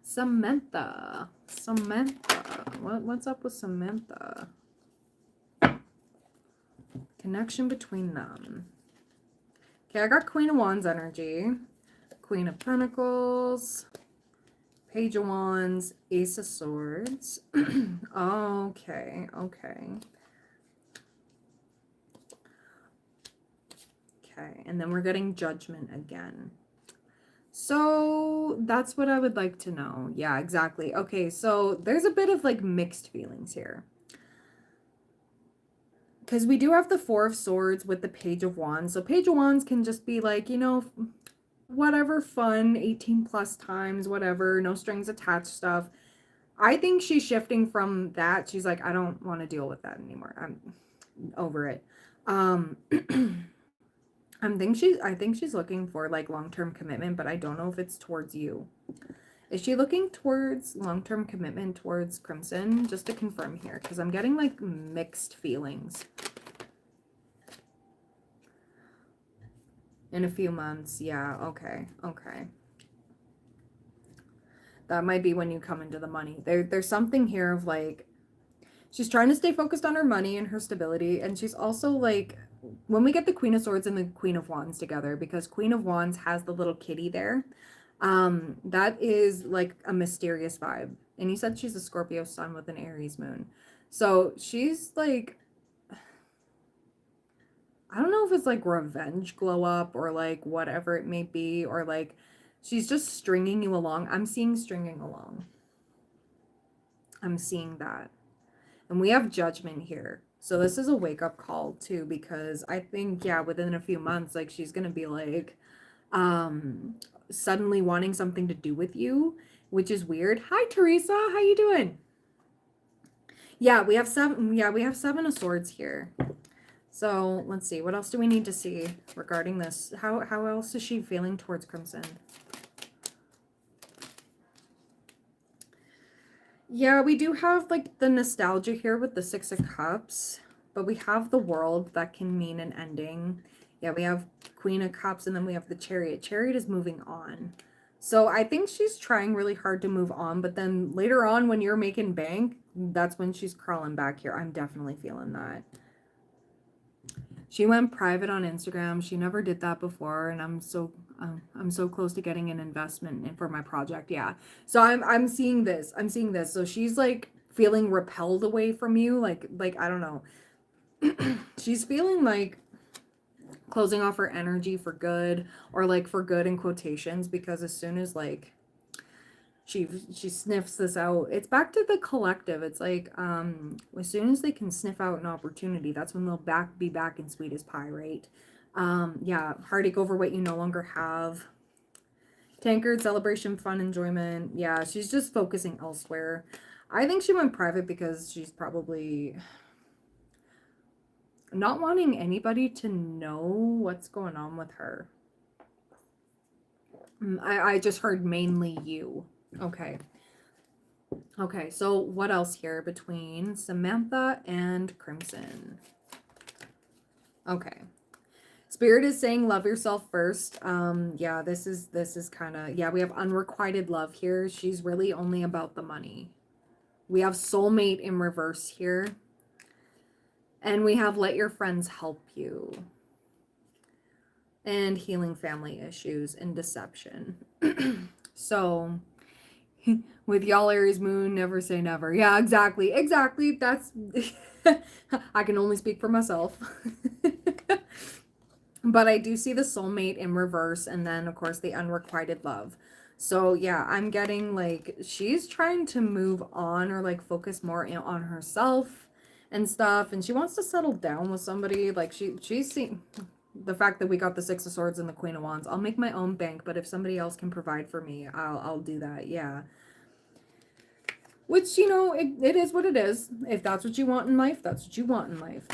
Samantha. What's up with Samantha? Connection between them. Okay, I got Queen of Wands energy. Queen of Pentacles. Page of Wands. Ace of Swords. Okay. Okay, and then we're getting Judgment again. So that's what I would like to know. Yeah, exactly. Okay, so there's a bit of like mixed feelings here. Because we do have the Four of Swords with the Page of Wands. So Page of Wands can just be like, you know, whatever fun, 18 plus times, whatever, no strings attached stuff. I think she's shifting from that. She's like, I don't want to deal with that anymore. I'm over it. I think she's looking for like long-term commitment, but I don't know if it's towards you. Is she looking towards long-term commitment towards Crimson? Just to confirm here, because I'm getting like mixed feelings. In a few months, yeah, okay. That might be when you come into the money. There's something here of like, she's trying to stay focused on her money and her stability, and she's also like, when we get the Queen of Swords and the Queen of Wands together, because Queen of Wands has the little kitty there, that is like a mysterious vibe. And you said she's a Scorpio sun with an Aries moon. So she's like, I don't know if it's like revenge glow up or like whatever it may be, or like she's just stringing you along. I'm seeing stringing along. I'm seeing that. And we have Judgment here. So this is a wake-up call too, because I think, yeah, within a few months, like she's gonna be like suddenly wanting something to do with you, which is weird. Hi Teresa, how you doing? Yeah, we have Seven of Swords here. So let's see, what else do we need to see regarding this? How else is she feeling towards Crimson? Yeah, we do have like the nostalgia here with the Six of Cups, but we have the World that can mean an ending. Yeah, we have Queen of Cups, and then we have the Chariot. Chariot is moving on. So I think she's trying really hard to move on, but then later on when you're making bank, that's when she's crawling back here. I'm definitely feeling that. She went private on Instagram. She never did that before, and I'm so close to getting an investment in for my project. Yeah. So I'm seeing this. So she's like feeling repelled away from you, like I don't know. She's feeling like closing off her energy for good, or like for good in quotations, because as soon as like she sniffs this out, it's back to the collective. It's like as soon as they can sniff out an opportunity, that's when they'll be back in sweet as pie, right? Yeah, heartache over what you no longer have. Tankard, celebration, fun, enjoyment. Yeah, she's just focusing elsewhere. I think she went private because she's probably not wanting anybody to know what's going on with her. I just heard mainly you. Okay. Okay, so what else here between Samantha and Crimson? Okay. Spirit is saying love yourself first. Yeah, this is kind of, yeah, we have unrequited love here. She's really only about the money. We have soulmate in reverse here. And we have let your friends help you. And healing family issues and deception. So with y'all Aries moon, never say never. Yeah, exactly. Exactly. That's, I can only speak for myself. But I do see the soulmate in reverse, and then of course the unrequited love. So yeah, I'm getting like she's trying to move on or like focus more on herself and stuff, and she wants to settle down with somebody. Like she's seen the fact that we got the Six of Swords and the Queen of Wands. I'll make my own bank, but if somebody else can provide for me, I'll do that. Yeah. Which, you know, it is what it is. If that's what you want in life, that's what you want in life.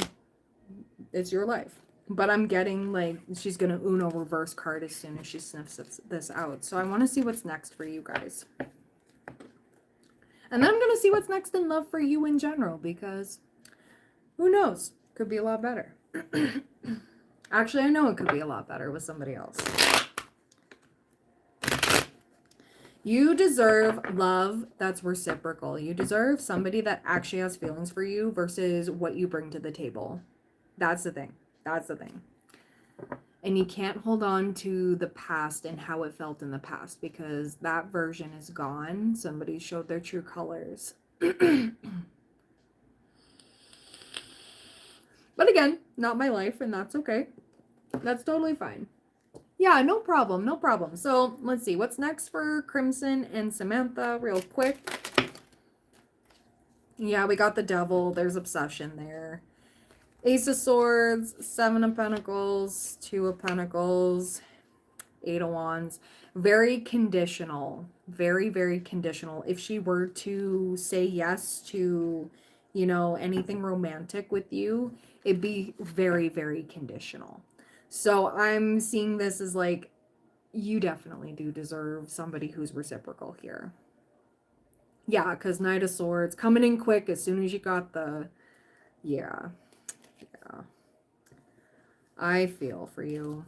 It's your life. But I'm getting like she's gonna Uno reverse card as soon as she sniffs this out. So I want to see what's next for you guys. And then I'm gonna see what's next in love for you in general, because who knows? Could be a lot better. Actually, I know it could be a lot better with somebody else. You deserve love that's reciprocal. You deserve somebody that actually has feelings for you versus what you bring to the table. That's the thing. That's the thing. And you can't hold on to the past and how it felt in the past, because that version is gone. Somebody showed their true colors. But again, not my life, and that's okay. That's totally fine. Yeah, no problem, no problem. So let's see, what's next for Crimson and Samantha real quick. Yeah, we got the Devil. There's obsession there. Ace of Swords, Seven of Pentacles, Two of Pentacles, Eight of Wands. Very conditional. Very, very conditional. If she were to say yes to, you know, anything romantic with you, it'd be very, very conditional. So I'm seeing this as like, you definitely do deserve somebody who's reciprocal here. Yeah, because Knight of Swords, coming in quick as soon as you got the, yeah. I feel for you.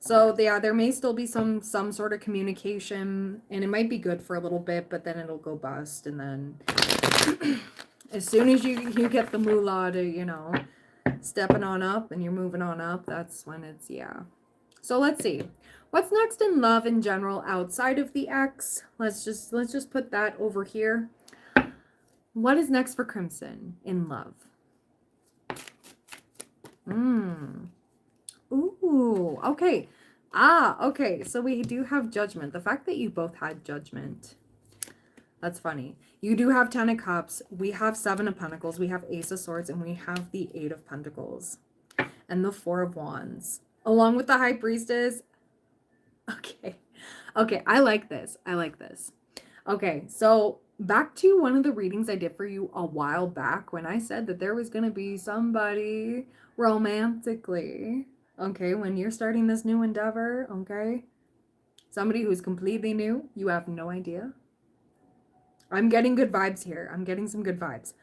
So yeah, there may still be some sort of communication, and it might be good for a little bit, but then it'll go bust, and then as soon as you get the moolah to, you know, stepping on up and you're moving on up, that's when it's, yeah. So let's see. What's next in love in general outside of the ex? Let's just put that over here. What is next for Crimson in love? Ooh, okay. Okay. So we do have Judgment. The fact that you both had Judgment. That's funny. You do have Ten of Cups. We have Seven of Pentacles. We have Ace of Swords. And we have the Eight of Pentacles. And the Four of Wands. Along with the High Priestess. Okay. Okay. I like this. I like this. Okay. So back to one of the readings I did for you a while back when I said that there was going to be somebody romantically, okay, when you're starting this new endeavor, okay, somebody who's completely new, you have no idea. I'm getting good vibes here. I'm getting some good vibes.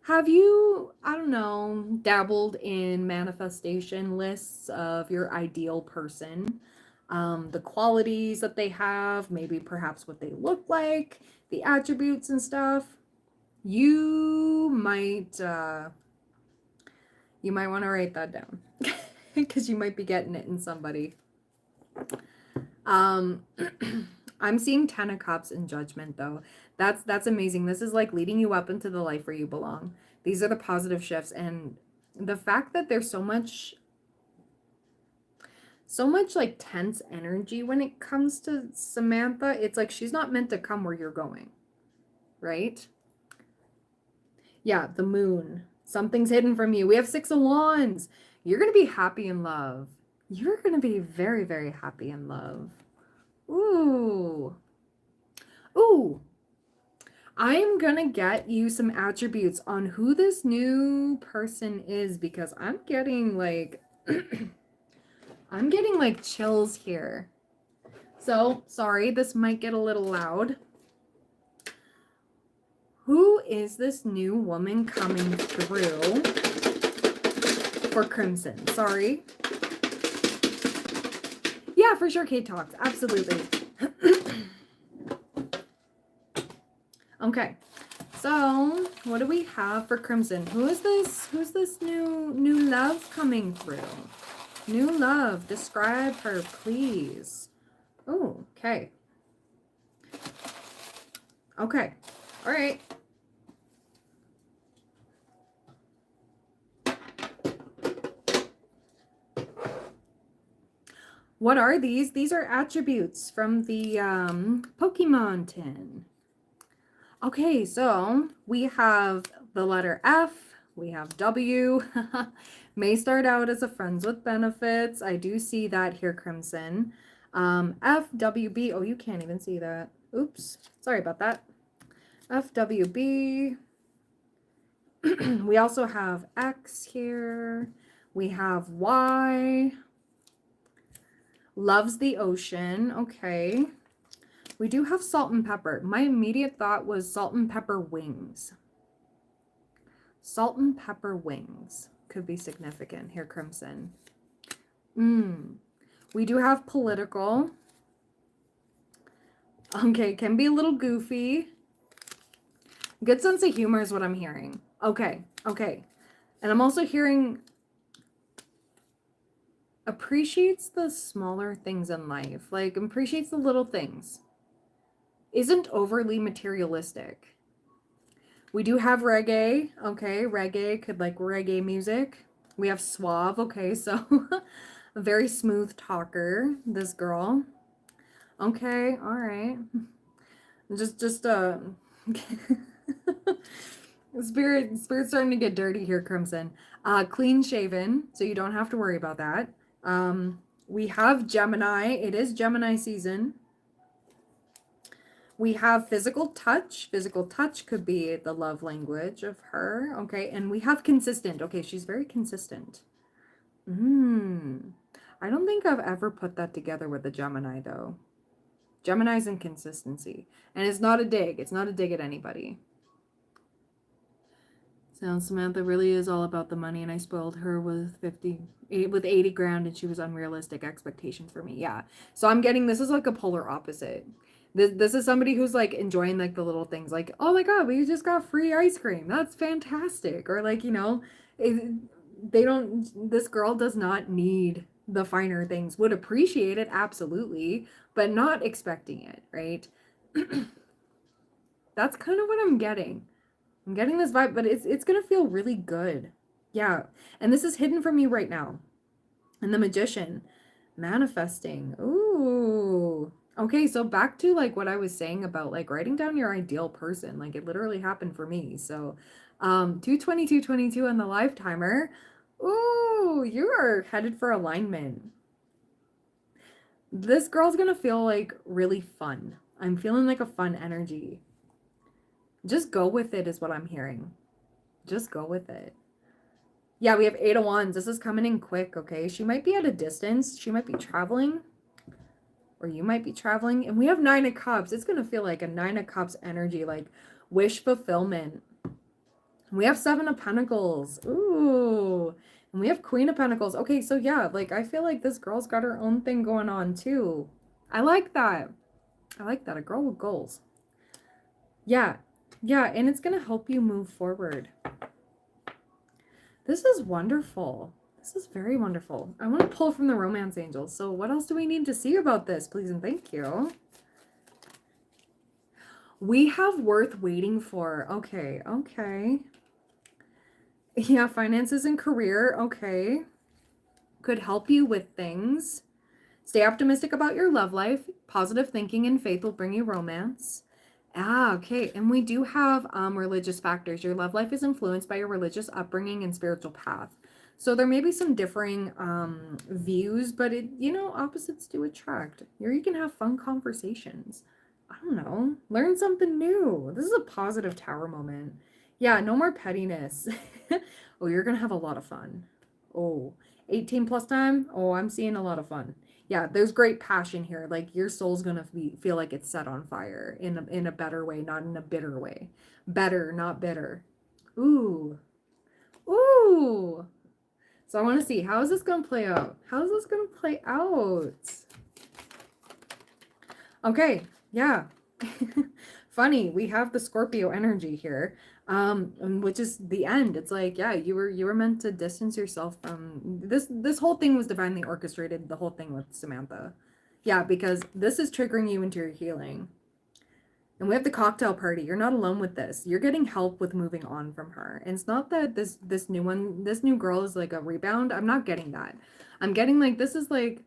Have you, I don't know, dabbled in manifestation lists of your ideal person? The qualities that they have, maybe perhaps what they look like, the attributes and stuff. You might want to write that down because you might be getting it in somebody. I'm seeing Ten of Cups in Judgment though. That's amazing. This is like leading you up into the life where you belong. These are the positive shifts, and the fact that there's so much like tense energy when it comes to Samantha. It's like she's not meant to come where you're going, right? Yeah, the Moon. Something's hidden from you. We have Six of Wands. You're going to be happy in love. You're going to be very, very happy in love. Ooh. Ooh. I'm going to get you some attributes on who this new person is, because I'm getting like I'm getting like chills here. So, sorry, this might get a little loud. Who is this new woman coming through for Crimson? Sorry. Yeah, for sure, Kate talks. Absolutely. Okay. So, what do we have for Crimson? Who's this new love coming through? New love. Describe her, please. Oh, okay. Okay. All right. What are these? These are attributes from the Pokemon tin. Okay, so we have the letter F, we have W. May start out as a friends with benefits. I do see that here, Crimson. F, W, B. Oh, you can't even see that. Oops. Sorry about that. F, W, B. We also have X here. We have Y. Loves the ocean. Okay. We do have salt and pepper. My immediate thought was salt and pepper wings. Salt and pepper wings could be significant here, Crimson. We do have political. Okay, can be a little goofy. Good sense of humor is what I'm hearing. Okay, okay. And I'm also hearing appreciates the smaller things in life. Like, appreciates the little things. Isn't overly materialistic. We do have reggae. Okay, reggae could like reggae music. We have suave. Okay, so a very smooth talker, this girl. Okay, all right. Just Spirit's starting to get dirty here, Crimson. Clean shaven, so you don't have to worry about that. We have Gemini. It is Gemini season. We have physical touch. Physical touch could be the love language of her. Okay, and we have consistent. Okay, she's very consistent. I don't think I've ever put that together with a Gemini, though. Gemini's inconsistency. And it's not a dig. It's not a dig at anybody. So Samantha really is all about the money, and I spoiled her with 80 grand, and she was unrealistic expectations for me. Yeah. So I'm getting, this is like a polar opposite. This is somebody who's like enjoying like the little things, like, oh my God, we just got free ice cream. That's fantastic. Or like, you know, this girl does not need the finer things, would appreciate it, absolutely, but not expecting it, right? That's kind of what I'm getting. I'm getting this vibe, but it's gonna feel really good. Yeah. And this is hidden from you right now. And the Magician. Manifesting. Ooh. Okay, so back to like what I was saying about like writing down your ideal person. Like it literally happened for me. So 22222 on the live timer. Ooh, you are headed for alignment. This girl's gonna feel like really fun. I'm feeling like a fun energy. Just go with it is what I'm hearing. Just go with it. Yeah, we have 8 of Wands. This is coming in quick, okay? She might be at a distance. She might be traveling. Or you might be traveling. And we have 9 of Cups. It's going to feel like a 9 of Cups energy, like wish fulfillment. We have 7 of Pentacles. Ooh. And we have Queen of Pentacles. Okay, so yeah, like I feel like this girl's got her own thing going on too. I like that. I like that. A girl with goals. Yeah. Yeah, and it's going to help you move forward. This is wonderful. This is very wonderful. I want to pull from the romance angels. So what else do we need to see about this? Please and thank you. We have worth waiting for. Okay, okay. Yeah, finances and career. Okay. Could help you with things. Stay optimistic about your love life. Positive thinking and faith will bring you romance. Ah, okay. And we do have religious factors. Your love life is influenced by your religious upbringing and spiritual path. So there may be some differing views, but opposites do attract. Here you can have fun conversations. I don't know. Learn something new. This is a positive tower moment. Yeah, no more pettiness. Oh, you're going to have a lot of fun. Oh, 18 plus time. Oh, I'm seeing a lot of fun. Yeah, there's great passion here. Like your soul's gonna feel like it's set on fire in a better way, not in a bitter way. Better, not bitter. Ooh, ooh. So I want to see, how is this gonna play out? How is this gonna play out? Okay, yeah. Funny, we have the Scorpio energy here. And which is the end. It's like, yeah, you were meant to distance yourself from this whole thing was divinely orchestrated, the whole thing with Samantha. Yeah, because this is triggering you into your healing. And we have the cocktail party. You're not alone with this. You're getting help with moving on from her. And it's not that this new girl is like a rebound. I'm not getting that. I'm getting like, this is like,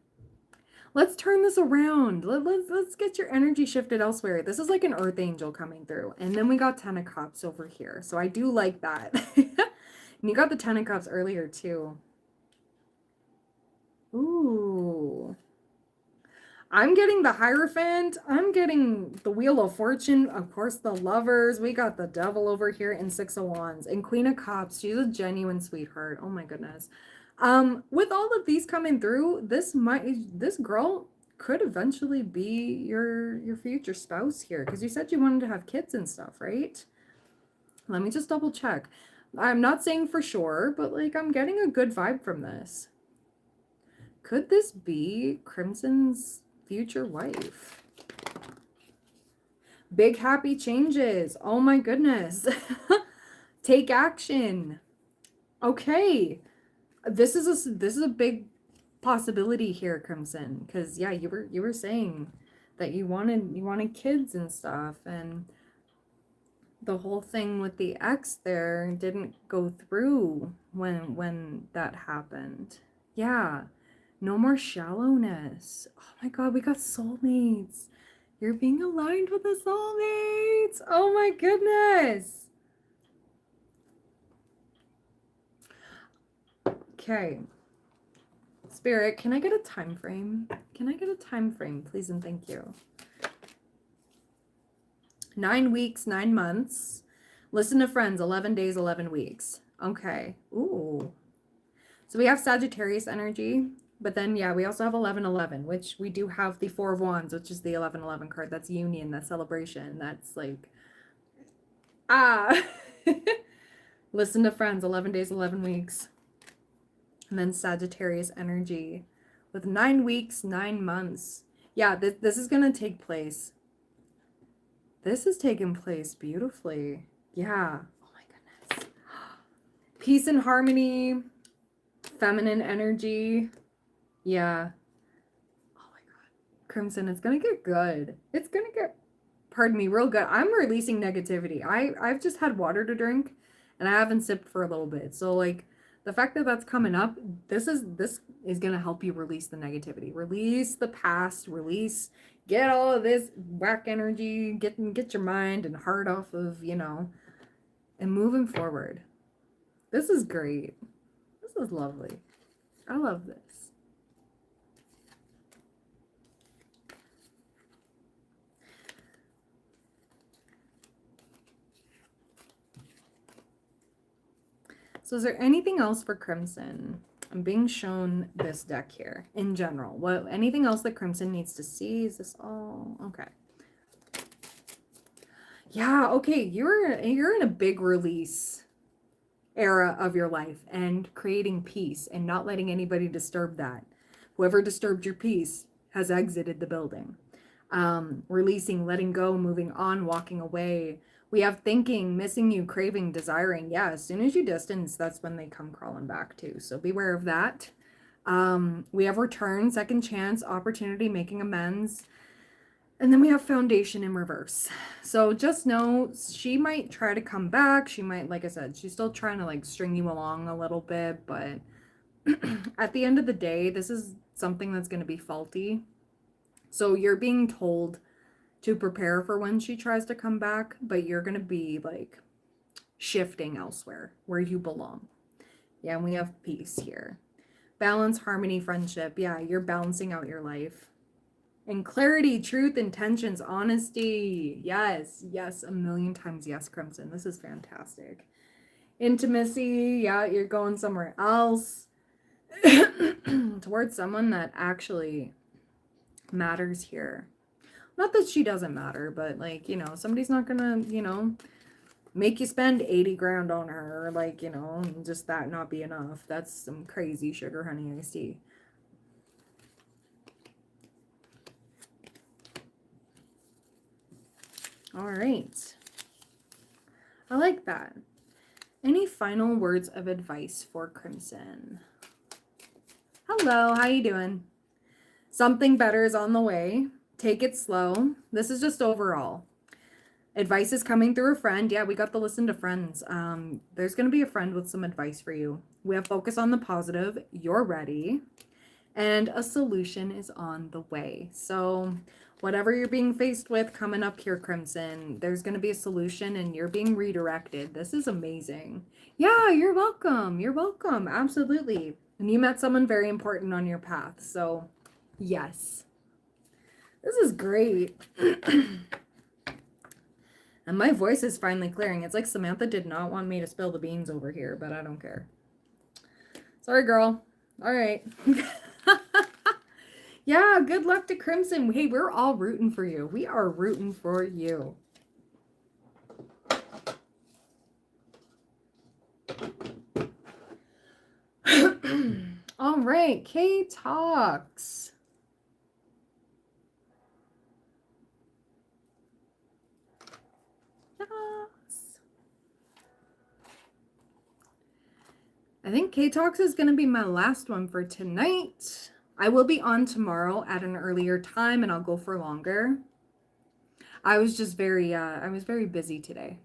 let's turn this around. Let's get your energy shifted elsewhere. This is like an earth angel coming through. And then we got Ten of Cups over here. So I do like that. And you got the Ten of Cups earlier too. Ooh. I'm getting the Hierophant. I'm getting the Wheel of Fortune. Of course, the Lovers. We got the Devil over here and Six of Wands. And Queen of Cups. She's a genuine sweetheart. Oh my goodness. With all of these coming through, this girl could eventually be your future spouse here. Because you said you wanted to have kids and stuff, right? Let me just double check. I'm not saying for sure, but like I'm getting a good vibe from this. Could this be Crimson's future wife? Big happy changes. Oh my goodness. Take action. Okay. This is a big possibility here, Crimson, because yeah, you were saying that you wanted kids and stuff, and the whole thing with the ex there didn't go through when that happened. Yeah. No more shallowness. Oh my god, we got soulmates. You're being aligned with the soulmates. Oh my goodness. Okay. Spirit, can I get a time frame? Can I get a time frame, please and thank you? 9 weeks, 9 months. Listen to friends, 11 days, 11 weeks. Okay. Ooh. So we have Sagittarius energy. But then, yeah, we also have 11-11, which we do have the Four of Wands, which is the 11-11 card. That's union, that's celebration. That's like, listen to friends, 11 days, 11 weeks. And then Sagittarius energy with 9 weeks, 9 months. Yeah, this is going to take place. This is taking place beautifully. Yeah. Oh my goodness. Peace and harmony, feminine energy. Yeah. Oh my god. Crimson, it's gonna get good. It's gonna get, pardon me, real good. I'm releasing negativity. I've just had water to drink and I haven't sipped for a little bit. So like the fact that that's coming up, this is gonna help you release the negativity. Release the past, get all of this whack energy, get your mind and heart off of, you know, and moving forward. This is great. This is lovely. I love this. So is there anything else for Crimson? I'm being shown this deck here in general. What, anything else that Crimson needs to see? Is this all? Okay. Yeah, okay. You're in a big release era of your life and creating peace and not letting anybody disturb that. Whoever disturbed your peace has exited the building. Releasing, letting go, moving on, walking away. We have thinking, missing you, craving, desiring. Yeah, as soon as you distance, that's when they come crawling back too. So beware of that. We have return, second chance, opportunity, making amends. And then we have foundation in reverse. So just know she might try to come back. She might, like I said, she's still trying to like string you along a little bit. But at the end of the day, this is something that's going to be faulty. So you're being told to prepare for when she tries to come back, but you're going to be like shifting elsewhere where you belong. Yeah, and we have peace here. Balance, harmony, friendship. Yeah, you're balancing out your life. And clarity, truth, intentions, honesty. Yes, yes, a million times yes, Crimson. This is fantastic. Intimacy. Yeah, you're going somewhere else. Towards someone that actually matters here. Not that she doesn't matter, but like, you know, somebody's not gonna, you know, make you spend 80 grand on her, or like, you know, just that not be enough. That's some crazy sugar honey iced tea. All right. I like that. Any final words of advice for Crimson? Hello, how you doing? Something better is on the way. Take it slow. This is just overall. Advice is coming through a friend. Yeah, we got to listen to friends. There's going to be a friend with some advice for you. We have focus on the positive. You're ready. And a solution is on the way. So whatever you're being faced with coming up here, Crimson, there's going to be a solution and you're being redirected. This is amazing. Yeah, you're welcome. You're welcome. Absolutely. And you met someone very important on your path. So yes, this is great. And my voice is finally clearing. It's like Samantha did not want me to spill the beans over here, but I don't care. Sorry, girl. All right. Yeah, good luck to Crimson. Hey, we're all rooting for you. We are rooting for you. All right, K Talks. Yes. I think K Talks is going to be my last one for tonight. I will be on tomorrow at an earlier time and I'll go for longer. I was just very busy today.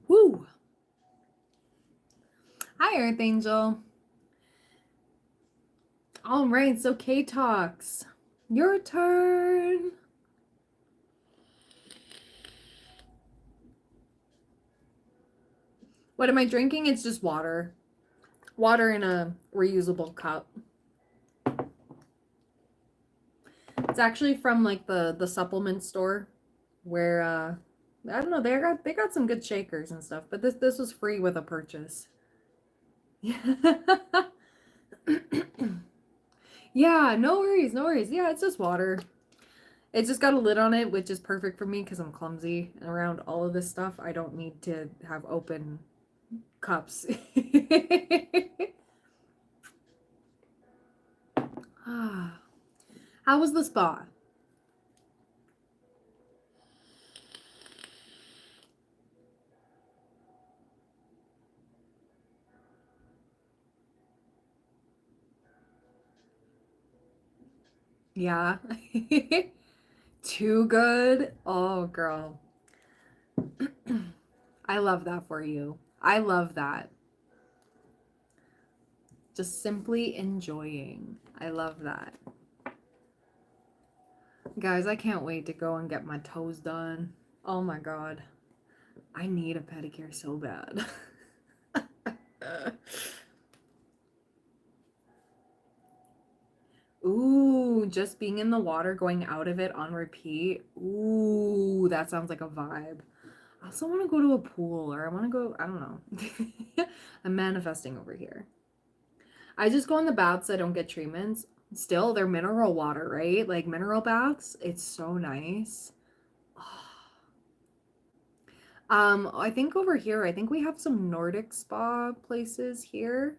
Woo! Hi, Earth Angel. All right, so K Talks. Your turn. What am I drinking? It's just water. Water in a reusable cup. It's actually from like the supplement store where I don't know, they got some good shakers and stuff, but this was free with a purchase. Yeah, no worries, no worries. Yeah, it's just water. It's just got a lid on it, which is perfect for me because I'm clumsy. And around all of this stuff, I don't need to have open cups. How was the spa? Yeah. Too good? Oh, girl. I love that for you. I love that. Just simply enjoying. I love that. Guys, I can't wait to go and get my toes done. Oh my god. I need a pedicure so bad. Ooh, just being in the water, going out of it on repeat. Ooh, that sounds like a vibe. I also want to go to a pool, or I want to go, I don't know. I'm manifesting over here. I just go in the baths. I don't get treatments. Still, they're mineral water, right? Like mineral baths. It's so nice. I think over here, I think we have some Nordic spa places here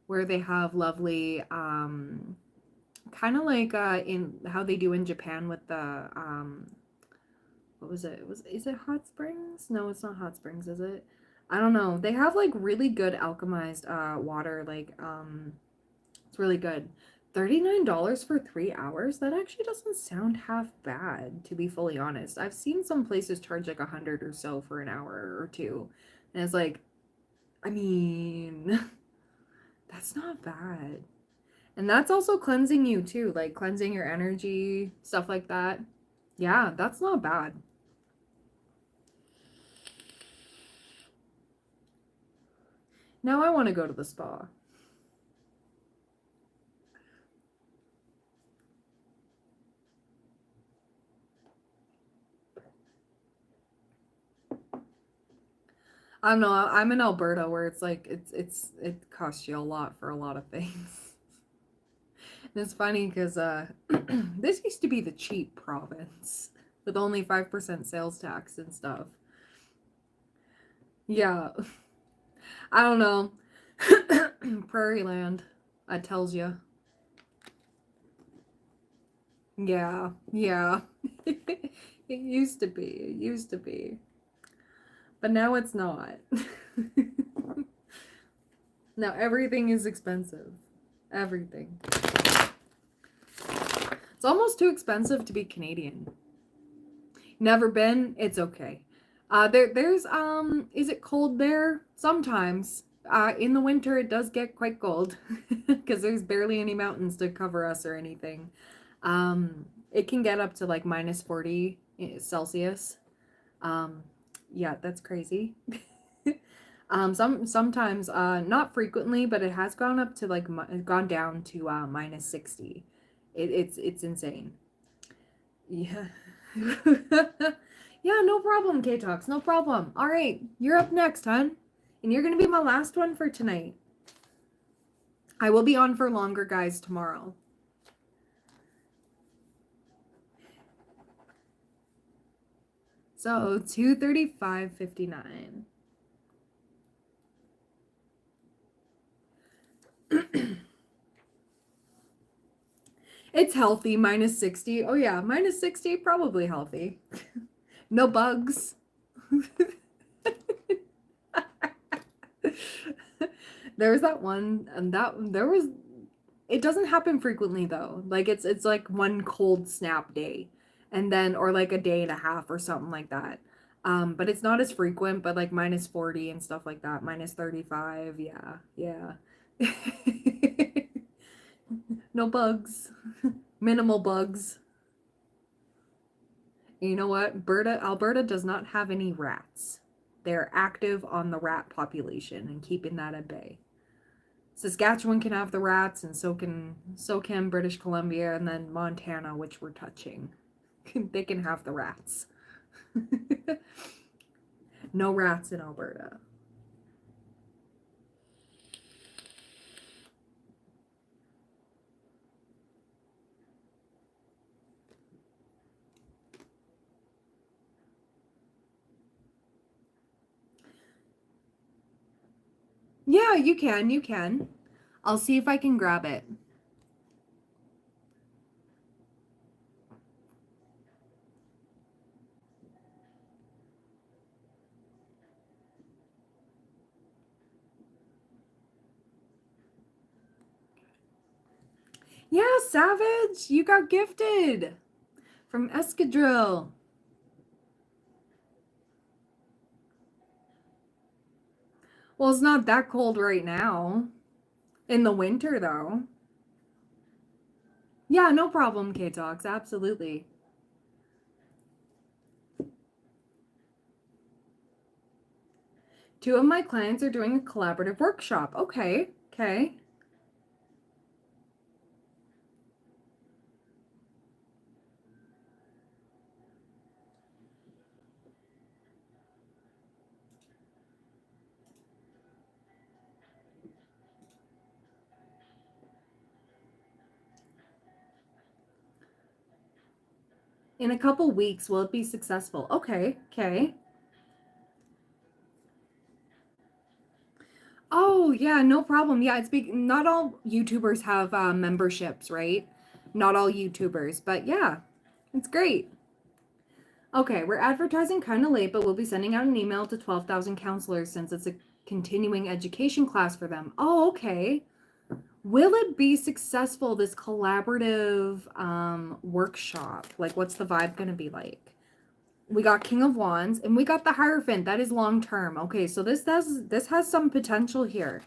where they have lovely, kind of like in how they do in Japan with the, what was it? Is it hot springs? No, it's not hot springs, is it? I don't know. They have like really good alchemized water, like it's really good. $39 for 3 hours? That actually doesn't sound half bad, to be fully honest. I've seen some places charge like 100 or so for an hour or two. And it's like, I mean, that's not bad. And that's also cleansing you too, like cleansing your energy, stuff like that. Yeah, that's not bad. Now I want to go to the spa. I don't know. I'm in Alberta where it's like it costs you a lot for a lot of things. And it's funny because this used to be the cheap province with only 5% sales tax and stuff. Yeah, I don't know. Prairie land, that tells you. Yeah, yeah. It used to be. It used to be. But now it's not. Now everything is expensive. Everything. It's almost too expensive to be Canadian. Never been? It's okay. There's is it cold there? Sometimes. In the winter it does get quite cold because there's barely any mountains to cover us or anything. It can get up to like minus 40 Celsius. Yeah, that's crazy. Sometimes not frequently, but it has gone up to like gone down to minus 60. It's insane. Yeah. Yeah, no problem, K-Talks, no problem. All right, you're up next, hon. And you're going to be my last one for tonight. I will be on for longer, guys, tomorrow. So, 235.59. It's healthy, minus 60. Oh, yeah, minus 60, probably healthy. No bugs. There's that one, and it doesn't happen frequently though. Like it's like one cold snap day, and then or like a day and a half or something like that. But it's not as frequent. But like minus 40 and stuff like that, minus 35. Yeah, yeah. No bugs, minimal bugs. And you know what? Alberta does not have any rats. They're active on the rat population and keeping that at bay. Saskatchewan can have the rats, and so can British Columbia, and then Montana, which we're touching. They can have the rats. No rats in Alberta. Yeah, you can. You can. I'll see if I can grab it. Yeah, Savage, you got gifted from Escadrille. Well, it's not that cold right now. In the winter, though. Yeah, no problem, K-Talks. Absolutely. Two of my clients are doing a collaborative workshop. Okay, okay. In a couple weeks, will it be successful? Okay, okay. Oh, yeah, no problem. Yeah, not all YouTubers have memberships, right? Not all YouTubers, but yeah, it's great. Okay, we're advertising kind of late, but we'll be sending out an email to 12,000 counselors since it's a continuing education class for them. Oh, okay. Will it be successful, this collaborative workshop? Like, what's the vibe going to be like? We got King of Wands, and we got the Hierophant. That is long term. Okay, so this has some potential here.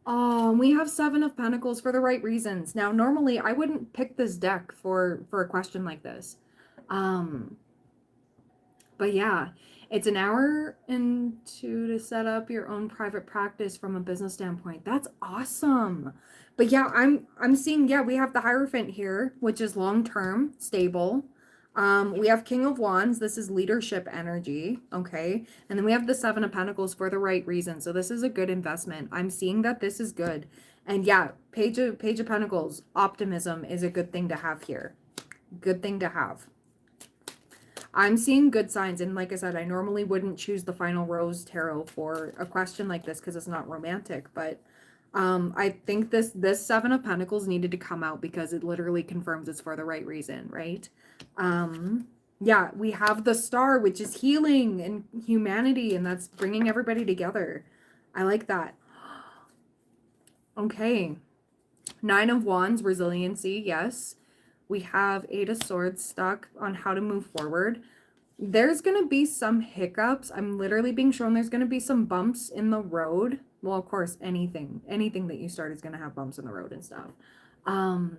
Oh, we have Seven of Pentacles for the right reasons. Now, normally I wouldn't pick this deck for a question like this. But yeah, It's an hour and two to set up your own private practice from a business standpoint. That's awesome. But yeah, I'm seeing, yeah, we have the Hierophant here, which is long-term, stable. We have King of Wands. This is leadership energy, okay? And then we have the Seven of Pentacles for the right reason. So this is a good investment. I'm seeing that this is good. And yeah, Page of Pentacles, optimism is a good thing to have here. Good thing to have. I'm seeing good signs. And like I said, I normally wouldn't choose the Final Rose Tarot for a question like this because it's not romantic. But I think this Seven of Pentacles needed to come out because it literally confirms it's for the right reason, right? Yeah, we have the Star, which is healing and humanity, and that's bringing everybody together. I like that. Okay. Nine of Wands, resiliency, yes. We have Eight of Swords stuck on how to move forward. There's going to be some hiccups. I'm literally being shown there's going to be some bumps in the road. Well, of course, anything that you start is going to have bumps in the road and stuff.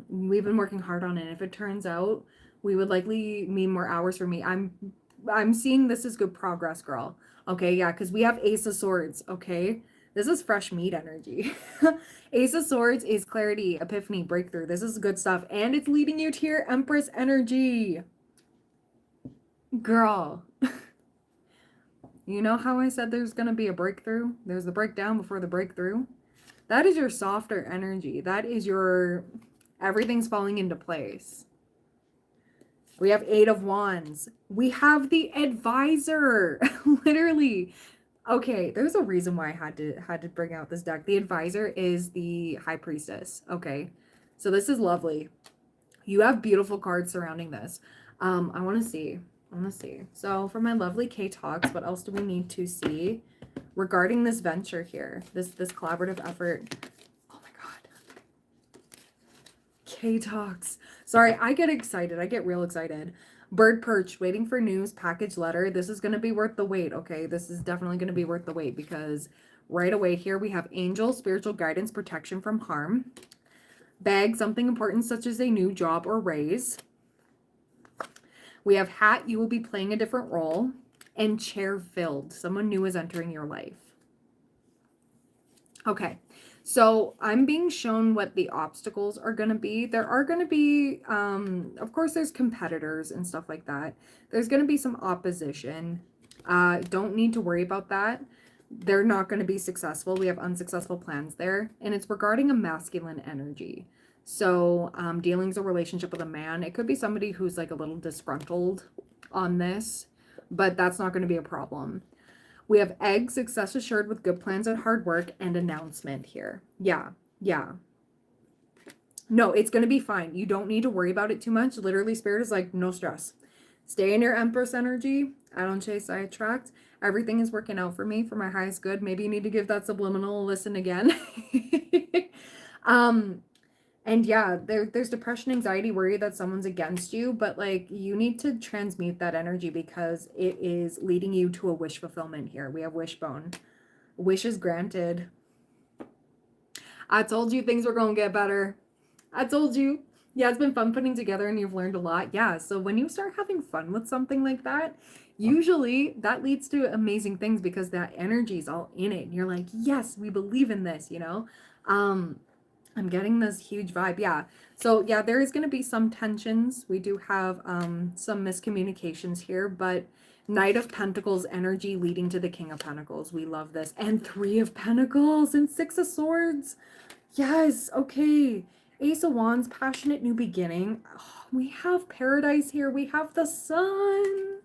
We've been working hard on it. If it turns out, we would likely mean more hours for me. I'm seeing this as good progress, girl. Okay, yeah, because we have Ace of Swords, okay? This is fresh meat energy. Ace of Swords is clarity, epiphany, breakthrough. This is good stuff. And it's leading you to your Empress energy. Girl. You know how I said there's going to be a breakthrough? There's the breakdown before the breakthrough. That is your softer energy. That is your everything's falling into place. We have Eight of Wands. We have the Advisor. Literally. Okay, there's a reason why I had to bring out this deck. The Advisor is the High Priestess. Okay, so this is lovely. You have beautiful cards surrounding this. I want to see. So for my lovely K Talks, what else do we need to see regarding this venture here? This collaborative effort. Oh my God. K Talks. Sorry, I get excited. I get real excited. Bird perch, waiting for news, package letter. This is going to be worth the wait, okay? This is definitely going to be worth the wait because right away here we have angel, spiritual guidance, protection from harm. Bag, something important such as a new job or raise. We have hat, you will be playing a different role. And chair filled, someone new is entering your life. Okay, so I'm being shown what the obstacles are going to be. There are going to be, of course, there's competitors and stuff like that. There's going to be some opposition. Don't need to worry about that. They're not going to be successful. We have unsuccessful plans there. And it's regarding a masculine energy. So dealings a relationship with a man. It could be somebody who's like a little disgruntled on this, but that's not going to be a problem. We have egg, success assured with good plans and hard work, and announcement here. Yeah. No, it's going to be fine. You don't need to worry about it too much. Literally, Spirit is like, no stress. Stay in your Empress energy. I don't chase, I attract. Everything is working out for me for my highest good. Maybe you need to give that subliminal a listen again. And yeah, there's depression, anxiety, worry that someone's against you, but like you need to transmute that energy because it is leading you to a wish fulfillment here. We have wishbone. Wishes granted. I told you things were going to get better. I told you. Yeah, it's been fun putting together and you've learned a lot. Yeah, so when you start having fun with something like that, usually that leads to amazing things because that energy is all in it. And you're like, yes, we believe in this, you know? I'm getting this huge vibe. Yeah. So yeah, there is going to be some tensions. We do have some miscommunications here, but Knight of Pentacles energy leading to the King of Pentacles. We love this. And Three of Pentacles and Six of Swords. Yes. Okay. Ace of Wands, passionate new beginning. Oh, we have paradise here. We have the sun.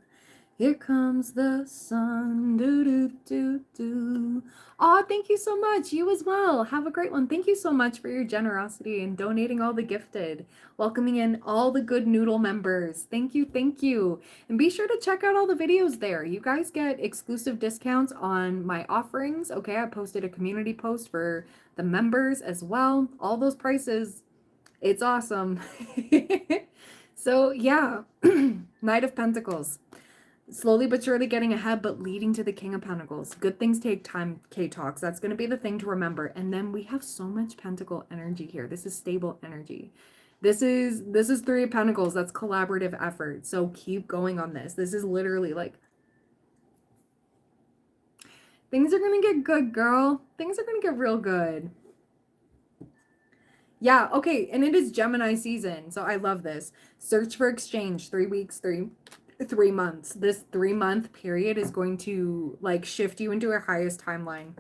Here comes the sun. Do, do, do, do. Oh, thank you so much. You as well. Have a great one. Thank you so much for your generosity and donating all the gifted. Welcoming in all the good noodle members. Thank you. Thank you. And be sure to check out all the videos there. You guys get exclusive discounts on my offerings. Okay, I posted a community post for the members as well. All those prices. It's awesome. So yeah, Knight of Pentacles. Slowly but surely getting ahead, but leading to the King of Pentacles. Good things take time, K-Talks. That's going to be the thing to remember. And then we have so much Pentacle energy here. This is stable energy. This is Three of Pentacles. That's collaborative effort. So keep going on this. This is literally like Things are gonna get good, girl. Things are gonna get real good. Yeah, okay, and it is Gemini season, so I love this. Search for exchange, 3 weeks, 3 months. This 3-month period is going to like shift you into a highest timeline.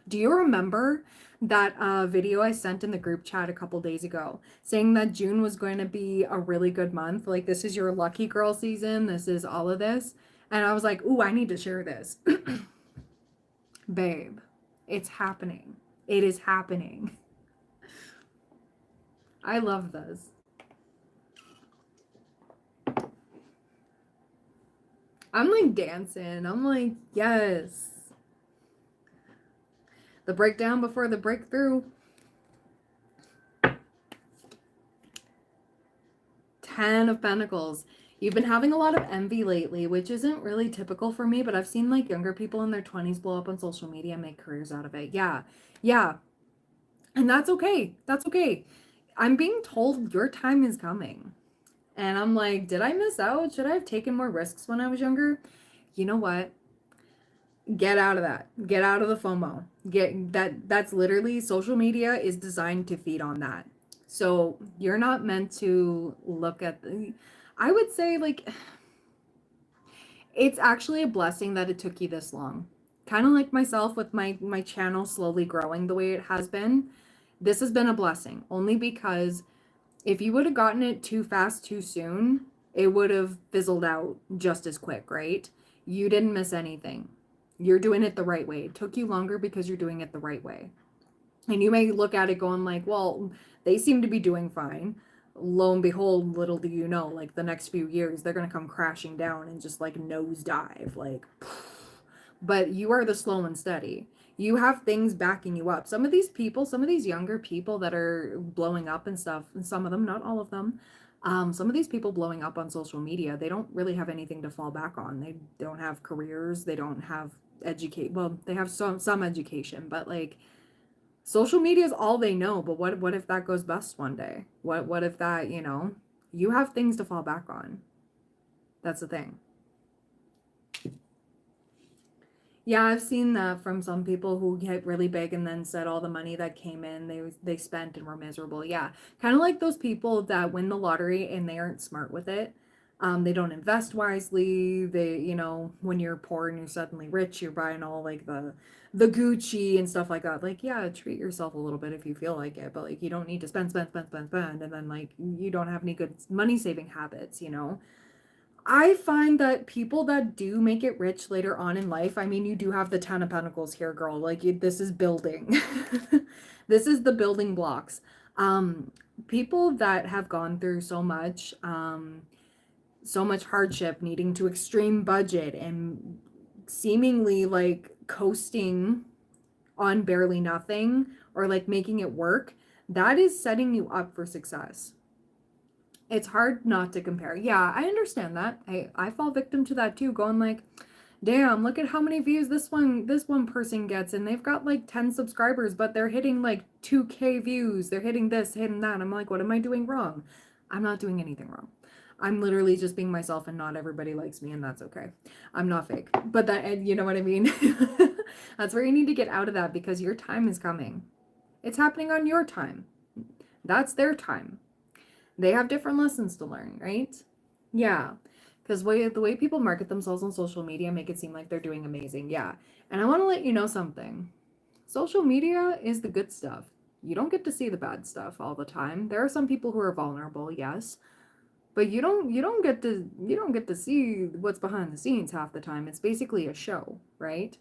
Do you remember that video I sent in the group chat a couple days ago saying that June was going to be a really good month? Like, this is your lucky girl season. This is all of this. And I was like, ooh, I need to share this. Babe, it's happening. It is happening. I love this. I'm like dancing. I'm like, yes. The breakdown before the breakthrough. 10 of Pentacles. You've been having a lot of envy lately, which isn't really typical for me, but I've seen like younger people in their 20s blow up on social media and make careers out of it. Yeah. Yeah. And that's okay. That's okay. I'm being told your time is coming. And I'm like, did I miss out? Should I have taken more risks when I was younger? You know what? Get out of that. Get out of the FOMO. That's literally, social media is designed to feed on that. So you're not meant to look at I would say, like, it's actually a blessing that it took you this long. Kind of like myself with my channel slowly growing the way it has been. This has been a blessing only because if you would have gotten it too fast, too soon, it would have fizzled out just as quick, right? You didn't miss anything. You're doing it the right way. It took you longer because you're doing it the right way. And you may look at it going like, well, they seem to be doing fine. Lo and behold, little do you know, like the next few years, they're going to come crashing down and just like nosedive. Like, but you are the slow and steady. You have things backing you up. Some of these people, some of these younger people that are blowing up and stuff, and some of them, not all of them, some of these people blowing up on social media, they don't really have anything to fall back on. They don't have careers. They don't have well, they have some education, but like social media is all they know. But what if that goes bust one day? What if that, you have things to fall back on. That's the thing. Yeah, I've seen that from some people who get really big and then said all the money that came in, they spent and were miserable. Yeah, kind of like those people that win the lottery and they aren't smart with it. They don't invest wisely. They, when you're poor and you're suddenly rich, you're buying all like the Gucci and stuff like that. Like, yeah, treat yourself a little bit if you feel like it, but like you don't need to spend, and then like you don't have any good money saving habits, I find that people that do make it rich later on in life, I mean, you do have the 10 of Pentacles here, girl. Like, this is building. This is the building blocks. People that have gone through so much hardship, needing to extreme budget and seemingly like coasting on barely nothing or like making it work, that is setting you up for success. It's hard not to compare. Yeah, I understand that. I fall victim to that too, going like, damn, look at how many views this one person gets, and they've got like 10 subscribers, but they're hitting like 2K views. They're hitting this, hitting that. I'm like, what am I doing wrong? I'm not doing anything wrong. I'm literally just being myself, and not everybody likes me, and that's okay. I'm not fake. But that, you know what I mean? That's where you need to get out of that, because your time is coming. It's happening on your time. That's their time. They have different lessons to learn, right? Yeah, because the way people market themselves on social media make it seem like they're doing amazing. Yeah, and I want to let you know something. Social media is the good stuff. You don't get to see the bad stuff all the time. There are some people who are vulnerable, yes, but you don't get to see what's behind the scenes half the time. It's basically a show, right?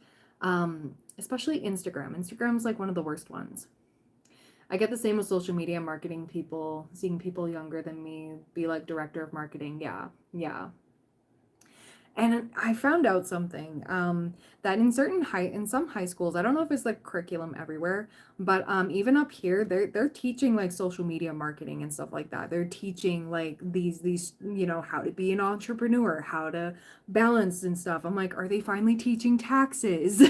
Especially Instagram. Instagram's like one of the worst ones. I get the same with social media marketing people, seeing people younger than me be like director of marketing. Yeah. And I found out something that in some high schools, I don't know if it's like curriculum everywhere, but even up here, they're teaching like social media marketing and stuff like that. They're teaching like these how to be an entrepreneur, how to balance and stuff. I'm like, are they finally teaching taxes?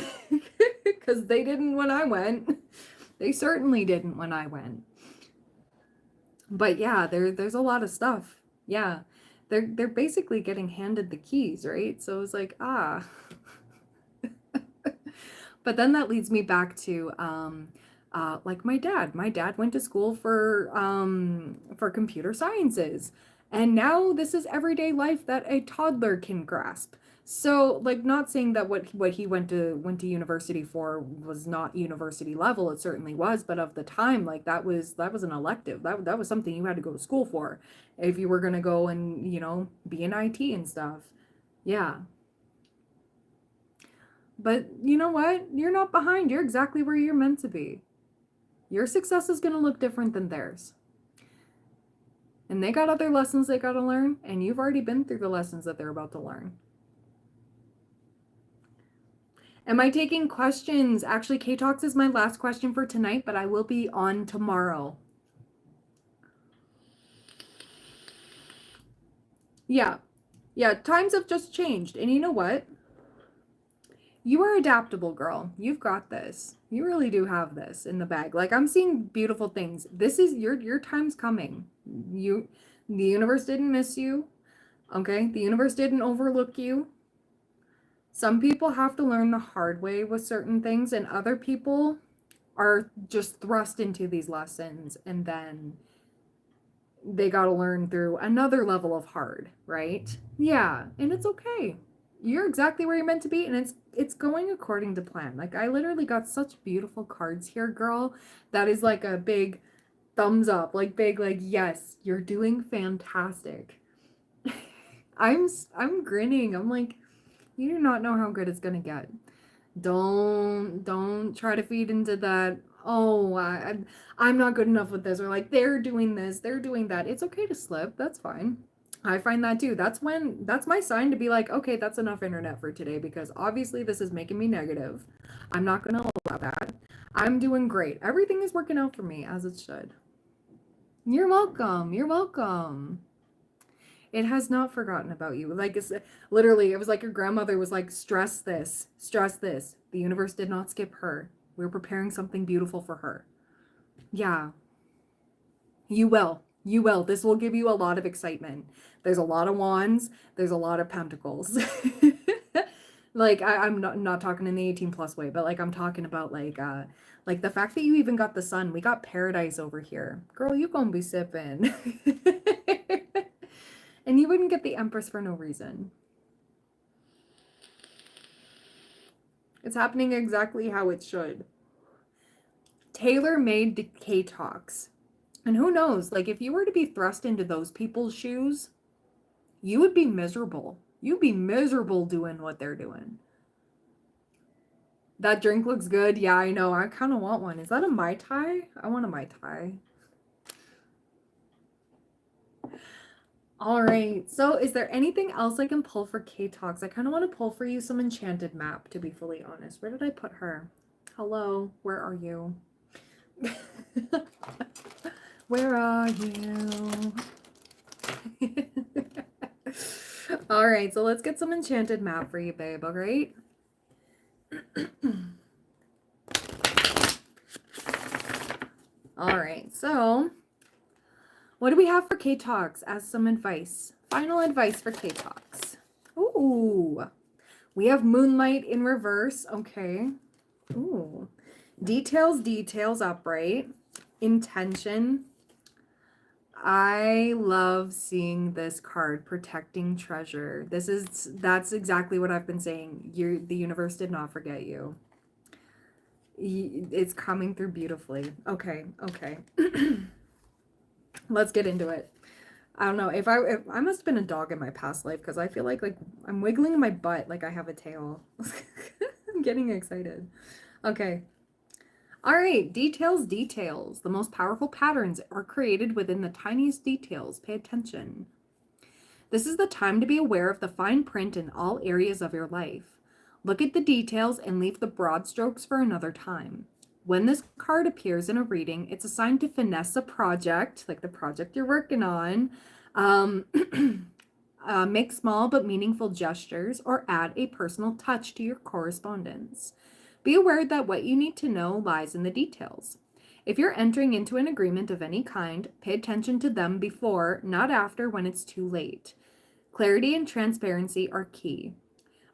Because they didn't when I went. They certainly didn't when I went. But yeah, there's a lot of stuff. Yeah. They're basically getting handed the keys, right? So it's like, But then that leads me back to like my dad. My dad went to school for computer sciences, and now this is everyday life that a toddler can grasp. So, like, not saying that what he went to university for was not university level. It certainly was, but of the time, like, that was an elective. That was something you had to go to school for if you were gonna go and, be in IT and stuff. Yeah. But you know what? You're not behind. You're exactly where you're meant to be. Your success is gonna look different than theirs. And they got other lessons they gotta learn, and you've already been through the lessons that they're about to learn. Am I taking questions? Actually, K-Talks is my last question for tonight, but I will be on tomorrow. Yeah. Yeah, times have just changed. And you know what? You are adaptable, girl. You've got this. You really do have this in the bag. Like, I'm seeing beautiful things. This is your time's coming. The universe didn't miss you. Okay? The universe didn't overlook you. Some people have to learn the hard way with certain things, and other people are just thrust into these lessons, and then they got to learn through another level of hard, right? Yeah, and it's okay. You're exactly where you're meant to be, and it's going according to plan. Like, I literally got such beautiful cards here, girl. That is like a big thumbs up, like big, like, yes, you're doing fantastic. I'm grinning. I'm like, you do not know how good it's gonna get. Don't try to feed into that. Oh, I'm not good enough with this, or like they're doing this, they're doing that. It's okay to slip. That's fine. I find that too. That's my sign to be like, okay, that's enough internet for today, because obviously this is making me negative. I'm not gonna allow that. I'm doing great. Everything is working out for me as it should. You're welcome. You're welcome. It has not forgotten about you. Like, it's literally, it was like your grandmother was like, stress this, stress this. The universe did not skip her. We're preparing something beautiful for her. Yeah. You will. You will. This will give you a lot of excitement. There's a lot of wands. There's a lot of pentacles. Like, I'm not talking in the 18 plus way, but like, I'm talking about like the fact that you even got the sun. We got paradise over here. Girl, you gonna be sipping. And you wouldn't get the Empress for no reason. It's happening exactly how it should. Tailor-made decay talks. And who knows, like, if you were to be thrust into those people's shoes, you would be miserable. You'd be miserable doing what they're doing. That drink looks good. Yeah, I know. I kind of want one. Is that a Mai Tai? I want a Mai Tai. All right, so is there anything else I can pull for K-Talks? I kind of want to pull for you some enchanted map, to be fully honest. Where did I put her? Hello, where are you? Where are you? All right, so let's get some enchanted map for you, babe, all right? All right, so what do we have for K-Talks as some advice? Final advice for K-Talks. Ooh, we have Moonlight in reverse. Okay. Ooh. Details upright. Intention. I love seeing this card, Protecting Treasure. That's exactly what I've been saying. The universe did not forget you. It's coming through beautifully. Okay. Let's get into it. I don't know if I must have been a dog in my past life, because I feel like I'm wiggling in my butt like I have a tail. I'm getting excited. Okay. All right, details. The most powerful patterns are created within the tiniest details. Pay attention. This is the time to be aware of the fine print in all areas of your life. Look at the details and leave the broad strokes for another time. When this card appears in a reading, it's a sign to finesse a project, like the project you're working on, make small but meaningful gestures, or add a personal touch to your correspondence. Be aware that what you need to know lies in the details. If you're entering into an agreement of any kind, pay attention to them before, not after, when it's too late. Clarity and transparency are key.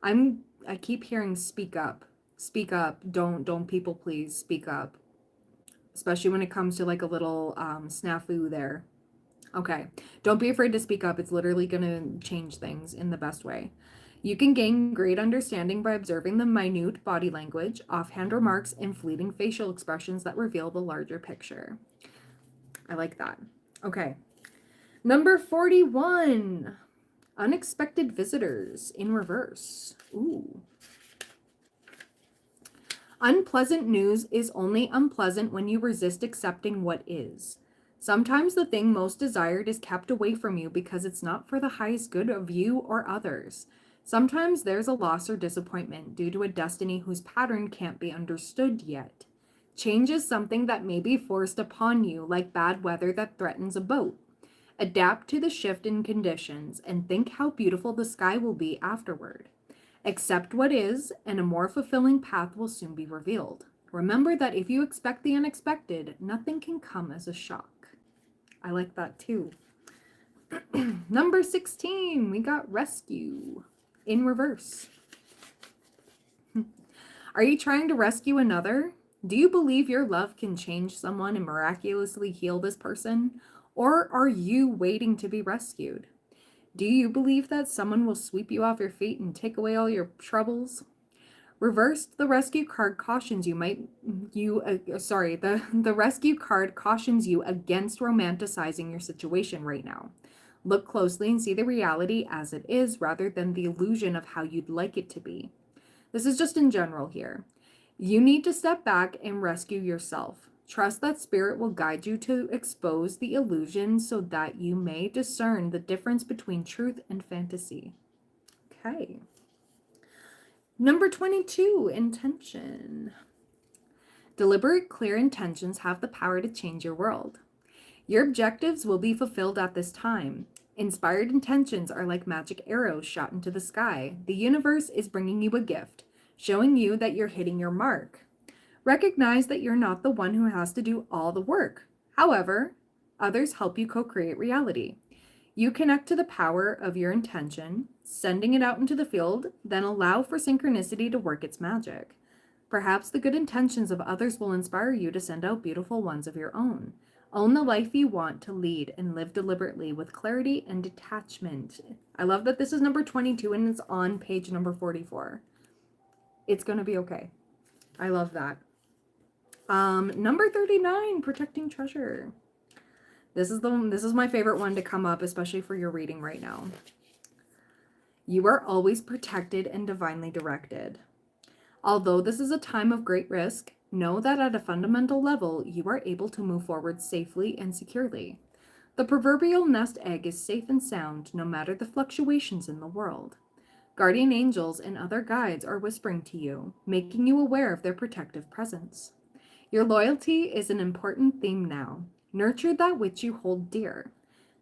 I keep hearing speak up. Speak up. Don't people please. Speak up. Especially when it comes to like a little snafu there. Okay. Don't be afraid to speak up. It's literally going to change things in the best way. You can gain great understanding by observing the minute body language, offhand remarks, and fleeting facial expressions that reveal the larger picture. I like that. Okay. Number 41. Unexpected visitors in reverse. Ooh. Unpleasant news is only unpleasant when you resist accepting what is. Sometimes the thing most desired is kept away from you because it's not for the highest good of you or others. Sometimes there's a loss or disappointment due to a destiny whose pattern can't be understood yet. Change is something that may be forced upon you, like bad weather that threatens a boat. Adapt to the shift in conditions and think how beautiful the sky will be afterward. Accept what is, and a more fulfilling path will soon be revealed. Remember that if you expect the unexpected, nothing can come as a shock. I like that too. Number 16, we got rescue in reverse. Are you trying to rescue another? Do you believe your love can change someone and miraculously heal this person? Or are you waiting to be rescued? Do you believe that someone will sweep you off your feet and take away all your troubles? Reversed, the rescue card cautions you the rescue card cautions you against romanticizing your situation right now. Look closely and see the reality as it is rather than the illusion of how you'd like it to be. This is just in general here. You need to step back and rescue yourself. Trust that spirit will guide you to expose the illusion so that you may discern the difference between truth and fantasy. Okay. Number 22, intention. Deliberate, clear intentions have the power to change your world. Your objectives will be fulfilled at this time. Inspired intentions are like magic arrows shot into the sky. The universe is bringing you a gift, showing you that you're hitting your mark. Recognize that you're not the one who has to do all the work. However, others help you co-create reality. You connect to the power of your intention, sending it out into the field, then allow for synchronicity to work its magic. Perhaps the good intentions of others will inspire you to send out beautiful ones of your own. Own the life you want to lead and live deliberately with clarity and detachment. I love that this is number 22 and it's on page number 44. It's going to be okay. I love that. Number 39, protecting treasure. This is my favorite one to come up, especially for your reading right now. You are always protected and divinely directed. Although this is a time of great risk, know that at a fundamental level, you are able to move forward safely and securely. The proverbial nest egg is safe and sound no matter the fluctuations in the world. Guardian angels and other guides are whispering to you, making you aware of their protective presence. Your loyalty is an important theme now. Nurture that which you hold dear.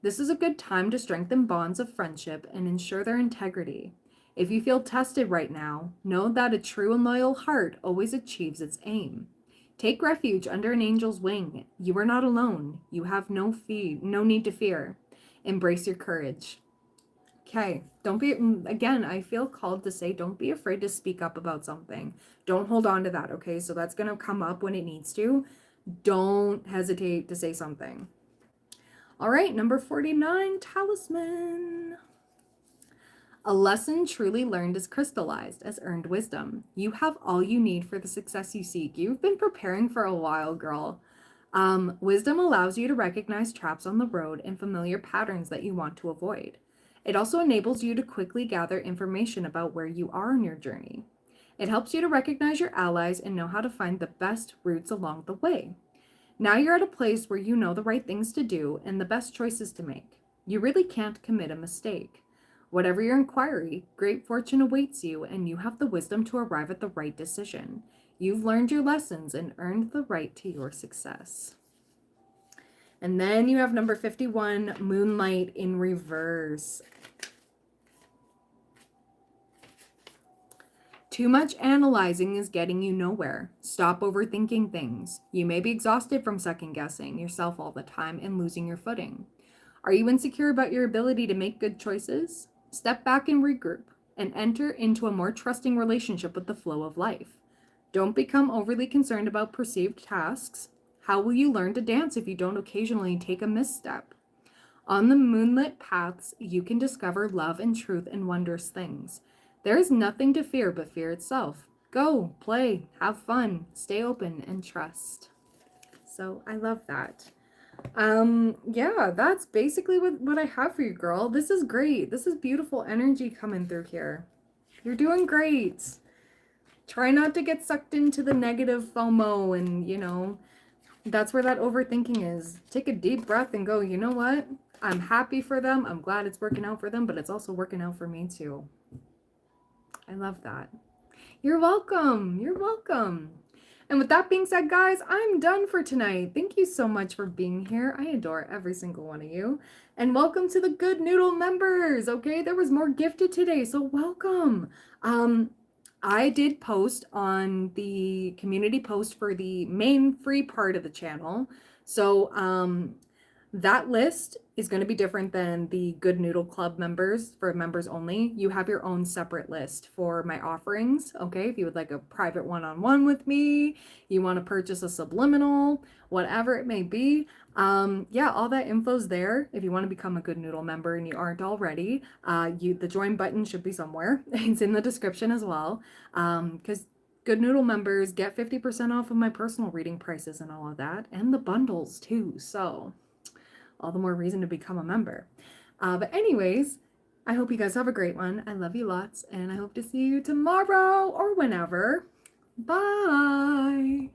This is a good time to strengthen bonds of friendship and ensure their integrity. If you feel tested right now, know that a true and loyal heart always achieves its aim. Take refuge under an angel's wing. You are not alone. You have no need to fear. Embrace your courage. Okay, again, I feel called to say, don't be afraid to speak up about something. Don't hold on to that, okay? So that's going to come up when it needs to. Don't hesitate to say something. All right, number 49, talisman. A lesson truly learned is crystallized as earned wisdom. You have all you need for the success you seek. You've been preparing for a while, girl. Wisdom allows you to recognize traps on the road and familiar patterns that you want to avoid. It also enables you to quickly gather information about where you are on your journey. It helps you to recognize your allies and know how to find the best routes along the way. Now you're at a place where you know the right things to do and the best choices to make. You really can't commit a mistake. Whatever your inquiry, great fortune awaits you, and you have the wisdom to arrive at the right decision. You've learned your lessons and earned the right to your success. And then you have number 51, Moonlight in reverse. Too much analyzing is getting you nowhere. Stop overthinking things. You may be exhausted from second guessing yourself all the time and losing your footing. Are you insecure about your ability to make good choices? Step back and regroup and enter into a more trusting relationship with the flow of life. Don't become overly concerned about perceived tasks. How will you learn to dance if you don't occasionally take a misstep? On the moonlit paths, you can discover love and truth and wondrous things. There is nothing to fear but fear itself. Go, play, have fun, stay open, and trust. So I love that. Yeah, that's basically what I have for you, girl. This is great. This is beautiful energy coming through here. You're doing great. Try not to get sucked into the negative FOMO, and that's where that overthinking is. Take a deep breath and go, you know what? I'm happy for them. I'm glad it's working out for them, but it's also working out for me too. I love that. You're welcome. You're welcome. And with that being said, guys, I'm done for tonight. Thank you so much for being here. I adore every single one of you. And welcome to the Good Noodle members. Okay, there was more gifted today, so welcome. I did post on the community post for the main free part of the channel. So that list is going to be different than the Good Noodle Club members. For members only, you have your own separate list for my offerings. Okay, if you would like a private one-on-one with me, you want to purchase a subliminal, whatever it may be, yeah, all that info's there. If you want to become a Good Noodle member and you aren't already, the join button should be somewhere. It's in the description as well, because Good Noodle members get 50% off of my personal reading prices and all of that, and the bundles too. So all the more reason to become a member. But anyways, I hope you guys have a great one. I love you lots, and I hope to see you tomorrow or whenever. Bye.